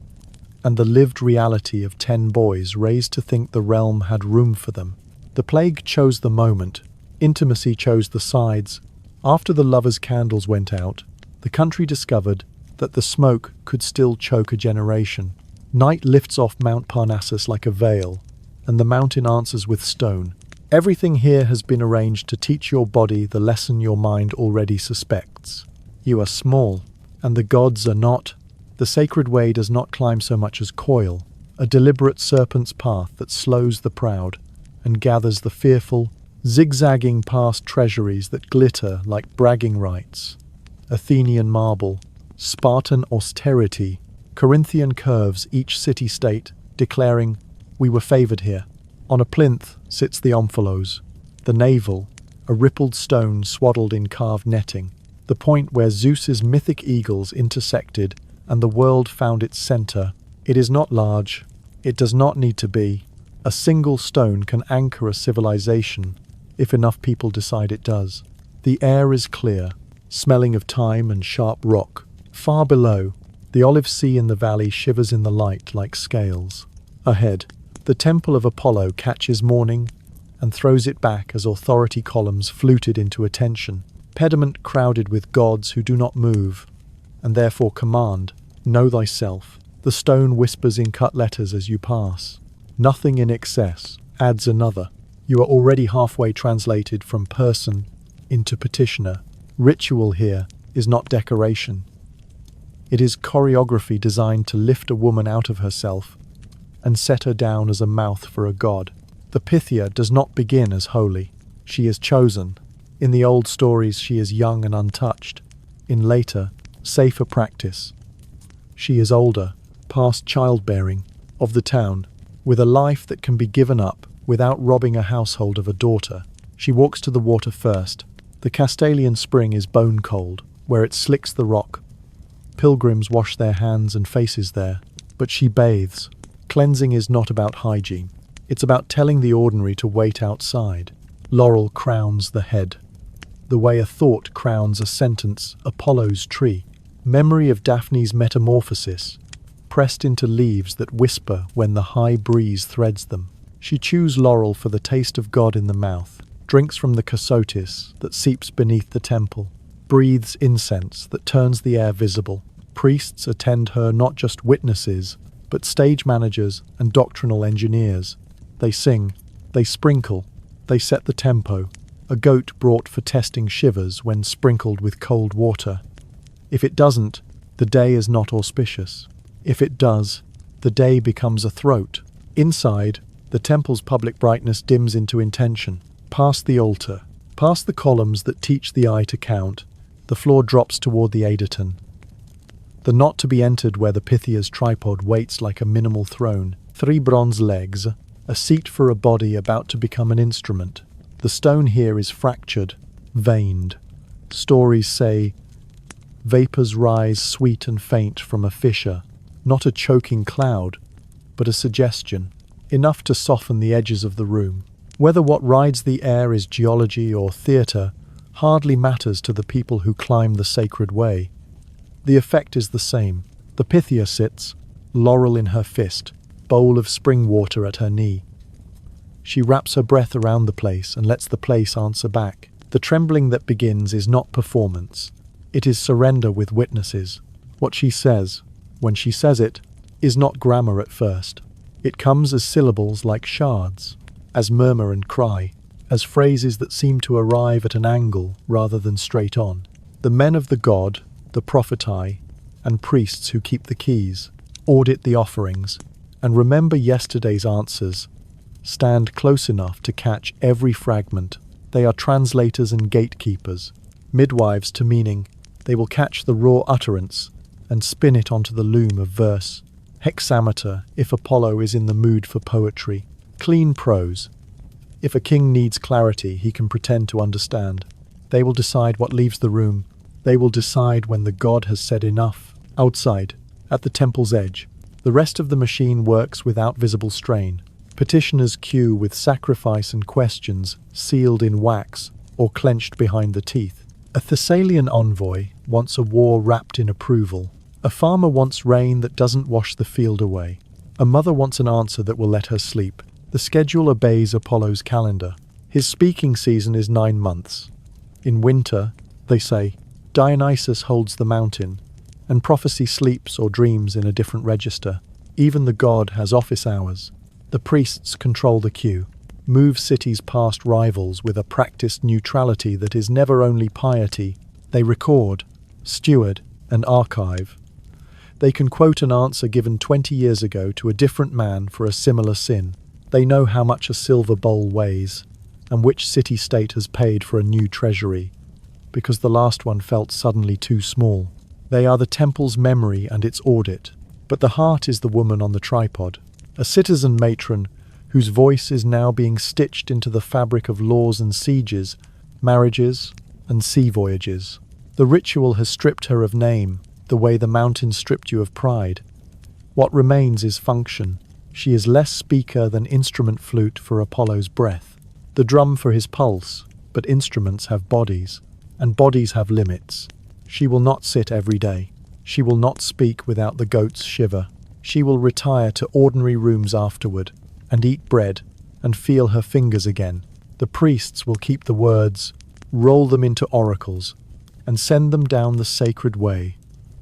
and the lived reality of 10 boys raised to think the realm had room for them. The plague chose the moment, intimacy chose the sides. After the lovers' candles went out, the country discovered that the smoke could still choke a generation. Night lifts off Mount Parnassus like a veil, and the mountain answers with stone. Everything here has been arranged to teach your body the lesson your mind already suspects. You are small, and the gods are not. The sacred way does not climb so much as coil, a deliberate serpent's path that slows the proud and gathers the fearful, zigzagging past treasuries that glitter like bragging rights. Athenian marble, Spartan austerity, Corinthian curves each city-state, declaring, "We were favoured here." On a plinth sits the omphalos, the navel, a rippled stone swaddled in carved netting, the point where Zeus's mythic eagles intersected and the world found its centre. It is not large, it does not need to be. A single stone can anchor a civilization, if enough people decide it does. The air is clear, smelling of thyme and sharp rock. Far below, the olive sea in the valley shivers in the light like scales. Ahead, the temple of Apollo catches morning and throws it back as authority columns fluted into attention. Pediment crowded with gods who do not move, and therefore command, "Know thyself." The stone whispers in cut letters as you pass. Nothing in excess, adds another. You are already halfway translated from person into petitioner. Ritual here is not decoration. It is choreography designed to lift a woman out of herself and set her down as a mouth for a god. The Pythia does not begin as holy. She is chosen. In the old stories she is young and untouched. In later, safer practice, she is older, past childbearing, of the town, with a life that can be given up without robbing a household of a daughter. She walks to the water first. The Castalian spring is bone cold, where it slicks the rock, Pilgrims wash their hands and faces there, but she bathes. Cleansing is not about hygiene. It's about telling the ordinary to wait outside. Laurel crowns the head. The way a thought crowns a sentence, Apollo's tree. Memory of Daphne's metamorphosis, pressed into leaves that whisper when the high breeze threads them. She chews laurel for the taste of God in the mouth, drinks from the chrysotis that seeps beneath the temple, breathes incense that turns the air visible. Priests attend her, not just witnesses, but stage managers and doctrinal engineers. They sing, they sprinkle, they set the tempo. A goat brought for testing shivers when sprinkled with cold water. If it doesn't, the day is not auspicious. If it does, the day becomes a throat. Inside, the temple's public brightness dims into intention. Past the altar, past the columns that teach the eye to count, the floor drops toward the adyton. The not to be entered where the Pythia's tripod waits like a minimal throne. 3 bronze legs, a seat for a body about to become an instrument. The stone here is fractured, veined. Stories say, vapors rise sweet and faint from a fissure, not a choking cloud, but a suggestion, enough to soften the edges of the room. Whether what rides the air is geology or theatre hardly matters to the people who climb the sacred way. The effect is the same. The Pythia sits, laurel in her fist, bowl of spring water at her knee. She wraps her breath around the place and lets the place answer back. The trembling that begins is not performance. It is surrender with witnesses. What she says, when she says it, is not grammar at first. It comes as syllables like shards, as murmur and cry, as phrases that seem to arrive at an angle rather than straight on. The men of the god, the propheti, and priests who keep the keys, audit the offerings, and remember yesterday's answers, stand close enough to catch every fragment. They are translators and gatekeepers, midwives to meaning. They will catch the raw utterance and spin it onto the loom of verse. Hexameter, if Apollo is in the mood for poetry. Clean prose. If a king needs clarity, he can pretend to understand. They will decide what leaves the room. They will decide when the god has said enough. Outside, at the temple's edge, the rest of the machine works without visible strain. Petitioners queue with sacrifice and questions sealed in wax or clenched behind the teeth. A Thessalian envoy wants a war wrapped in approval. A farmer wants rain that doesn't wash the field away. A mother wants an answer that will let her sleep. The schedule obeys Apollo's calendar. His speaking season is 9 months. In winter, they say, Dionysus holds the mountain, and prophecy sleeps or dreams in a different register. Even the god has office hours. The priests control the queue, move cities past rivals with a practiced neutrality that is never only piety. They record, steward, and archive. They can quote an answer given 20 years ago to a different man for a similar sin. They know how much a silver bowl weighs, and which city-state has paid for a new treasury, because the last one felt suddenly too small. They are the temple's memory and its audit, but the heart is the woman on the tripod, a citizen matron whose voice is now being stitched into the fabric of laws and sieges, marriages and sea voyages. The ritual has stripped her of name, the way the mountain stripped you of pride. What remains is function. She is less speaker than instrument flute for Apollo's breath, the drum for his pulse, but instruments have bodies, and bodies have limits. She will not sit every day. She will not speak without the goats shiver. She will retire to ordinary rooms afterward, and eat bread, and feel her fingers again. The priests will keep the words, roll them into oracles, and send them down the sacred way,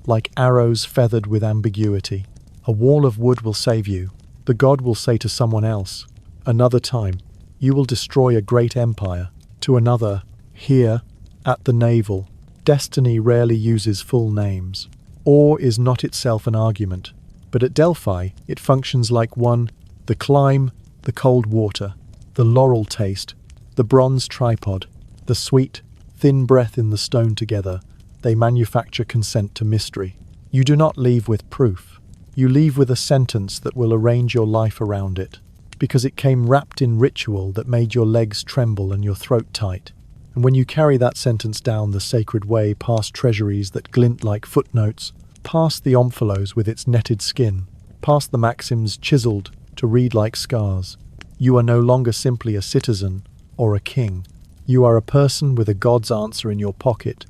like arrows feathered with ambiguity. A wall of wood will save you. The god will say to someone else, another time, you will destroy a great empire. To another, here, at the navel. Destiny rarely uses full names. Awe is not itself an argument, but at Delphi it functions like one: the climb, the cold water, the laurel taste, the bronze tripod, the sweet, thin breath in the stone together. They manufacture consent to mystery. You do not leave with proof. You leave with a sentence that will arrange your life around it, because it came wrapped in ritual that made your legs tremble and your throat tight. And when you carry that sentence down the sacred way past treasuries that glint like footnotes, past the omphalos with its netted skin, past the maxims chiseled to read like scars. You are no longer simply a citizen or a king. You are a person with a God's answer in your pocket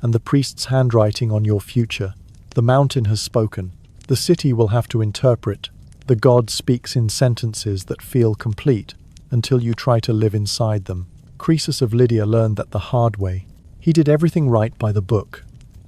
and the priest's handwriting on your future. The mountain has spoken. The city will have to interpret. The God speaks in sentences that feel complete until you try to live inside them. Croesus of Lydia learned that the hard way. He did everything right by the book,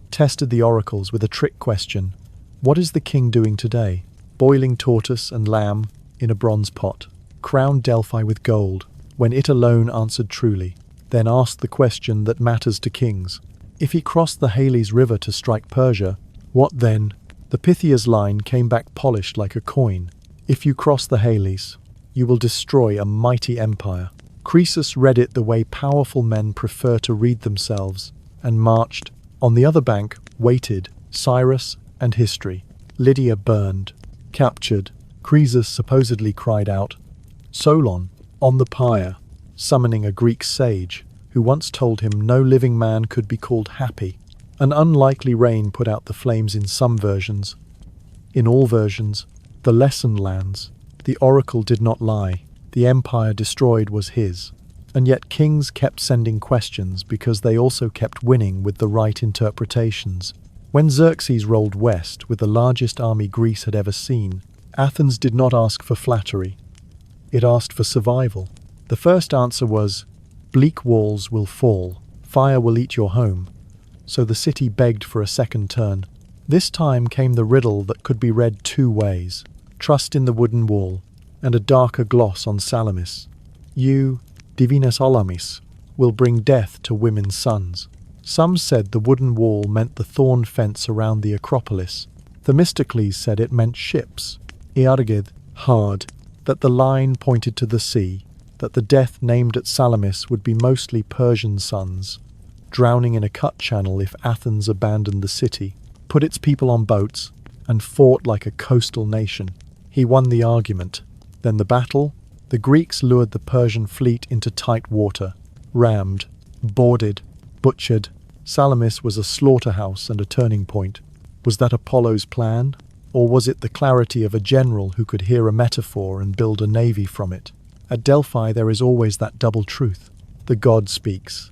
tested the oracles with a trick question. What is the king doing today? Boiling tortoise and lamb in a bronze pot. Crowned Delphi with gold, when it alone answered truly. Then asked the question that matters to kings. If he crossed the Halys River to strike Persia, what then? The Pythia's line came back polished like a coin. If you cross the Halys, you will destroy a mighty empire. Croesus read it the way powerful men prefer to read themselves, and marched. On the other bank waited Cyrus and history. Lydia burned, captured. Croesus supposedly cried out, Solon, on the pyre, summoning a Greek sage, who once told him no living man could be called happy. An unlikely rain put out the flames in some versions. In all versions, the lesson lands. The oracle did not lie. The empire destroyed was his. And yet kings kept sending questions because they also kept winning with the right interpretations. When Xerxes rolled west with the largest army Greece had ever seen, Athens did not ask for flattery. It asked for survival. The first answer was, bleak walls will fall, fire will eat your home. So the city begged for a second turn. This time came the riddle that could be read two ways. Trust in the wooden wall, and a darker gloss on Salamis. You, Divinas Olamis, will bring death to women's sons. Some said the wooden wall meant the thorn fence around the Acropolis. Themistocles said it meant ships. Eargid, hard, that the line pointed to the sea, that the death named at Salamis would be mostly Persian sons, drowning in a cut channel if Athens abandoned the city, put its people on boats, and fought like a coastal nation. He won the argument. Then the battle. The Greeks lured the Persian fleet into tight water, rammed, boarded, butchered. Salamis was a slaughterhouse and a turning point. Was that Apollo's plan? Or was it the clarity of a general who could hear a metaphor and build a navy from it? At Delphi there is always that double truth. The god speaks.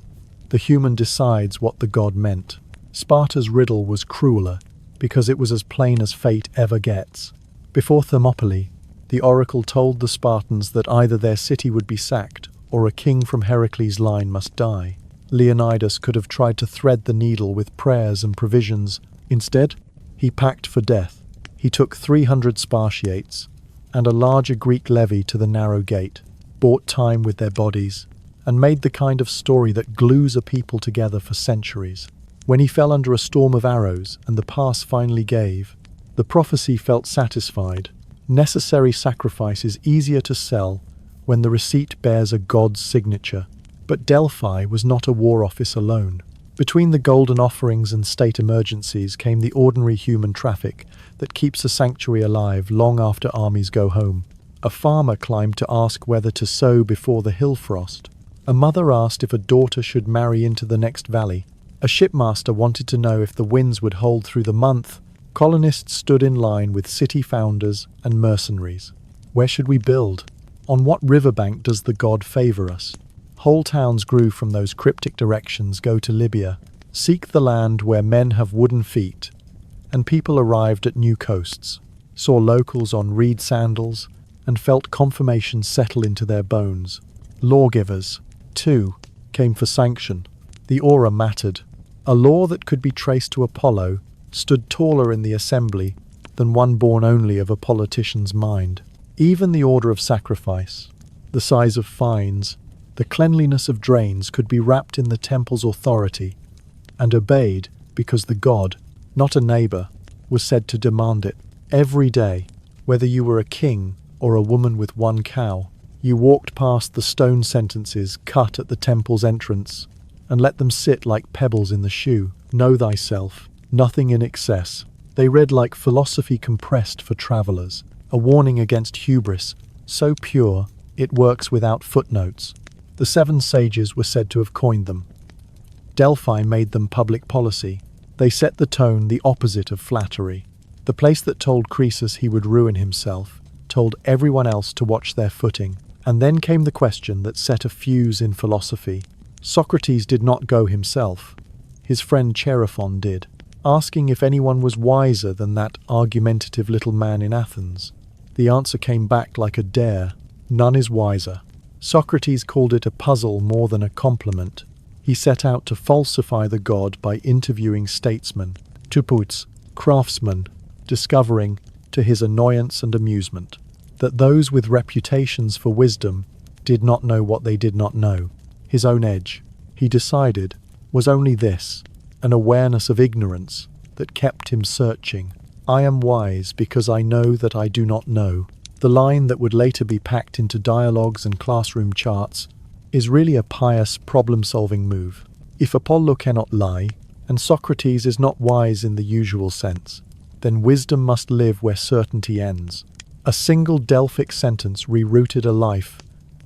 The human decides what the god meant. Sparta's riddle was crueler, because it was as plain as fate ever gets. Before Thermopylae, the oracle told the Spartans that either their city would be sacked, or a king from Heracles' line must die. Leonidas could have tried to thread the needle with prayers and provisions. Instead, he packed for death. He took 300 Spartiates, and a larger Greek levy to the narrow gate, bought time with their bodies, and made the kind of story that glues a people together for centuries. When he fell under a storm of arrows and the pass finally gave, the prophecy felt satisfied. Necessary sacrifice is easier to sell when the receipt bears a god's signature. But Delphi was not a war office alone. Between the golden offerings and state emergencies came the ordinary human traffic that keeps a sanctuary alive long after armies go home. A farmer climbed to ask whether to sow before the hill frost. A mother asked if a daughter should marry into the next valley. A shipmaster wanted to know if the winds would hold through the month. Colonists stood in line with city founders and mercenaries. Where should we build? On what riverbank does the god favor us? Whole towns grew from those cryptic directions. Go to Libya. Seek the land where men have wooden feet. And people arrived at new coasts, saw locals on reed sandals, and felt confirmation settle into their bones. Lawgivers, too, came for sanction. The aura mattered. A law that could be traced to Apollo stood taller in the assembly than one born only of a politician's mind. Even the order of sacrifice, the size of fines, the cleanliness of drains could be wrapped in the temple's authority and obeyed because the god, not a neighbor, was said to demand it. Every day, whether you were a king or a woman with one cow, you walked past the stone sentences cut at the temple's entrance and let them sit like pebbles in the shoe. Know thyself, nothing in excess. They read like philosophy compressed for travelers, a warning against hubris, so pure it works without footnotes. The 7 sages were said to have coined them. Delphi made them public policy. They set the tone the opposite of flattery. The place that told Croesus he would ruin himself told everyone else to watch their footing. And then came the question that set a fuse in philosophy. Socrates did not go himself. His friend Chaerephon did, asking if anyone was wiser than that argumentative little man in Athens. The answer came back like a dare. None is wiser. Socrates called it a puzzle more than a compliment. He set out to falsify the god by interviewing statesmen, topples, craftsmen, discovering, to his annoyance and amusement, that those with reputations for wisdom did not know what they did not know. His own edge, he decided, was only this, an awareness of ignorance that kept him searching. I am wise because I know that I do not know. The line that would later be packed into dialogues and classroom charts is really a pious problem-solving move. If Apollo cannot lie, and Socrates is not wise in the usual sense, then wisdom must live where certainty ends. A single Delphic sentence rerouted a life,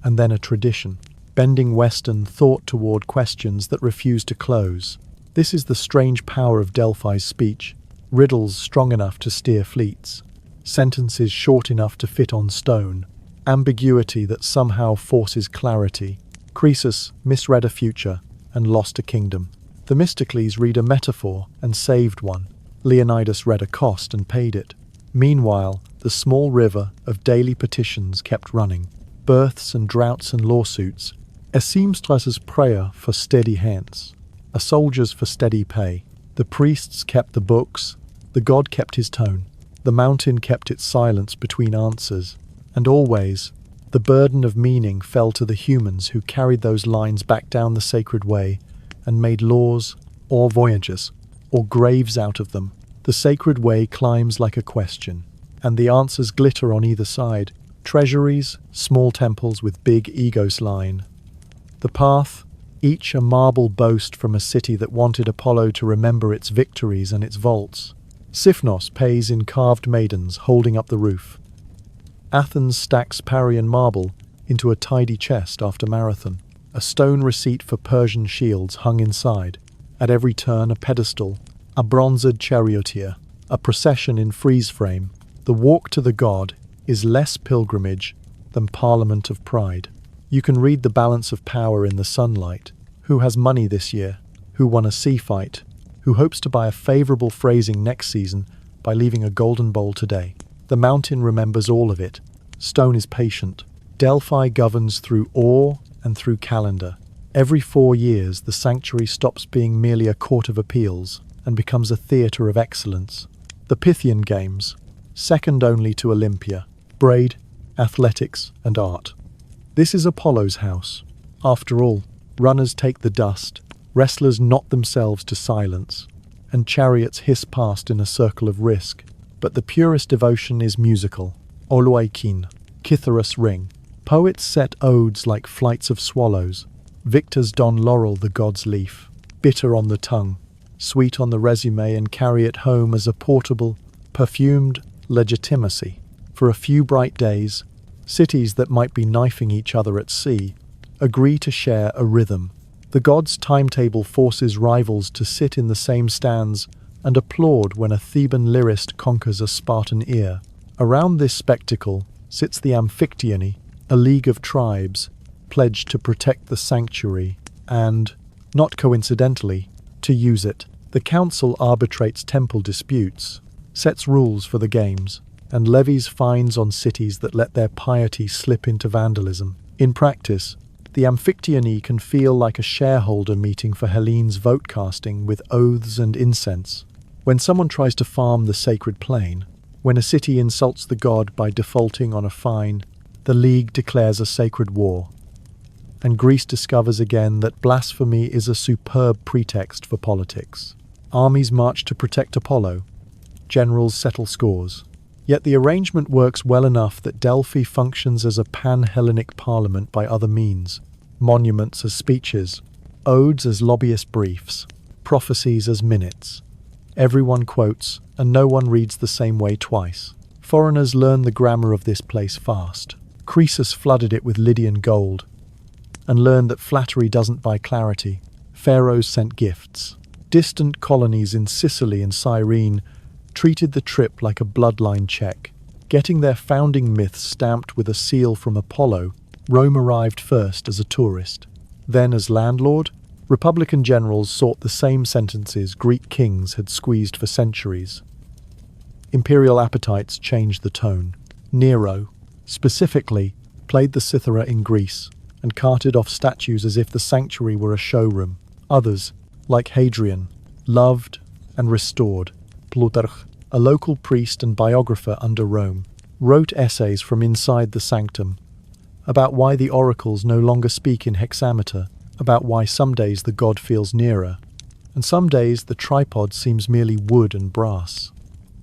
and then a tradition, bending Western thought toward questions that refuse to close. This is the strange power of Delphi's speech. Riddles strong enough to steer fleets, sentences short enough to fit on stone, ambiguity that somehow forces clarity. Croesus misread a future and lost a kingdom. Themistocles read a metaphor and saved one. Leonidas read a cost and paid it. Meanwhile, the small river of daily petitions kept running. Births and droughts and lawsuits. A seamstress's prayer for steady hands. A soldier's for steady pay. The priests kept the books. The god kept his tone. The mountain kept its silence between answers. And always, the burden of meaning fell to the humans who carried those lines back down the sacred way and made laws, or voyages, or graves out of them. The sacred way climbs like a question, and the answers glitter on either side. Treasuries, small temples with big egos line. The path, each a marble boast from a city that wanted Apollo to remember its victories and its vaults. Siphnos pays in carved maidens holding up the roof. Athens stacks Parian marble into a tidy chest after Marathon. A stone receipt for Persian shields hung inside. At every turn a pedestal, a bronzed charioteer, a procession in freeze frame. The walk to the god is less pilgrimage than parliament of pride. You can read the balance of power in the sunlight. Who has money this year? Who won a sea fight? Who hopes to buy a favourable phrasing next season by leaving a golden bowl today? The mountain remembers all of it. Stone is patient. Delphi governs through awe and through calendar. Every 4 years, the sanctuary stops being merely a court of appeals and becomes a theatre of excellence. The Pythian Games, second only to Olympia, braid, athletics, and art. This is Apollo's house. After all, runners take the dust, wrestlers knot themselves to silence, and chariots hiss past in a circle of risk. But the purest devotion is musical. Oloikin, Cytheris ring. Poets set odes like flights of swallows. Victors don laurel the god's leaf, bitter on the tongue, sweet on the resume, and carry it home as a portable, perfumed legitimacy. For a few bright days, cities that might be knifing each other at sea agree to share a rhythm. The god's timetable forces rivals to sit in the same stands and applaud when a Theban lyrist conquers a Spartan ear. Around this spectacle sits the Amphictyony, a league of tribes, pledged to protect the sanctuary and, not coincidentally, to use it. The council arbitrates temple disputes, sets rules for the games, and levies fines on cities that let their piety slip into vandalism. In practice, the Amphictyony can feel like a shareholder meeting for Hellene's vote casting with oaths and incense. When someone tries to farm the sacred plain, when a city insults the god by defaulting on a fine, the League declares a sacred war. And Greece discovers again that blasphemy is a superb pretext for politics. Armies march to protect Apollo. Generals settle scores. Yet the arrangement works well enough that Delphi functions as a pan-Hellenic parliament by other means. Monuments as speeches, odes as lobbyist briefs, prophecies as minutes. Everyone quotes, and no one reads the same way twice. Foreigners learn the grammar of this place fast. Croesus flooded it with Lydian gold, and learned that flattery doesn't buy clarity. Pharaohs sent gifts. Distant colonies in Sicily and Cyrene treated the trip like a bloodline check. Getting their founding myths stamped with a seal from Apollo, Rome arrived first as a tourist. Then as landlord, Republican generals sought the same sentences Greek kings had squeezed for centuries. Imperial appetites changed the tone. Nero, specifically, played the cithara in Greece and carted off statues as if the sanctuary were a showroom. Others, like Hadrian, loved and restored. Plutarch, a local priest and biographer under Rome, wrote essays from inside the sanctum about why the oracles no longer speak in hexameter, about why some days the god feels nearer, and some days the tripod seems merely wood and brass.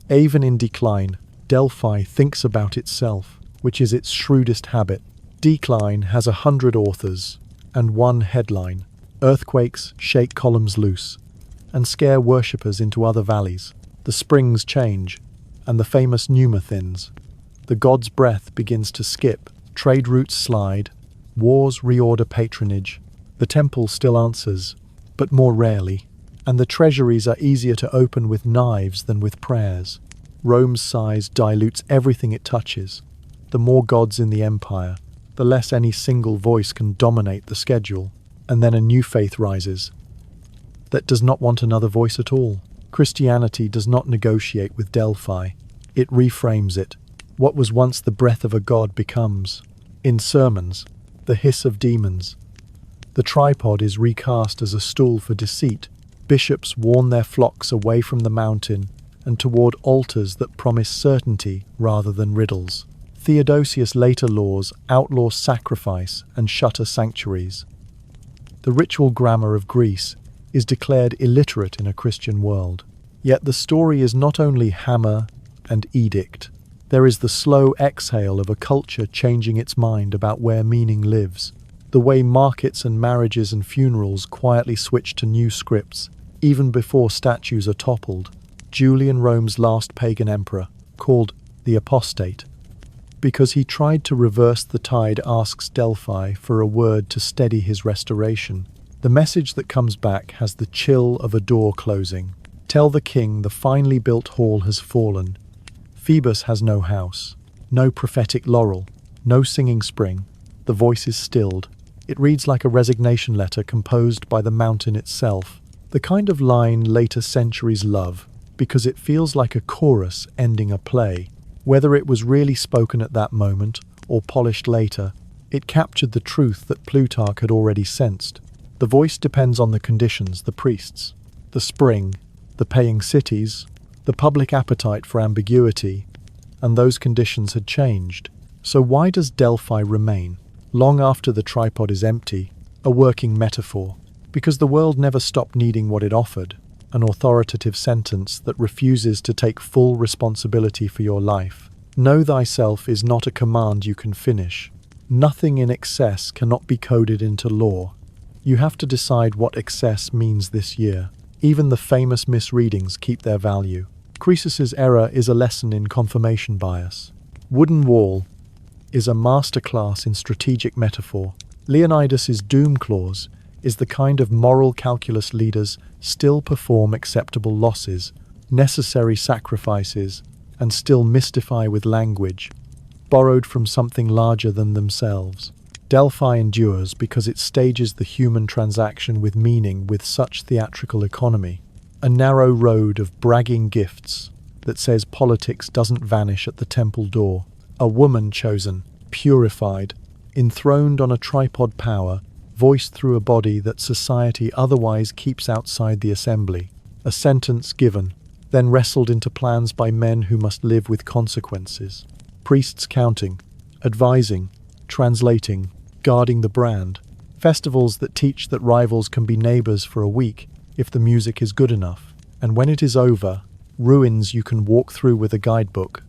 Even in decline, Delphi thinks about itself, which is its shrewdest habit. Decline has 100 authors and one headline: earthquakes shake columns loose and scare worshippers into other valleys. The springs change, and the famous pneuma thins. The god's breath begins to skip, trade routes slide, wars reorder patronage. The temple still answers, but more rarely, and the treasuries are easier to open with knives than with prayers. Rome's size dilutes everything it touches. The more gods in the empire, the less any single voice can dominate the schedule. And then a new faith rises that does not want another voice at all. Christianity does not negotiate with Delphi. It reframes it. What was once the breath of a god becomes, in sermons, the hiss of demons. The tripod is recast as a stool for deceit. Bishops warn their flocks away from the mountain and toward altars that promise certainty rather than riddles. Theodosius' later laws outlaw sacrifice and shutter sanctuaries. The ritual grammar of Greece is declared illiterate in a Christian world. Yet the story is not only hammer and edict. There is the slow exhale of a culture changing its mind about where meaning lives. The way markets and marriages and funerals quietly switch to new scripts, even before statues are toppled. Julian, Rome's last pagan emperor, called the apostate, because he tried to reverse the tide, asks Delphi for a word to steady his restoration. The message that comes back has the chill of a door closing. Tell the king the finely built hall has fallen. Phoebus has no house, no prophetic laurel, no singing spring. The voice is stilled. It reads like a resignation letter composed by the mountain itself. The kind of line later centuries love, because it feels like a chorus ending a play. Whether it was really spoken at that moment or polished later, it captured the truth that Plutarch had already sensed. The voice depends on the conditions, the priests, the spring, the paying cities, the public appetite for ambiguity, and those conditions had changed. So why does Delphi remain, long after the tripod is empty, a working metaphor? Because the world never stopped needing what it offered, an authoritative sentence that refuses to take full responsibility for your life. Know thyself is not a command you can finish. Nothing in excess cannot be coded into law. You have to decide what excess means this year. Even the famous misreadings keep their value. Croesus's error is a lesson in confirmation bias. Wooden wall is a masterclass in strategic metaphor. Leonidas's doom clause is the kind of moral calculus leaders still perform acceptable losses, necessary sacrifices, and still mystify with language, borrowed from something larger than themselves. Delphi endures because it stages the human transaction with meaning with such theatrical economy. A narrow road of bragging gifts that says politics doesn't vanish at the temple door. A woman chosen, purified, enthroned on a tripod power, voiced through a body that society otherwise keeps outside the assembly. A sentence given, then wrestled into plans by men who must live with consequences. Priests counting, advising, translating, guarding the brand. Festivals that teach that rivals can be neighbors for a week if the music is good enough. And when it is over, ruins you can walk through with a guidebook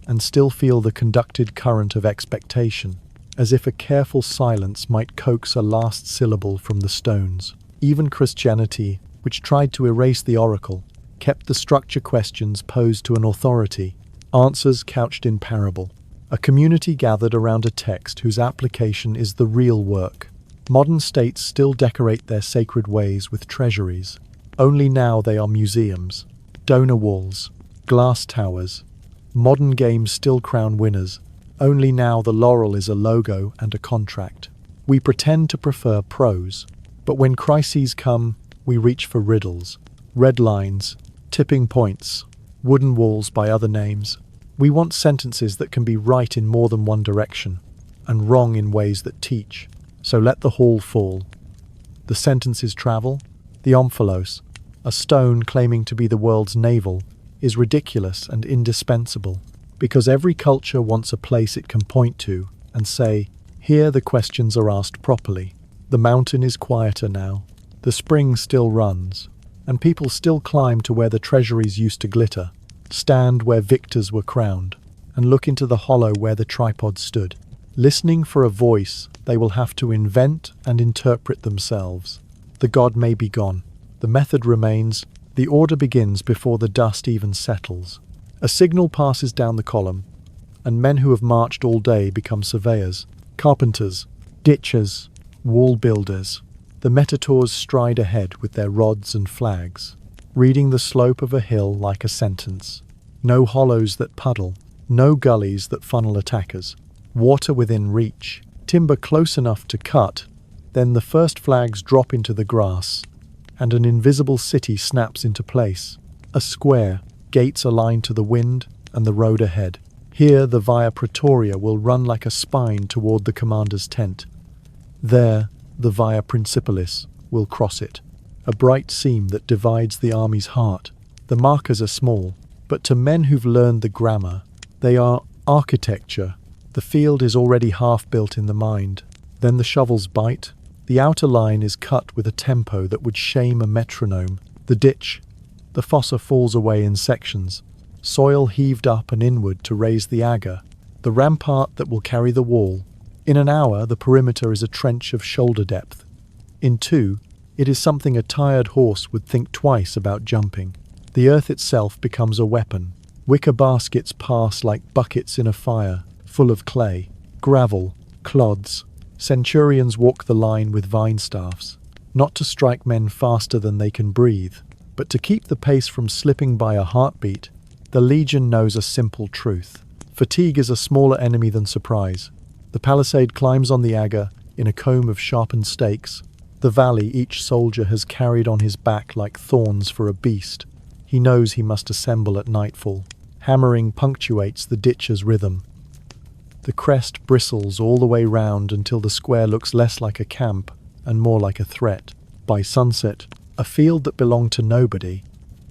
and still feel the conducted current of expectation, as if a careful silence might coax a last syllable from the stones. Even Christianity, which tried to erase the oracle, kept the structure questions posed to an authority, answers couched in parable. A community gathered around a text whose application is the real work. Modern states still decorate their sacred ways with treasuries, Only now they are museums, donor walls, glass towers. Modern games still crown winners. Only now the laurel is a logo and a contract. We pretend to prefer prose, but when crises come, we reach for riddles, red lines, tipping points, wooden walls by other names. We want sentences that can be right in more than one direction, and wrong in ways that teach. So let the hall fall. The sentences travel. The omphalos, a stone claiming to be the world's navel, is ridiculous and indispensable, because every culture wants a place it can point to and say, here the questions are asked properly. The mountain is quieter now. The spring still runs, and people still climb to where the treasuries used to glitter, stand where victors were crowned, and look into the hollow where the tripod stood. Listening for a voice, they will have to invent and interpret themselves. The god may be gone. The method remains. The order begins before the dust even settles. A signal passes down the column, and men who have marched all day become surveyors, carpenters, ditchers, wall builders. The metators stride ahead with their rods and flags, reading the slope of a hill like a sentence. No hollows that puddle, no gullies that funnel attackers. Water within reach, timber close enough to cut. Then the first flags drop into the grass, and an invisible city snaps into place. A square, gates aligned to the wind and the road ahead. Here the Via Praetoria will run like a spine toward the commander's tent. There, the Via Principalis will cross it, a bright seam that divides the army's heart. The markers are small, but to men who've learned the grammar, they are architecture. The field is already half built in the mind. Then the shovels bite. The outer line is cut with a tempo that would shame a metronome. The ditch, the fossa falls away in sections, soil heaved up and inward to raise the agger, the rampart that will carry the wall. In an hour, the perimeter is a trench of shoulder depth. In 2, it is something a tired horse would think twice about jumping. The earth itself becomes a weapon. Wicker baskets pass like buckets in a fire, full of clay, gravel, clods. Centurions walk the line with vine staffs, not to strike men faster than they can breathe, but to keep the pace from slipping by a heartbeat. The legion knows a simple truth. Fatigue is a smaller enemy than surprise. The palisade climbs on the agger in a comb of sharpened stakes. The valley each soldier has carried on his back like thorns for a beast. He knows he must assemble at nightfall. Hammering punctuates the ditcher's rhythm. The crest bristles all the way round until the square looks less like a camp and more like a threat. By sunset, a field that belonged to nobody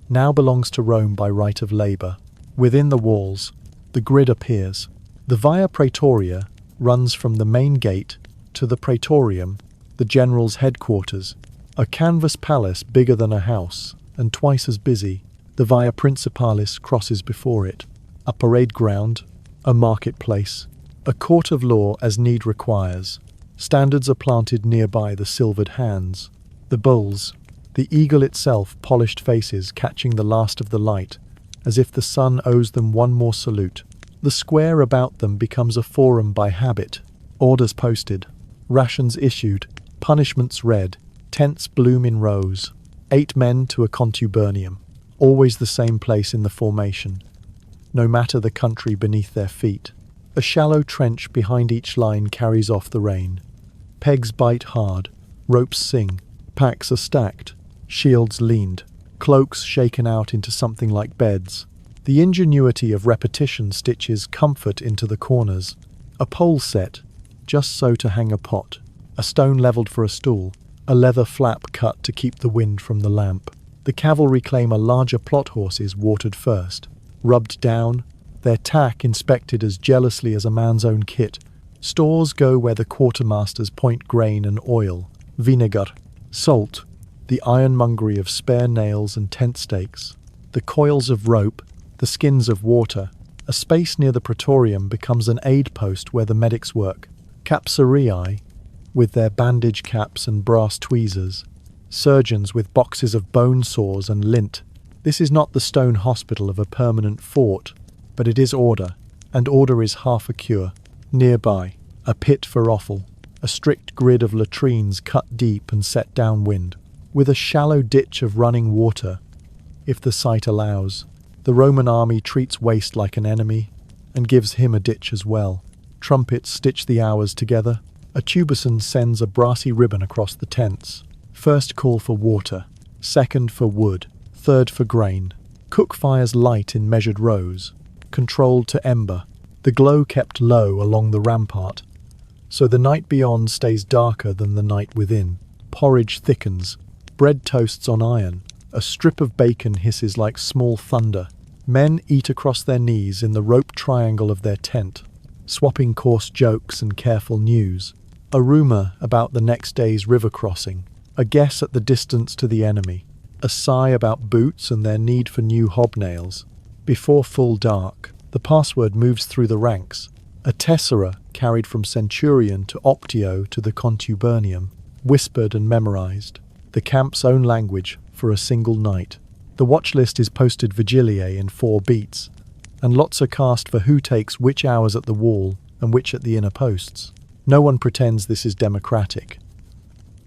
now belongs to Rome by right of labour. Within the walls, the grid appears. The Via Praetoria runs from the main gate to the Praetorium, the general's headquarters, a canvas palace bigger than a house and twice as busy. The Via Principalis crosses before it, a parade ground, a marketplace, a court of law as need requires. Standards are planted nearby the silvered hands. The bulls, the eagle itself, polished faces catching the last of the light, as if the sun owes them one more salute. The square about them becomes a forum by habit. Orders posted, rations issued, punishments read, tents bloom in rows. 8 men to a contubernarium, always the same place in the formation, no matter the country beneath their feet. A shallow trench behind each line carries off the rain. Pegs bite hard, ropes sing, packs are stacked, shields leaned, cloaks shaken out into something like beds. The ingenuity of repetition stitches comfort into the corners. A pole set, just so to hang a pot, a stone levelled for a stool, a leather flap cut to keep the wind from the lamp. The cavalry claim a larger plot horses watered first, rubbed down, their tack inspected as jealously as a man's own kit. Stores go where the quartermasters point grain and oil, vinegar, salt, the ironmongery of spare nails and tent stakes, the coils of rope, the skins of water. A space near the Praetorium becomes an aid post where the medics work. Capsarii, with their bandage caps and brass tweezers. Surgeons with boxes of bone saws and lint. This is not the stone hospital of a permanent fort, but it is order, and order is half a cure. Nearby, a pit for offal, a strict grid of latrines cut deep and set downwind. with a shallow ditch of running water, if the site allows. The Roman army treats waste like an enemy and gives him a ditch as well. Trumpets stitch the hours together. A tuberson sends a brassy ribbon across the tents. First call for water, second for wood, third for grain. Cook fires light in measured rows, controlled to ember, the glow kept low along the rampart, so the night beyond stays darker than the night within. Porridge thickens, bread toasts on iron, a strip of bacon hisses like small thunder. Men eat across their knees in the rope triangle of their tent, swapping coarse jokes and careful news. A rumour about the next day's river crossing, a guess at the distance to the enemy, a sigh about boots and their need for new hobnails. Before full dark, the password moves through the ranks, a tessera carried from centurion to optio to the contubernium, whispered and memorized, the camp's own language for a single night. The watch list is posted vigiliae in 4 beats, and lots are cast for who takes which hours at the wall and which at the inner posts. No one pretends this is democratic.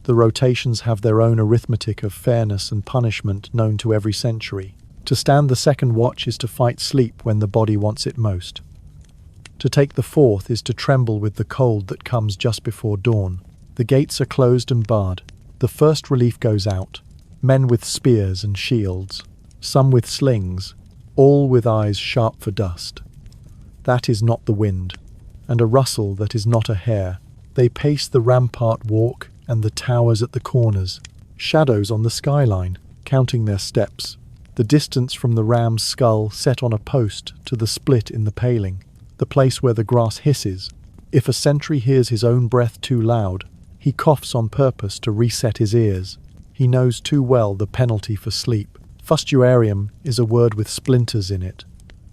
The rotations have their own arithmetic of fairness and punishment known to every century. To stand the second watch is to fight sleep when the body wants it most. To take the fourth is to tremble with the cold that comes just before dawn. The gates are closed and barred. The first relief goes out. Men with spears and shields, some with slings, all with eyes sharp for dust. That is not the wind, and a rustle that is not a hair. They pace the rampart walk and the towers at the corners, shadows on the skyline, counting their steps. The distance from the ram's skull set on a post to the split in the paling, the place where the grass hisses. If a sentry hears his own breath too loud, he coughs on purpose to reset his ears. He knows too well the penalty for sleep. Fustuarium is a word with splinters in it,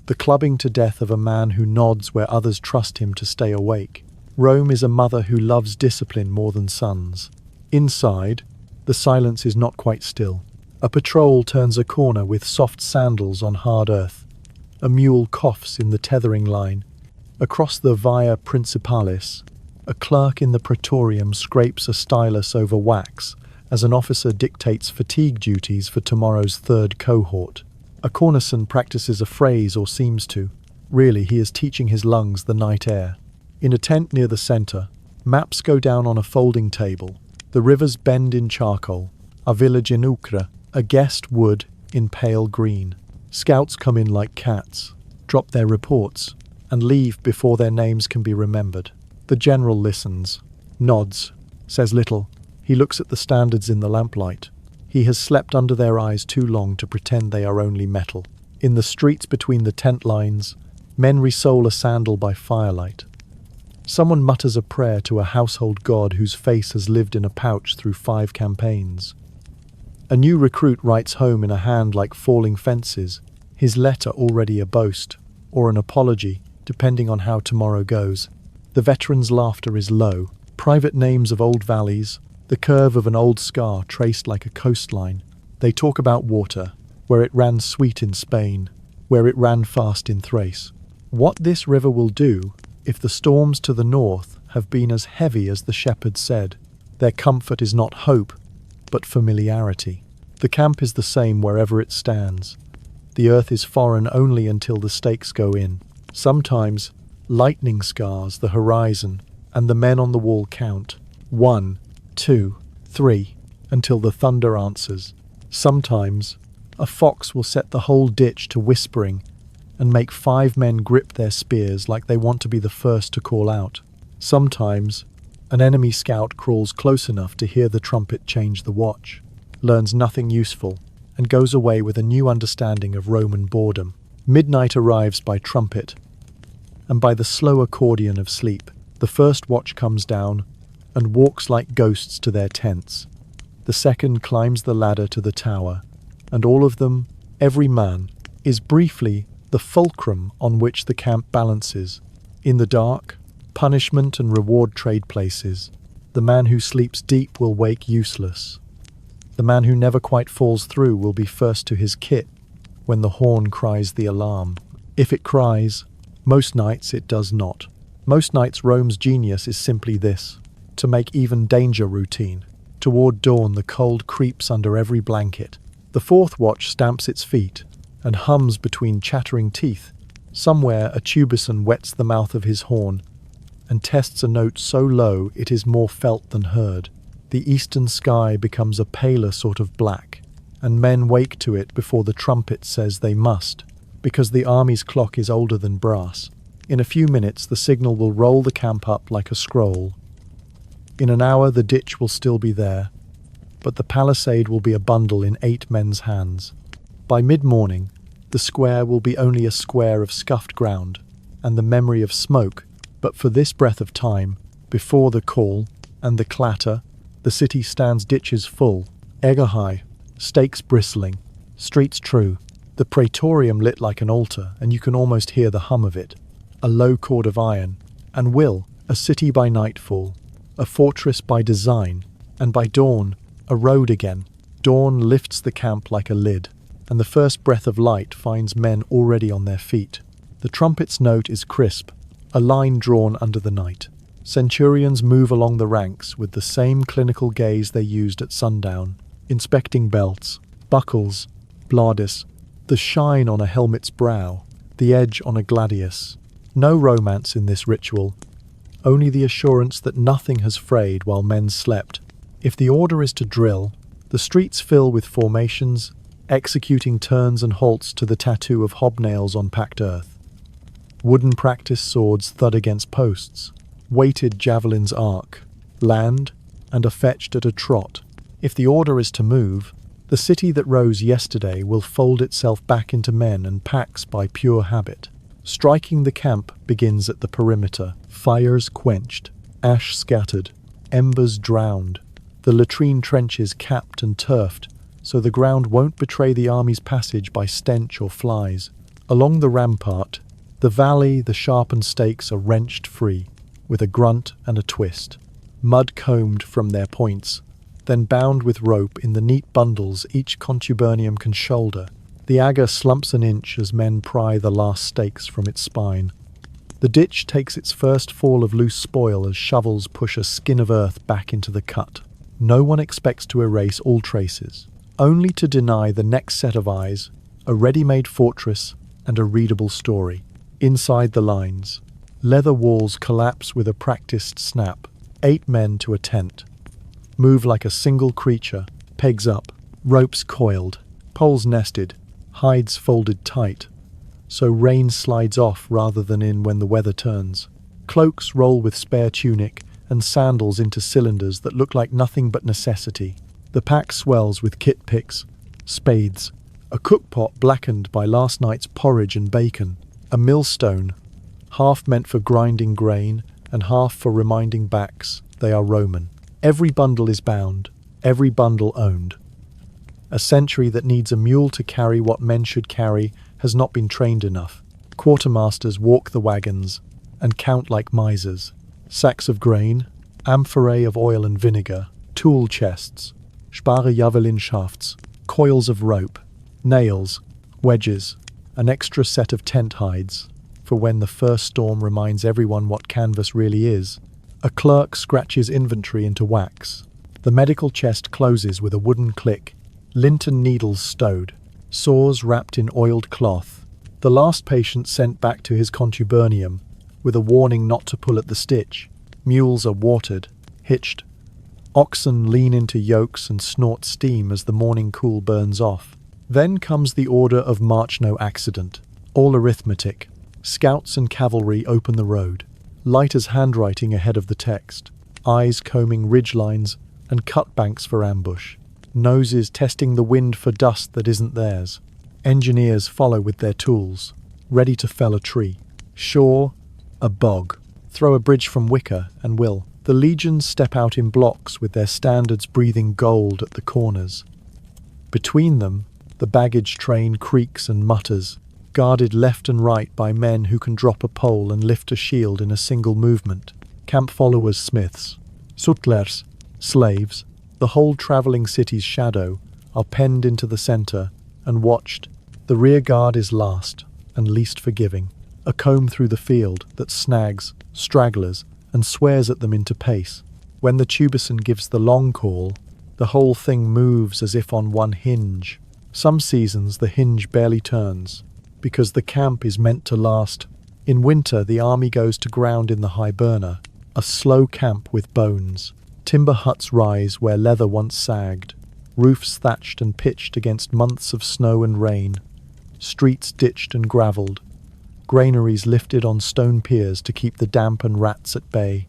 the clubbing to death of a man who nods where others trust him to stay awake. Rome is a mother who loves discipline more than sons. Inside, the silence is not quite still. A patrol turns a corner with soft sandals on hard earth. A mule coughs in the tethering line. Across the Via Principalis, a clerk in the praetorium scrapes a stylus over wax as an officer dictates fatigue duties for tomorrow's third cohort. A cornisan practices a phrase or seems to. Really, he is teaching his lungs the night air. In a tent near the centre, maps go down on a folding table. The rivers bend in charcoal. A village in Uchra, a guest wood in pale green. Scouts come in like cats, drop their reports, and leave before their names can be remembered. The general listens, nods, says little. He looks at the standards in the lamplight. He has slept under their eyes too long to pretend they are only metal. In the streets between the tent lines, men resole a sandal by firelight. Someone mutters a prayer to a household god whose face has lived in a pouch through 5 campaigns. A new recruit writes home in a hand like falling fences, his letter already a boast, or an apology, depending on how tomorrow goes. The veteran's laughter is low. Private names of old valleys, the curve of an old scar traced like a coastline. They talk about water, where it ran sweet in Spain, where it ran fast in Thrace. What this river will do, if the storms to the north have been as heavy as the shepherds said. Their comfort is not hope, but familiarity. The camp is the same wherever it stands. The earth is foreign only until the stakes go in. Sometimes lightning scars the horizon, and the men on the wall count 1, 2, 3, until the thunder answers. Sometimes a fox will set the whole ditch to whispering and make 5 men grip their spears like they want to be the first to call out. Sometimes an enemy scout crawls close enough to hear the trumpet change the watch, learns nothing useful, and goes away with a new understanding of Roman boredom. Midnight arrives by trumpet, and by the slow accordion of sleep. The first watch comes down and walks like ghosts to their tents. The second climbs the ladder to the tower, and all of them, every man, is briefly the fulcrum on which the camp balances. In the dark, punishment and reward trade places. The man who sleeps deep will wake useless. The man who never quite falls through will be first to his kit when the horn cries the alarm. If it cries, most nights it does not. Most nights Rome's genius is simply this, to make even danger routine. Toward dawn, the cold creeps under every blanket. The fourth watch stamps its feet and hums between chattering teeth. Somewhere a tuberson wets the mouth of his horn and tests a note so low it is more felt than heard. The eastern sky becomes a paler sort of black, and men wake to it before the trumpet says they must, because the army's clock is older than brass. In a few minutes the signal will roll the camp up like a scroll. In an hour the ditch will still be there, but the palisade will be a bundle in 8 men's hands. By mid-morning, the square will be only a square of scuffed ground, and the memory of smoke, but for this breath of time, before the call and the clatter, the city stands ditches full, egger high, stakes bristling, streets true, the praetorium lit like an altar, and you can almost hear the hum of it, a low cord of iron, and will, a city by nightfall, a fortress by design, and by dawn, a road again. Dawn lifts the camp like a lid, and the first breath of light finds men already on their feet. The trumpet's note is crisp, a line drawn under the night. Centurions move along the ranks with the same clinical gaze they used at sundown, inspecting belts, buckles, blardis, the shine on a helmet's brow, the edge on a gladius. No romance in this ritual, only the assurance that nothing has frayed while men slept. If the order is to drill, the streets fill with formations, executing turns and halts to the tattoo of hobnails on packed earth. Wooden practice swords thud against posts, weighted javelins arc, land, and are fetched at a trot. If the order is to move, the city that rose yesterday will fold itself back into men and packs by pure habit. Striking the camp begins at the perimeter, fires quenched, ash scattered, embers drowned, the latrine trenches capped and turfed, so the ground won't betray the army's passage by stench or flies. Along the rampart, the valley, the sharpened stakes are wrenched free, with a grunt and a twist, mud combed from their points, then bound with rope in the neat bundles each contubernium can shoulder. The agger slumps an inch as men pry the last stakes from its spine. The ditch takes its first fall of loose spoil as shovels push a skin of earth back into the cut. No one expects to erase all traces, only to deny the next set of eyes a ready-made fortress and a readable story. Inside the lines, leather walls collapse with a practiced snap. 8 men to a tent. Move like a single creature, pegs up, ropes coiled, poles nested, hides folded tight, so rain slides off rather than in when the weather turns. Cloaks roll with spare tunic and sandals into cylinders that look like nothing but necessity. The pack swells with kit picks, spades, a cookpot blackened by last night's porridge and bacon, a millstone, half meant for grinding grain and half for reminding backs they are Roman. Every bundle is bound, every bundle owned. A century that needs a mule to carry what men should carry has not been trained enough. Quartermasters walk the wagons and count like misers. Sacks of grain, amphorae of oil and vinegar, tool chests, spare javelinschafts, coils of rope, nails, wedges, an extra set of tent hides, for when the first storm reminds everyone what canvas really is. A clerk scratches inventory into wax. The medical chest closes with a wooden click, linton needles stowed, saws wrapped in oiled cloth. The last patient sent back to his contubernium, with a warning not to pull at the stitch. Mules are watered, hitched. Oxen lean into yokes and snort steam as the morning cool burns off. Then comes the order of march no accident, all arithmetic. Scouts and cavalry open the road, light as handwriting ahead of the text, eyes combing ridgelines and cut banks for ambush, noses testing the wind for dust that isn't theirs. Engineers follow with their tools, ready to fell a tree. Shore, a bog, throw a bridge from wicker and will. The legions step out in blocks with their standards breathing gold at the corners. Between them, the baggage train creaks and mutters, guarded left and right by men who can drop a pole and lift a shield in a single movement. Camp followers smiths, sutlers, slaves, the whole travelling city's shadow, are penned into the centre and watched. The rear guard is last and least forgiving, a comb through the field that snags stragglers and swears at them into pace. When the tuberson gives the long call, The whole thing moves as if on one hinge. Some seasons the hinge barely turns, because the camp is meant to last. In winter the army goes to ground in the Hiberna, a slow camp with bones. Timber huts rise where leather once sagged, roofs thatched and pitched against months of snow and rain, streets ditched and gravelled, granaries lifted on stone piers to keep the damp and rats at bay.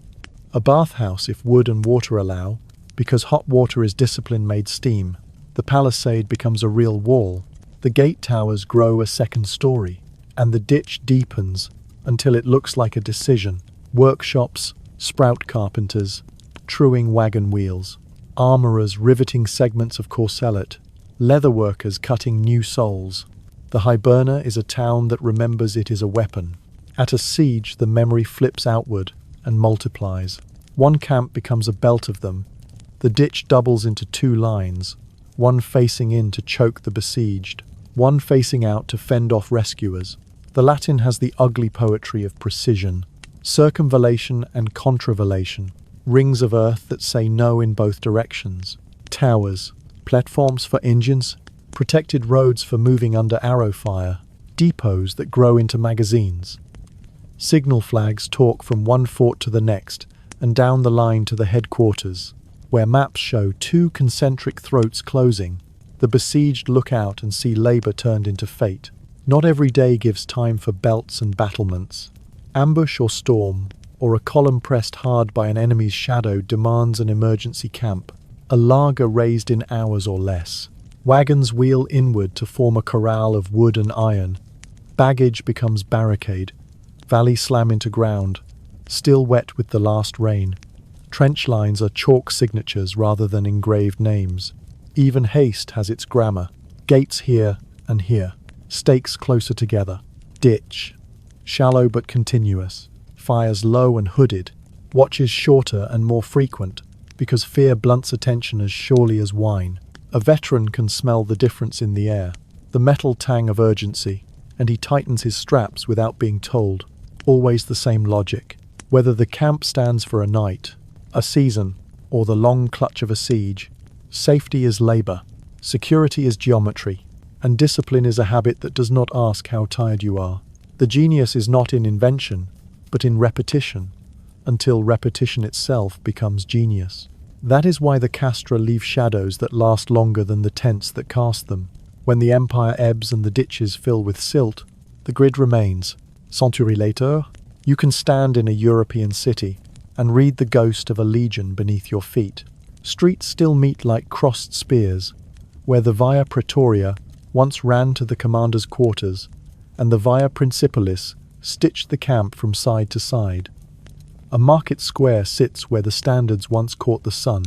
A bathhouse if wood and water allow, because hot water is discipline made steam. The palisade becomes a real wall. The gate towers grow a second story, and the ditch deepens until it looks like a decision. Workshops, sprout carpenters, truing wagon wheels, armourers riveting segments of corselet, leather workers cutting new soles. The Hiberna is a town that remembers it is a weapon. At a siege, the memory flips outward and multiplies. One camp becomes a belt of them. The ditch doubles into two lines, one facing in to choke the besieged, one facing out to fend off rescuers. The Latin has the ugly poetry of precision, circumvallation and contravallation, rings of earth that say no in both directions, towers, platforms for engines, protected roads for moving under arrow fire, depots that grow into magazines. Signal flags talk from one fort to the next and down the line to the headquarters, where maps show two concentric throats closing. The besieged look out and see labour turned into fate. Not every day gives time for belts and battlements. Ambush or storm, or a column pressed hard by an enemy's shadow demands an emergency camp, a laager raised in hours or less. Wagons wheel inward to form a corral of wood and iron. Baggage becomes barricade. Valleys slam into ground, still wet with the last rain. Trench lines are chalk signatures rather than engraved names. Even haste has its grammar. Gates here and here. Stakes closer together. Ditch. Shallow but continuous. Fires low and hooded. Watches shorter and more frequent, because fear blunts attention as surely as wine. A veteran can smell the difference in the air, the metal tang of urgency, and he tightens his straps without being told. Always the same logic. Whether the camp stands for a night, a season, or the long clutch of a siege, safety is labour, security is geometry, and discipline is a habit that does not ask how tired you are. The genius is not in invention, but in repetition, until repetition itself becomes genius. That is why the castra leave shadows that last longer than the tents that cast them. When the empire ebbs and the ditches fill with silt, the grid remains. Century later, you can stand in a European city and read the ghost of a legion beneath your feet. Streets still meet like crossed spears, where the Via Praetoria once ran to the commander's quarters, and the Via Principalis stitched the camp from side to side. A market square sits where the standards once caught the sun.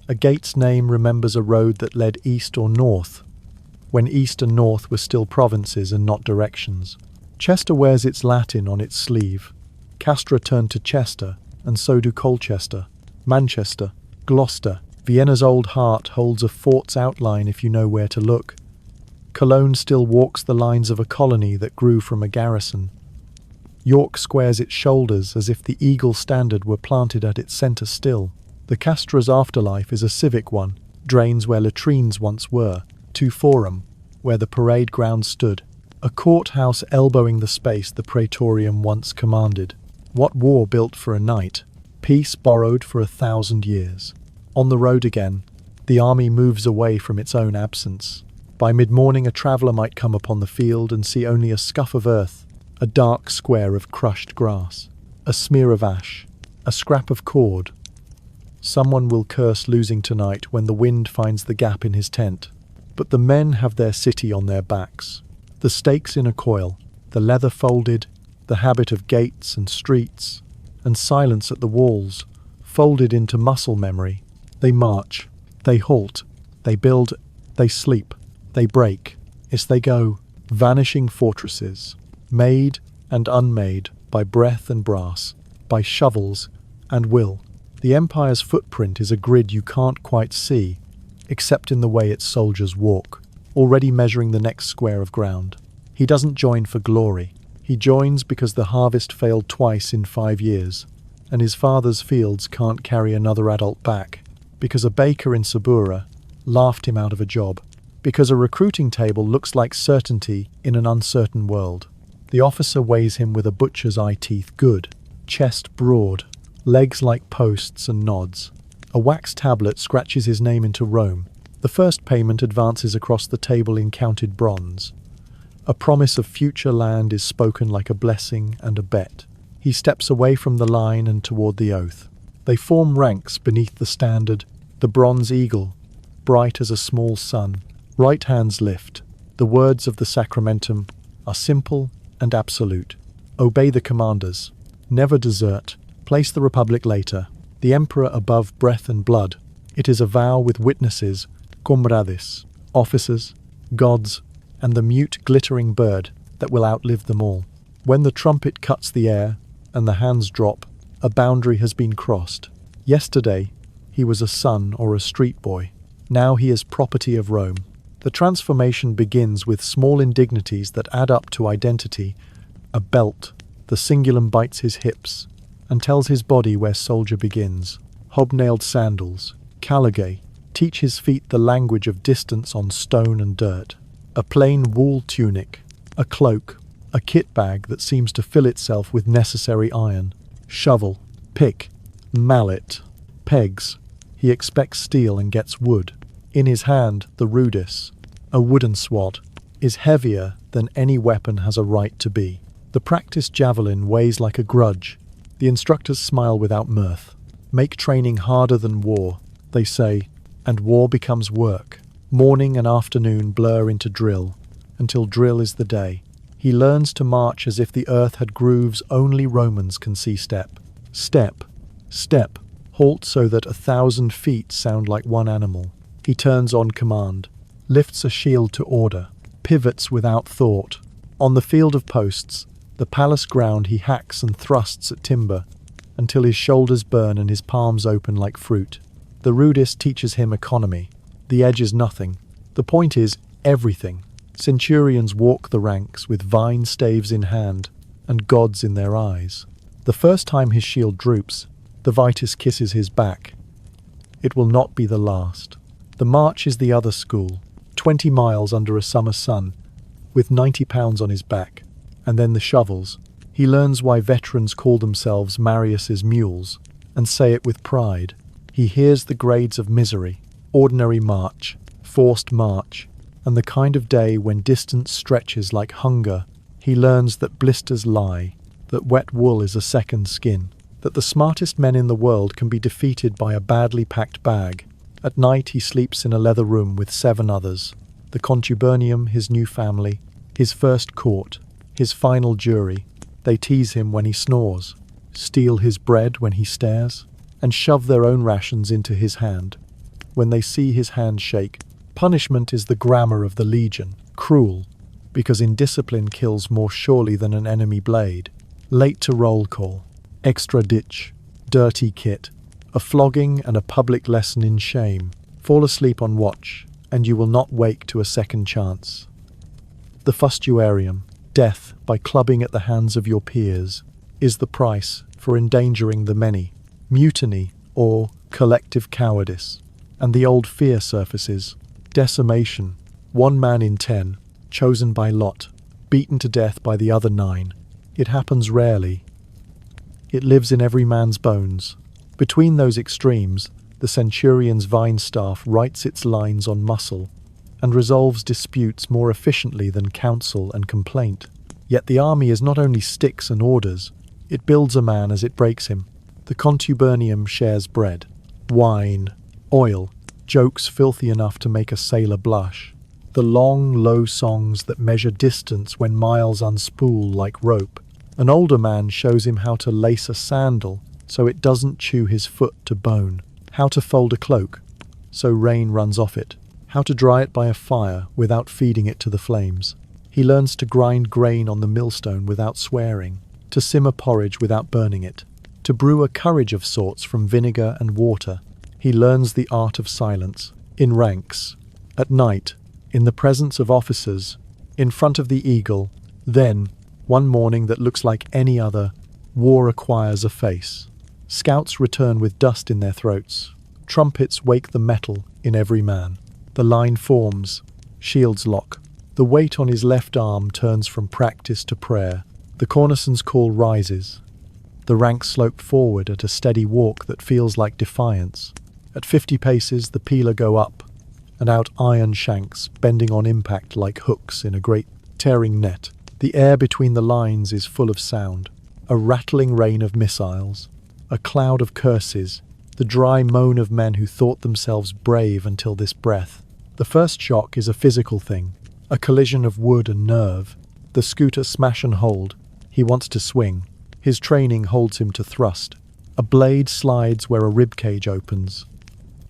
A gate's name remembers a road that led east or north, when east and north were still provinces and not directions. Chester wears its Latin on its sleeve. Castra turned to Chester, and so do Colchester, Manchester, Gloucester. Vienna's old heart holds a fort's outline if you know where to look. Cologne still walks the lines of a colony that grew from a garrison. York squares its shoulders as if the eagle standard were planted at its centre still. The castra's afterlife is a civic one, drains where latrines once were, to forum, where the parade ground stood, a courthouse elbowing the space the praetorium once commanded. What war built for a night? Peace borrowed for 1,000 years. On the road again, the army moves away from its own absence. By mid-morning a traveller might come upon the field and see only a scuff of earth, a dark square of crushed grass, a smear of ash, a scrap of cord. Someone will curse losing tonight when the wind finds the gap in his tent. But the men have their city on their backs, the stakes in a coil, the leather folded, the habit of gates and streets, and silence at the walls, folded into muscle memory. They march, they halt, they build, they sleep, they break, as they go, vanishing fortresses, made and unmade by breath and brass, by shovels and will. The empire's footprint is a grid you can't quite see, except in the way its soldiers walk, already measuring the next square of ground. He doesn't join for glory. He joins because the harvest failed twice in 5 years, and his father's fields can't carry another adult back, because a baker in Sabura laughed him out of a job, because a recruiting table looks like certainty in an uncertain world. The officer weighs him with a butcher's eye teeth good, chest broad, legs like posts, and nods. A wax tablet scratches his name into Rome. The first payment advances across the table in counted bronze. A promise of future land is spoken like a blessing and a bet. He steps away from the line and toward the oath. They form ranks beneath the standard, the bronze eagle, bright as a small sun. Right hands lift. The words of the sacramentum are simple and absolute. Obey the commanders. Never desert. Place the republic later. The emperor above breath and blood. It is a vow with witnesses, comrades, officers, gods, and the mute glittering bird that will outlive them all. When the trumpet cuts the air and the hands drop, a boundary has been crossed. Yesterday, he was a son or a street boy. Now he is property of Rome. The transformation begins with small indignities that add up to identity. A belt, the cingulum bites his hips and tells his body where soldier begins. Hobnailed sandals, caligae, teach his feet the language of distance on stone and dirt. A plain wool tunic, a cloak, a kit bag that seems to fill itself with necessary iron. Shovel, pick, mallet, pegs. He expects steel and gets wood. In his hand, the rudis, a wooden sword, is heavier than any weapon has a right to be. The practiced javelin weighs like a grudge. The instructors smile without mirth. Make training harder than war, they say, and war becomes work. Morning and afternoon blur into drill, until drill is the day. He learns to march as if the earth had grooves only Romans can see. Step, step, step. Halt so that 1,000 feet sound like one animal. He turns on command, lifts a shield to order, pivots without thought. On the field of posts, the palace ground, he hacks and thrusts at timber until his shoulders burn and his palms open like fruit. The rudist teaches him economy. The edge is nothing. The point is everything. Centurions walk the ranks with vine staves in hand and gods in their eyes. The first time his shield droops, the Vitus kisses his back. It will not be the last. The march is the other school, 20 miles under a summer sun, with 90 pounds on his back. And then the shovels. He learns why veterans call themselves Marius's mules, and say it with pride. He hears the grades of misery, ordinary march, forced march, and the kind of day when distance stretches like hunger. He learns that blisters lie, that wet wool is a second skin, that the smartest men in the world can be defeated by a badly packed bag. At night he sleeps in a leather room with 7 others. The contubernium, his new family, his first court, his final jury. They tease him when he snores, steal his bread when he stares, and shove their own rations into his hand. When they see his hand shake, punishment is the grammar of the legion, cruel, because indiscipline kills more surely than an enemy blade. Late to roll call, extra ditch, dirty kit, a flogging and a public lesson in shame. Fall asleep on watch, and you will not wake to a second chance. The fustuarium, death by clubbing at the hands of your peers, is the price for endangering the many. Mutiny, or collective cowardice. And the old fear surfaces. Decimation, 1 man in 10, chosen by lot, beaten to death by the other 9. It happens rarely. It lives in every man's bones. Between those extremes, the centurion's vine staff writes its lines on muscle and resolves disputes more efficiently than counsel and complaint. Yet the army is not only sticks and orders, it builds a man as it breaks him. The contubernium shares bread, wine, oil, jokes filthy enough to make a sailor blush. The long, low songs that measure distance when miles unspool like rope. An older man shows him how to lace a sandal so it doesn't chew his foot to bone, how to fold a cloak so rain runs off it, how to dry it by a fire without feeding it to the flames. He learns to grind grain on the millstone without swearing, to simmer porridge without burning it, to brew a courage of sorts from vinegar and water. He learns the art of silence, in ranks, at night, in the presence of officers, in front of the eagle. Then, one morning that looks like any other, war acquires a face. Scouts return with dust in their throats. Trumpets wake the metal in every man. The line forms. Shields lock. The weight on his left arm turns from practice to prayer. The cornison's call rises. The ranks slope forward at a steady walk that feels like defiance. At 50 paces, the peeler go up, and out iron shanks, bending on impact like hooks in a great tearing net. The air between the lines is full of sound. A rattling rain of missiles. A cloud of curses. The dry moan of men who thought themselves brave until this breath. The first shock is a physical thing. A collision of wood and nerve. The scooter smash and hold. He wants to swing. His training holds him to thrust. A blade slides where a rib cage opens.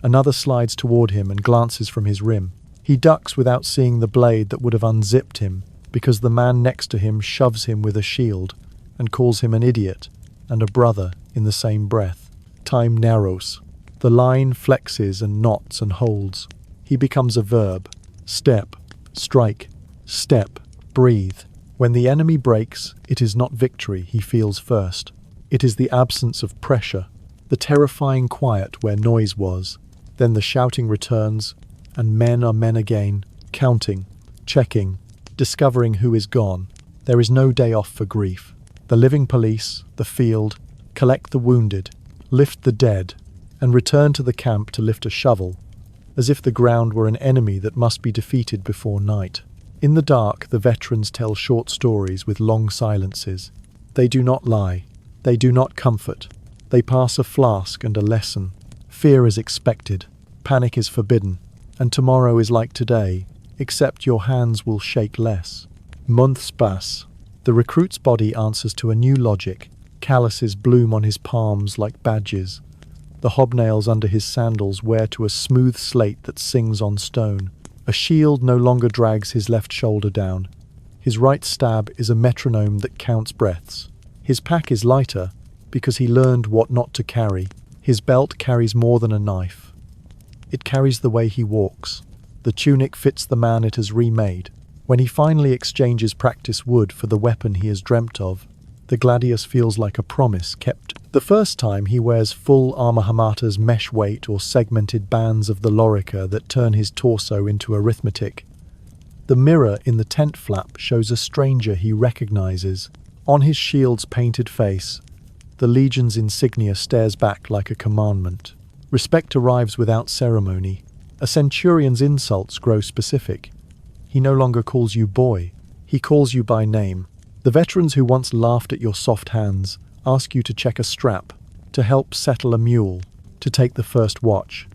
Another slides toward him and glances from his rim. He ducks without seeing the blade that would have unzipped him, because the man next to him shoves him with a shield and calls him an idiot and a brother in the same breath. Time narrows. The line flexes and knots and holds. He becomes a verb. Step, strike, step, breathe. When the enemy breaks, it is not victory he feels first. It is the absence of pressure, the terrifying quiet where noise was. Then the shouting returns, and men are men again, counting, checking, discovering who is gone. There is no day off for grief. The living police, the field, collect the wounded, lift the dead, and return to the camp to lift a shovel, as if the ground were an enemy that must be defeated before night. In the dark, the veterans tell short stories with long silences. They do not lie. They do not comfort. They pass a flask and a lesson. Fear is expected. Panic is forbidden. And tomorrow is like today, except your hands will shake less. Months pass. The recruit's body answers to a new logic. Calluses bloom on his palms like badges. The hobnails under his sandals wear to a smooth slate that sings on stone. A shield no longer drags his left shoulder down. His right stab is a metronome that counts breaths. His pack is lighter because he learned what not to carry. His belt carries more than a knife. It carries the way he walks. The tunic fits the man it has remade. When he finally exchanges practice wood for the weapon he has dreamt of, the gladius feels like a promise kept. The first time he wears full armor hamata's mesh weight or segmented bands of the lorica that turn his torso into arithmetic. The mirror in the tent flap shows a stranger he recognizes. On his shield's painted face, the legion's insignia stares back like a commandment. Respect arrives without ceremony. A centurion's insults grow specific. He no longer calls you boy. He calls you by name. The veterans who once laughed at your soft hands ask you to check a strap, to help settle a mule, to take the first watch.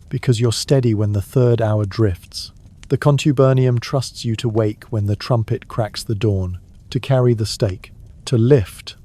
Because you're steady when the third hour drifts. The contubernium trusts you to wake when the trumpet cracks the dawn, to carry the stake, to lift.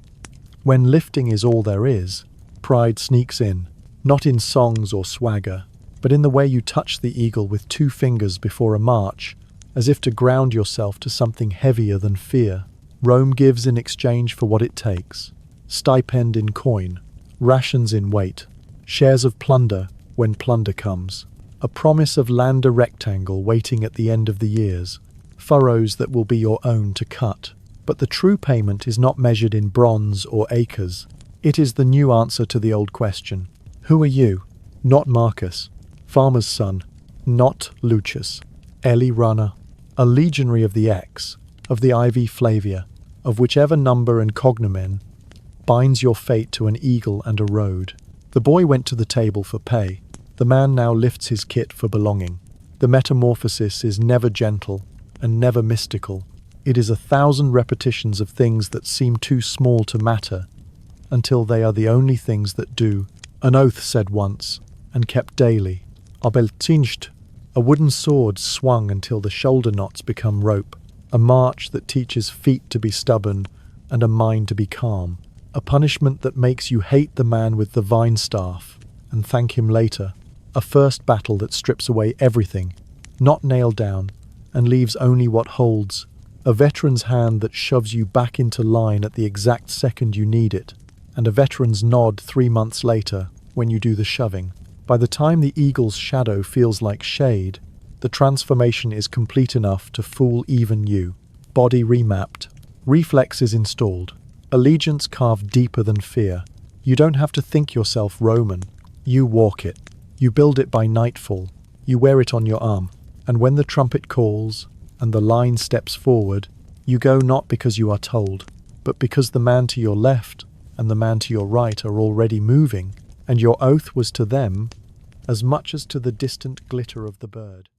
When lifting is all there is, pride sneaks in, not in songs or swagger, but in the way you touch the eagle with 2 fingers before a march, as if to ground yourself to something heavier than fear. Rome gives in exchange for what it takes. Stipend in coin, rations in weight, shares of plunder when plunder comes, a promise of land a rectangle waiting at the end of the years, furrows that will be your own to cut. But the true payment is not measured in bronze or acres. It is the new answer to the old question. Who are you? Not Marcus, farmer's son, not Lucius, Eli runner, a legionary of the X, of the IV Flavia, of whichever number and cognomen binds your fate to an eagle and a road. The boy went to the table for pay. The man now lifts his kit for belonging. The metamorphosis is never gentle and never mystical. It is 1,000 repetitions of things that seem too small to matter until they are the only things that do. An oath said once and kept daily. Abeltincht, a wooden sword swung until the shoulder knots become rope. A march that teaches feet to be stubborn and a mind to be calm. A punishment that makes you hate the man with the vine staff and thank him later. A first battle that strips away everything, not nailed down, and leaves only what holds. A veteran's hand that shoves you back into line at the exact second you need it, and a veteran's nod 3 months later when you do the shoving. By the time the eagle's shadow feels like shade, the transformation is complete enough to fool even you. Body remapped, reflexes installed, allegiance carved deeper than fear. You don't have to think yourself Roman, you walk it. You build it by nightfall, you wear it on your arm, and when the trumpet calls and the line steps forward, you go not because you are told, but because the man to your left and the man to your right are already moving, and your oath was to them as much as to the distant glitter of the bird.